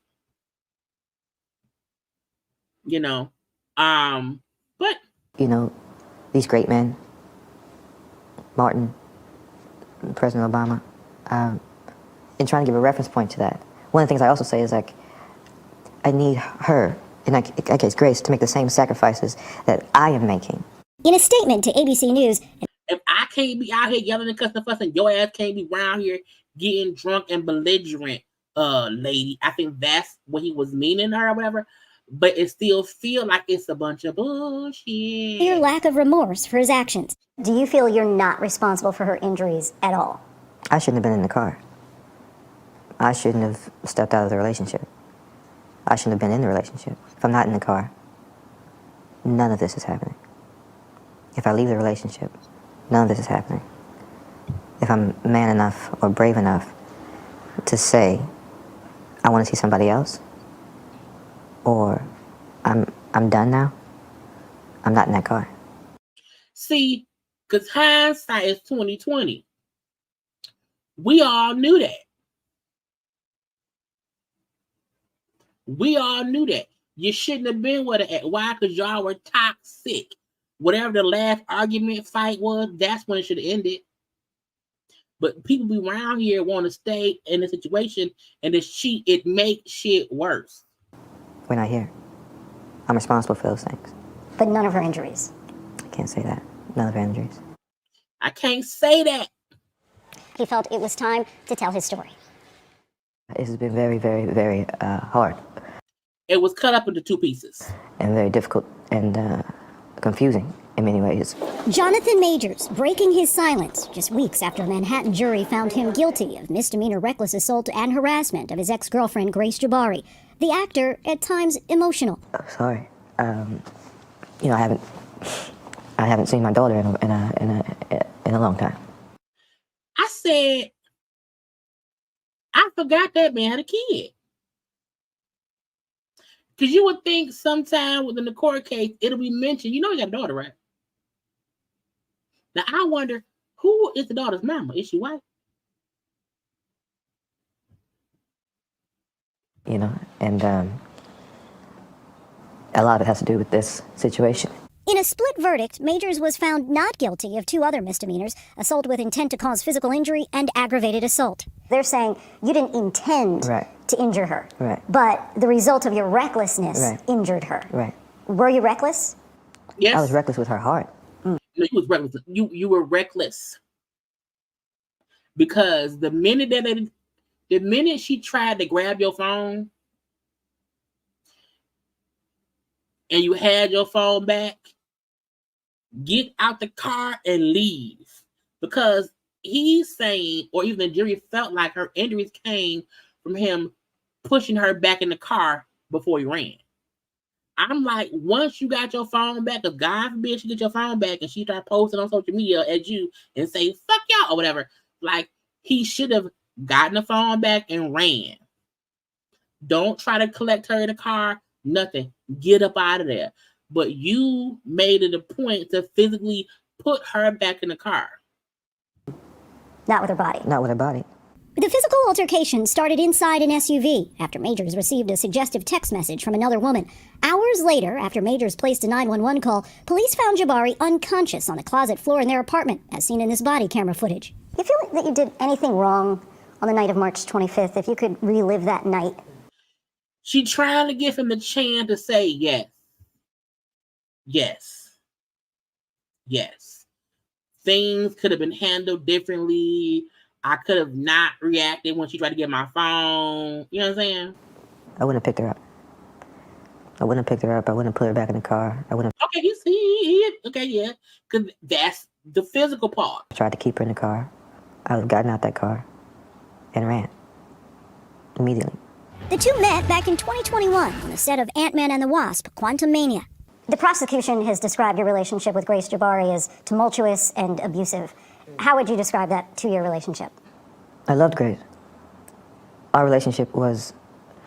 You know, but You know, these great men, Martin, President Obama, and trying to give a reference point to that. One of the things I also say is like, I need her, in that case Grace, to make the same sacrifices that I am making. In a statement to ABC News, if I can't be out here yelling and cussing, fussing, your ass can't be around here getting drunk and belligerent, lady. I think that's what he was meaning her or whatever. but it still feel like it's a bunch of bullshit. Your lack of remorse for his actions. Do you feel you're not responsible for her injuries at all? I shouldn't have been in the car. I shouldn't have stepped out of the relationship. I shouldn't have been in the relationship. If I'm not in the car, none of this is happening. If I leave the relationship, none of this is happening. If I'm man enough or brave enough to say, I want to see somebody else, or I'm done now, I'm not in that car. See, because hindsight is 2020. We all knew that. We all knew that. You shouldn't have been with her. Why? Because y'all were toxic. Whatever the last argument fight was, that's when it should have ended. But people be around here want to stay in the situation, and it makes shit worse. We're not here. I'm responsible for those things. But none of her injuries. I can't say that. None of her injuries. I can't say that. He felt it was time to tell his story. It has been very, very, very hard. It was cut up into two pieces. And very difficult and confusing in many ways. Jonathan Majors breaking his silence just weeks after a Manhattan jury found him guilty of misdemeanor reckless assault and harassment of his ex-girlfriend Grace Jabari. The actor, at times, emotional. Sorry. You know, I haven't seen my daughter in a long time. I said, I forgot that man had a kid. Because you would think sometime within the court case, it'll be mentioned, you know you got a daughter, right? Now, I wonder, who is the daughter's mama? Is she white? You know, and a lot of it has to do with this situation. In a split verdict, Majors was found not guilty of two other misdemeanors, assault with intent to cause physical injury and aggravated assault. They're saying you didn't intend to injure her, but the result of your recklessness injured her. Right. Were you reckless? Yes. I was reckless with her heart. No, you was reckless. You were reckless. Because the minute she tried to grab your phone and you had your phone back, get out the car and leave. Because he's saying, or even the jury felt like her injuries came from him pushing her back in the car before he ran. I'm like, once you got your phone back, if God forbid she get your phone back and she start posting on social media at you and say, fuck y'all or whatever, like, he should have gotten the phone back and ran. Don't try to collect her in the car, nothing. Get up out of there. But you made it a point to physically put her back in the car. Not with her body. Not with her body. The physical altercation started inside an SUV after Majors received a suggestive text message from another woman. Hours later, after Majors placed a 911 call, police found Jabari unconscious on the closet floor in their apartment, as seen in this body camera footage. You feel that you did anything wrong on the night of March 25th, if you could relive that night? She trying to give him the chance to say yes. Yes. Yes. Things could have been handled differently. I could have not reacted when she tried to get my phone. You know what I'm saying? I wouldn't have picked her up. I wouldn't have picked her up. I wouldn't have put her back in the car. I wouldn't have... Okay, you see, okay, yeah. Because that's the physical part. I tried to keep her in the car. I would have gotten out that car and ran. Immediately. The two met back in 2021 on the set of Ant-Man and the Wasp, Quantumania. The prosecution has described your relationship with Grace Jabari as tumultuous and abusive. How would you describe that two-year relationship? I loved Grace. Our relationship was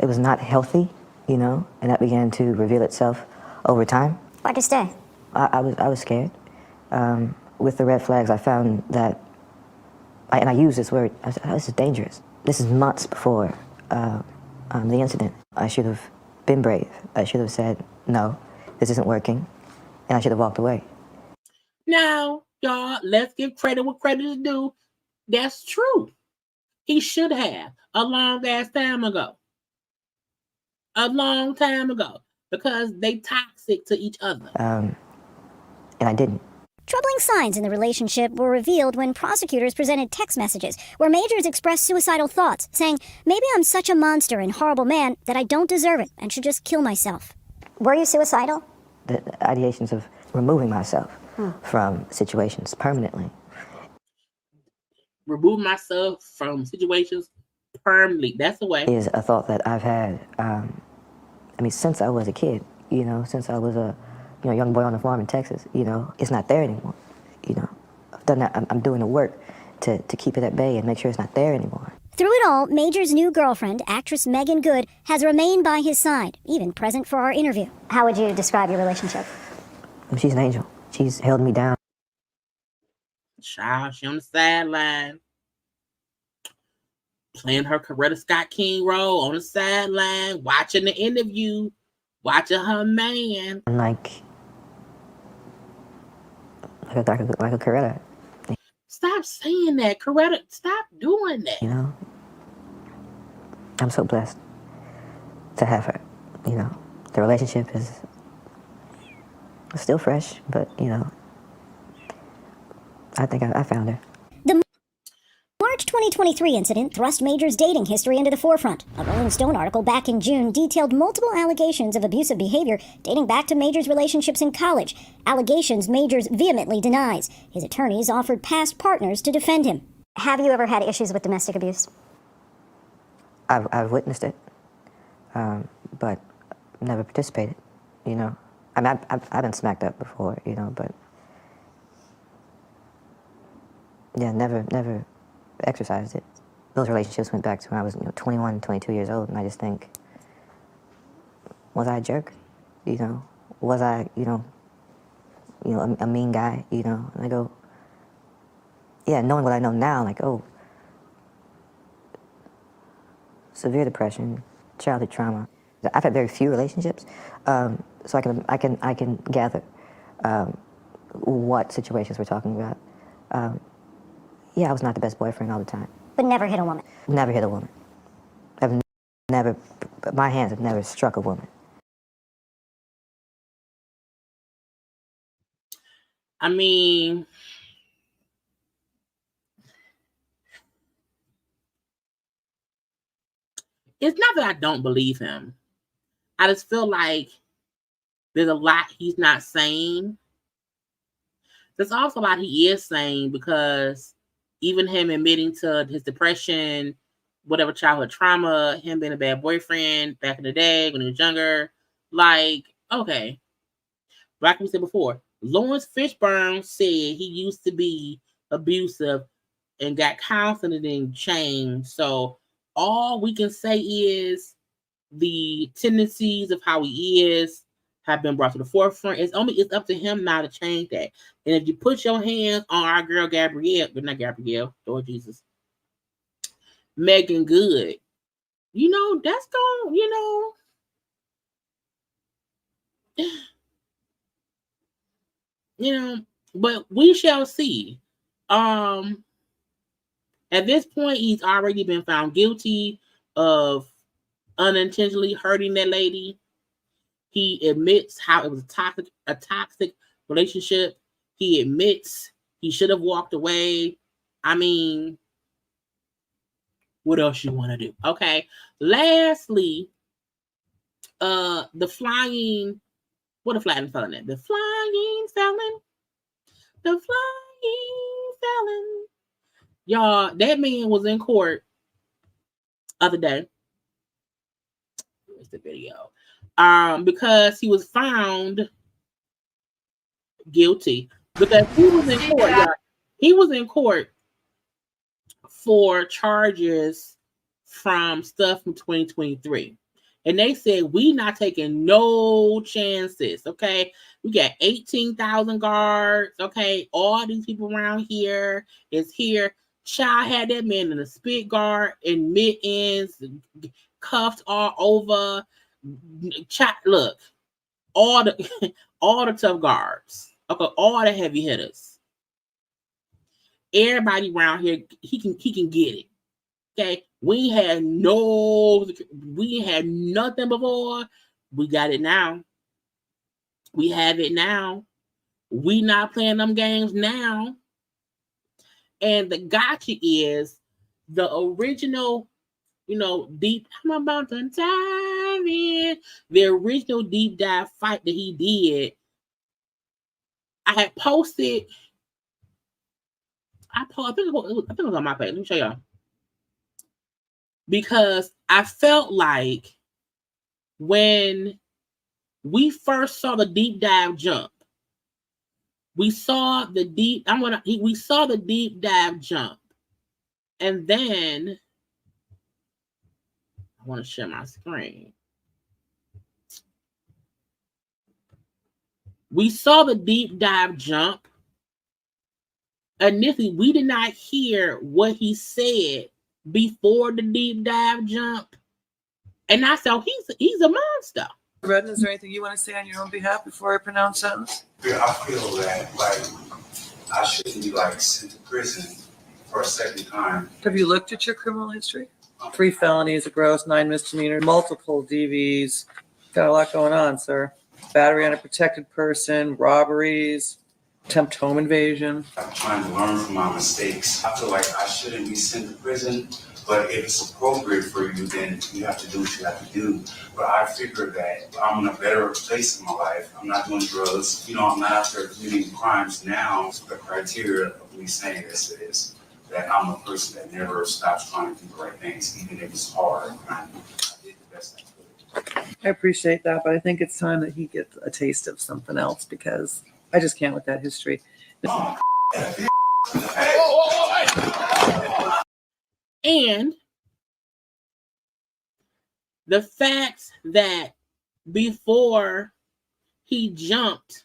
not healthy, you know, and that began to reveal itself over time. Why'd you stay? I was scared. With the red flags, I found that, and I use this word, this is dangerous. This is months before the incident. I should have been brave. I should have said, no, this isn't working, and I should have walked away. Now, y'all, let's give credit what credit is due. That's true. He should have a long-ass time ago. A long time ago. Because they toxic to each other. And I didn't. Troubling signs in the relationship were revealed when prosecutors presented text messages where Majors expressed suicidal thoughts, saying, maybe I'm such a monster and horrible man that I don't deserve it and should just kill myself. Were you suicidal? The ideations of removing myself from situations permanently. Remove myself from situations permanently. That's the way. Is a thought that I've had, since I was a kid, since I was a young boy on the farm in Texas, it's not there anymore. I've done that. I'm doing the work to keep it at bay and make sure it's not there anymore. Through it all, Major's new girlfriend, actress Megan Good, has remained by his side, even present for our interview. How would you describe your relationship? She's an angel. She's held me down. Child, she on the sideline. Playing her Coretta Scott King role on the sideline, watching the interview, watching her man. Like a Coretta. Stop saying that, Coretta. Stop doing that. I'm so blessed to have her. The relationship is still fresh, but I think I found her. The March 2023 incident thrust Major's dating history into the forefront. A Rolling Stone article back in June detailed multiple allegations of abusive behavior dating back to Major's relationships in college. Allegations Majors vehemently denies. His attorneys offered past partners to defend him. Have you ever had issues with domestic abuse? I've witnessed it, but never participated. I've been smacked up before, but yeah, never exercised it. Those relationships went back to when I was 21, 22 years old, and I just think, was I a jerk? Was I a mean guy? And I go, yeah, knowing what I know now, like, oh, severe depression, childhood trauma. I've had very few relationships, so I can gather what situations we're talking about. Yeah, I was not the best boyfriend all the time. But never hit a woman? Never hit a woman. My hands have never struck a woman. I mean, it's not that I don't believe him. I just feel like there's a lot he's not saying. There's also a lot he is saying, because even him admitting to his depression, whatever childhood trauma, him being a bad boyfriend back in the day when he was younger, like, okay. Like we said before, Lawrence Fishburne said he used to be abusive and got counseling and changed. So all we can say is the tendencies of how he is have been brought to the forefront. It's up to him now to change that. And if you put your hands on our girl Gabrielle, but not Gabrielle, Lord Jesus, Megan Good, that's going, but we shall see. At this point, he's already been found guilty of unintentionally hurting that lady. He admits how it was a toxic relationship. He admits he should have walked away. I mean, what else you want to do? Okay. Lastly, the flying felon. The flying felon. The flying felon. Y'all, that man was in court the other day. Where's the video? Because he was found guilty. Because he was in court, y'all. He was in court for charges from stuff from 2023. And they said, we not taking no chances, okay? We got 18,000 guards, okay? All these people around here is here. Child had that man in a spit guard and mittens, cuffed all over. Child, look, all the tough guards, okay, all the heavy hitters. Everybody around here, he can get it. Okay, we had nothing before. We got it now. We have it now. We not playing them games now. And the gotcha is the original, deep. I'm about to die in the original deep dive fight that he did, I had posted. I think it was on my page. Let me show y'all. Because I felt like when we first saw the deep dive jump, we saw the deep jump, and then I want to share my screen. We saw the deep dive jump. Initially, we did not hear what he said before the deep dive jump, and I said, he's a monster. Redden, is there anything you want to say on your own behalf before I pronounce sentence? Yeah, I feel that I shouldn't be sent to prison for a second time. Have you looked at your criminal history? 3 felonies, a gross, 9 misdemeanors, multiple DVs. Got a lot going on, sir. Battery on a protected person, robberies, attempt home invasion. I'm trying to learn from my mistakes. I feel like I shouldn't be sent to prison, but if it's appropriate for you, then you have to do what you have to do. But I figure that I'm in a better place in my life. I'm not doing drugs. I'm not out there committing crimes now. The criteria of me saying this is that I'm a person that never stops trying to do the right things, even if it's hard. I did the best I could. I appreciate that, but I think it's time that he gets a taste of something else because I just can't with that history. And the fact that before he jumped,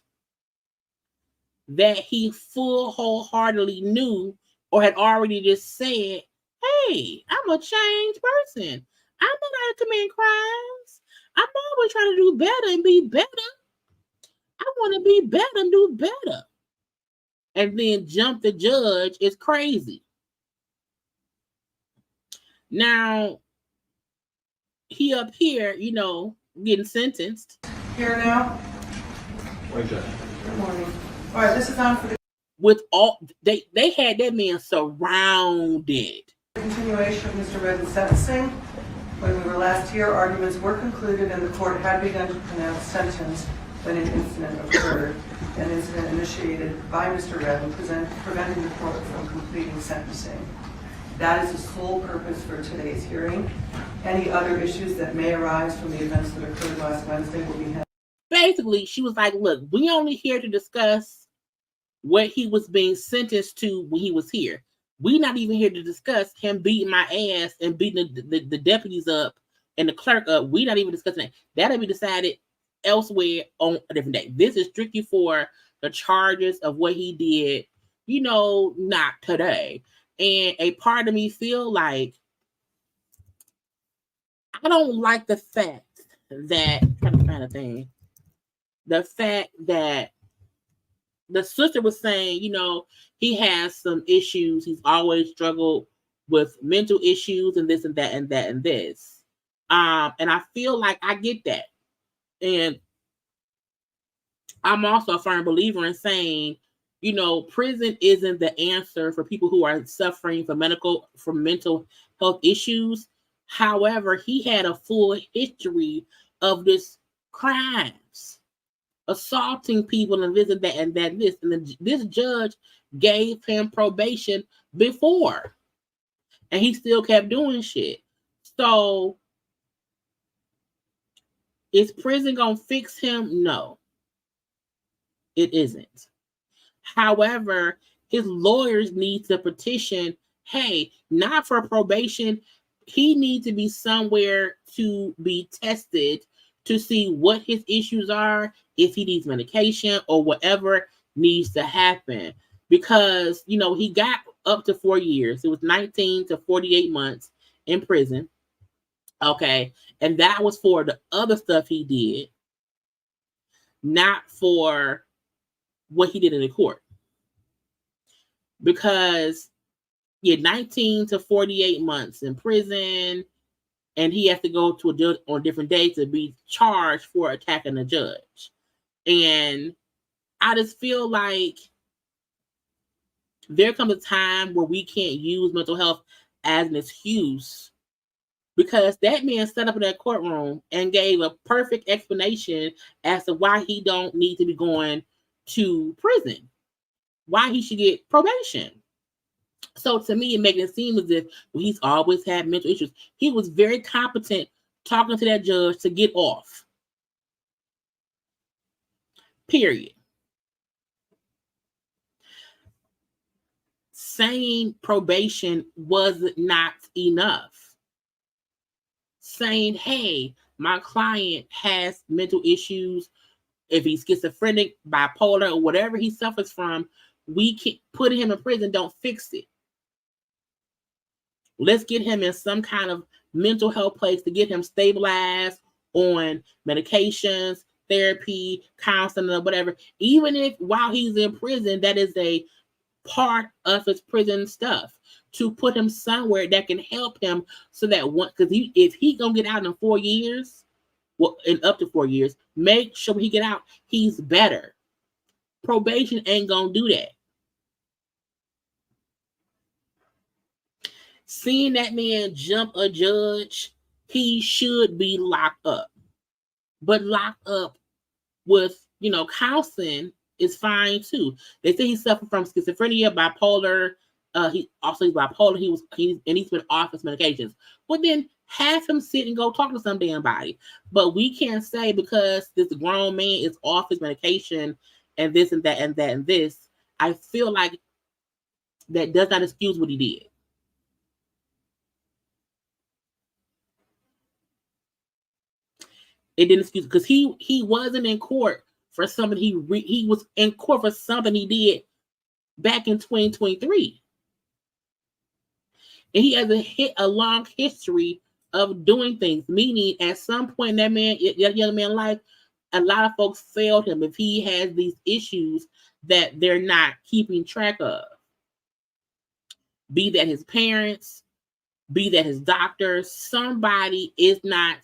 that he wholeheartedly knew or had already just said, hey, I'm a changed person. I'm not out to commit crimes. I'm always trying to do better and be better. I want to be better and do better. And then jump the judge is crazy. Now, he up here, getting sentenced. Here now. Good morning. All right, this is on for the With all they had that man surrounded. continuation of Mr. Redden's sentencing. When we were last here, arguments were concluded and the court had begun to pronounce sentence when an incident occurred. An incident initiated by Mr. Redden, preventing the court from completing sentencing. That is the sole purpose for today's hearing. Any other issues that may arise from the events that occurred last Wednesday will be handled. Basically, she was like, look, we only here to discuss what he was being sentenced to when he was here. We not even here to discuss him beating my ass and beating the deputies up and the clerk up. We not even discussing that. That'll be decided elsewhere on a different day. This is strictly for the charges of what he did, not today. And a part of me feel like I don't like the fact that the fact that the sister was saying, he has some issues. He's always struggled with mental issues and this and that and that and this. And I feel like I get that. And I'm also a firm believer in saying, prison isn't the answer for people who are suffering from mental health issues. However, he had a full history of this crimes, assaulting people and this and that and that this. And this judge gave him probation before, and he still kept doing shit. So, is prison gonna fix him? No, it isn't. However, his lawyers need to petition, hey, not for probation. He needs to be somewhere to be tested to see what his issues are, if he needs medication or whatever needs to happen. Because, he got up to 4 years. It was 19 to 48 months in prison. Okay. And that was for the other stuff he did, not for what he did in the court. Because 19 to 48 months in prison, and he has to go to a judge on a different day to be charged for attacking a judge. And I just feel like there comes a time where we can't use mental health as an excuse, because that man sat up in that courtroom and gave a perfect explanation as to why he don't need to be going to prison, why he should get probation. So to me, it makes it seem as if he's always had mental issues. He was very competent talking to that judge to get off. Period. Saying probation was not enough. Saying, hey, my client has mental issues, if he's schizophrenic, bipolar, or whatever he suffers from, we can put him in prison, don't fix it. Let's get him in some kind of mental health place to get him stabilized on medications, therapy, counseling, or whatever. Even if while he's in prison, that is a part of his prison stuff, to put him somewhere that can help him so that one, because if he gonna get out in 4 years, well, in up to 4 years, make sure when he get out, he's better. Probation ain't gonna do that. Seeing that man jump a judge, he should be locked up. But locked up with, counseling is fine too. They say he suffered from schizophrenia, bipolar. He's bipolar. He's been off his medications. Well, then have him sit and go talk to some damn body. But we can't say because this grown man is off his medication and this and that and that and this. I feel like that does not excuse what he did. It didn't excuse, because he wasn't in court for something he was in court for something he did back in 2023, and he has a long history of doing things. Meaning, at some point in that young man's life, a lot of folks failed him if he has these issues that they're not keeping track of. Be that his parents, be that his doctors, somebody is not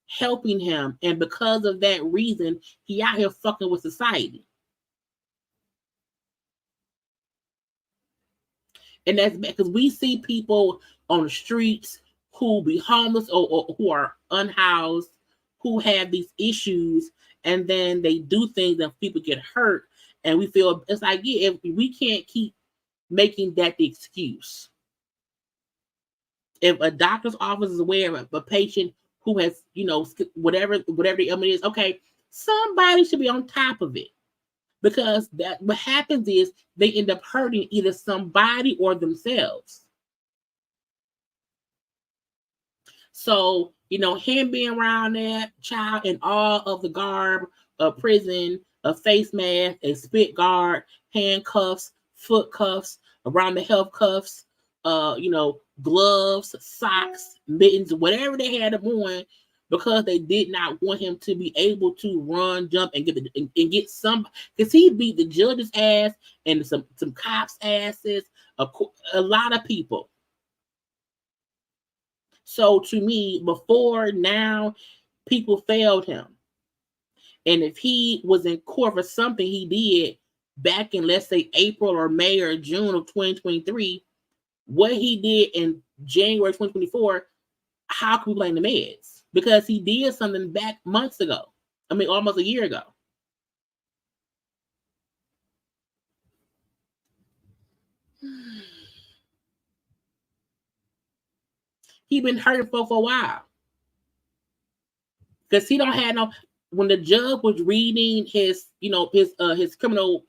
helping him, and because of that reason, he out here fucking with society. And that's because we see people on the streets who be homeless or who are unhoused, who have these issues, and then they do things and people get hurt, and we feel it's like, yeah, if we can't keep making that the excuse. If a doctor's office is aware of a patient who has, whatever the ailment is, okay, somebody should be on top of it. Because that what happens is they end up hurting either somebody or themselves. So, him being around that child in all of the garb of prison, a face mask, a spit guard, handcuffs, foot cuffs, around the health cuffs, gloves, socks, mittens, whatever they had him on, because they did not want him to be able to run, jump, and get some, because he beat the judge's ass and some cops' asses, a lot of people. So to me, before now, people failed him. And if he was in court for something he did back in, let's say, April or May or June of 2023, what he did in January 2024, how can we blame the meds? Because he did something back months ago. I mean, almost a year ago. He been hurting for a while. Because he don't have no, when the judge was reading his criminal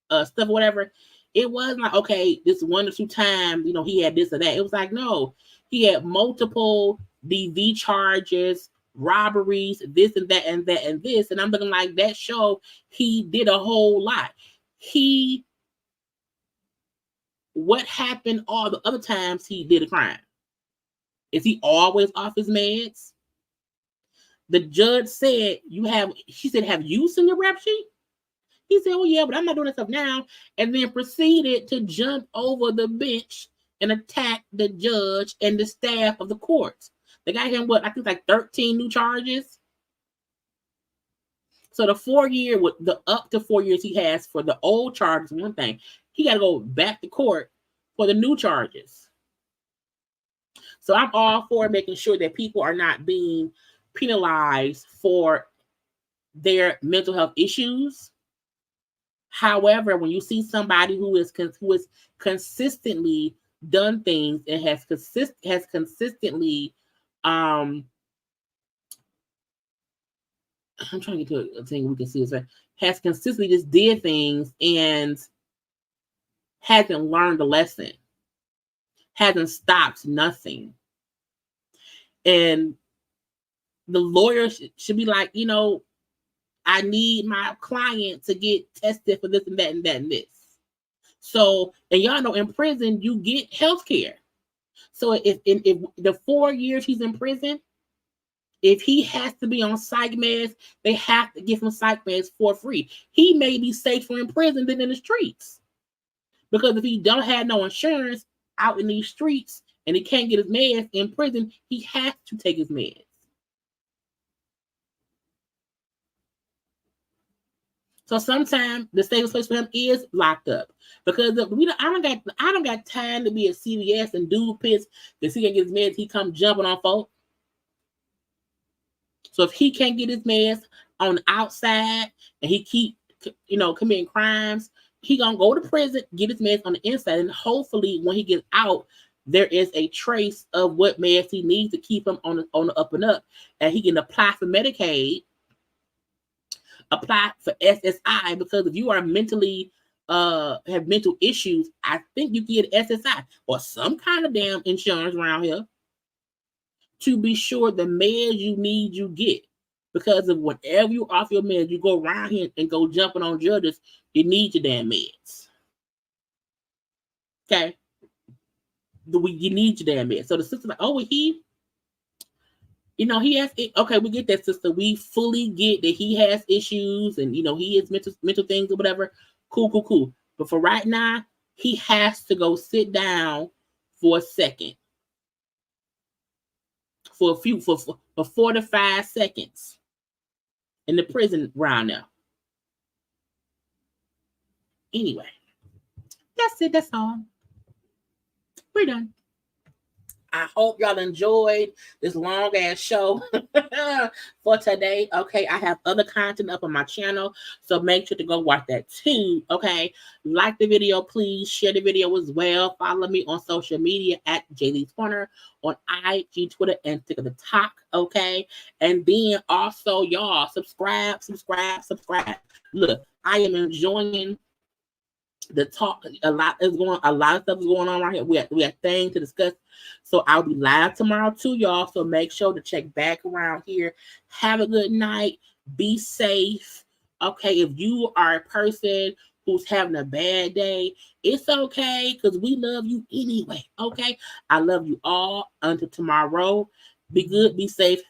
stuff or whatever, it wasn't like, okay, this 1 or 2 times, he had this or that. It was like, no, he had multiple DV charges, robberies, this and that and that and this. And I'm looking like, that show he did a whole lot. What happened all the other times he did a crime? Is he always off his meds? The judge said, she said, have you seen your rap sheet? He said, oh yeah, but I'm not doing that stuff now. And then proceeded to jump over the bench and attack the judge and the staff of the court. They got him, I think like 13 new charges. So the 4 year, with the up to 4 years he has for the old charges, one thing, he got to go back to court for the new charges. So I'm all for making sure that people are not being penalized for their mental health issues. However, when you see somebody who is consistently done things and has consistently I'm trying to get to a thing we can see is that has consistently just did things and hasn't learned the lesson, hasn't stopped nothing. And the lawyer should be like, you know, I need my client to get tested for this and that and that and this. So, and y'all know in prison, you get health care. So if the 4 years he's in prison, if he has to be on psych meds, they have to give him psych meds for free. He may be safer in prison than in the streets. Because if he don't have no insurance out in these streets and he can't get his meds in prison, he has to take his meds. So sometimes the safest place for him is locked up because I don't got time to be at CVS and dude pissed because he can't get his meds. He come jumping on folks. So if he can't get his meds on the outside and he keep committing crimes, he gonna go to prison, get his meds on the inside, and hopefully when he gets out, there is a trace of what meds he needs to keep him on the up and up, and he can apply for Medicaid. Apply for SSI, because if you are mentally have mental issues, I think you get SSI or some kind of damn insurance around here to be sure the meds you need you get. Because of whenever you off your meds, you go around here and go jumping on judges, you need your damn meds. Okay, you need your damn meds. So the sister's like, oh, he has, okay, we get that, sister. We fully get that he has issues and, he has mental things or whatever. Cool. But for right now, he has to go sit down for a second. For 4 to 5 seconds in the prison round now. Anyway, that's it. That's all. We're done. I hope y'all enjoyed this long ass show for today. Okay, I have other content up on my channel, so make sure to go watch that too. Okay, like the video, please share the video as well. Follow me on social media at JayLeesCorner on IG, Twitter, and TikTok. Okay, and then also y'all subscribe. Look, I am enjoying the talk. A lot of stuff is going on right here. We have things to discuss. So I'll be live tomorrow too, y'all. So make sure to check back around here. Have a good night. Be safe. Okay, if you are a person who's having a bad day, it's okay because we love you anyway. Okay, I love you all. Until tomorrow, be good, be safe,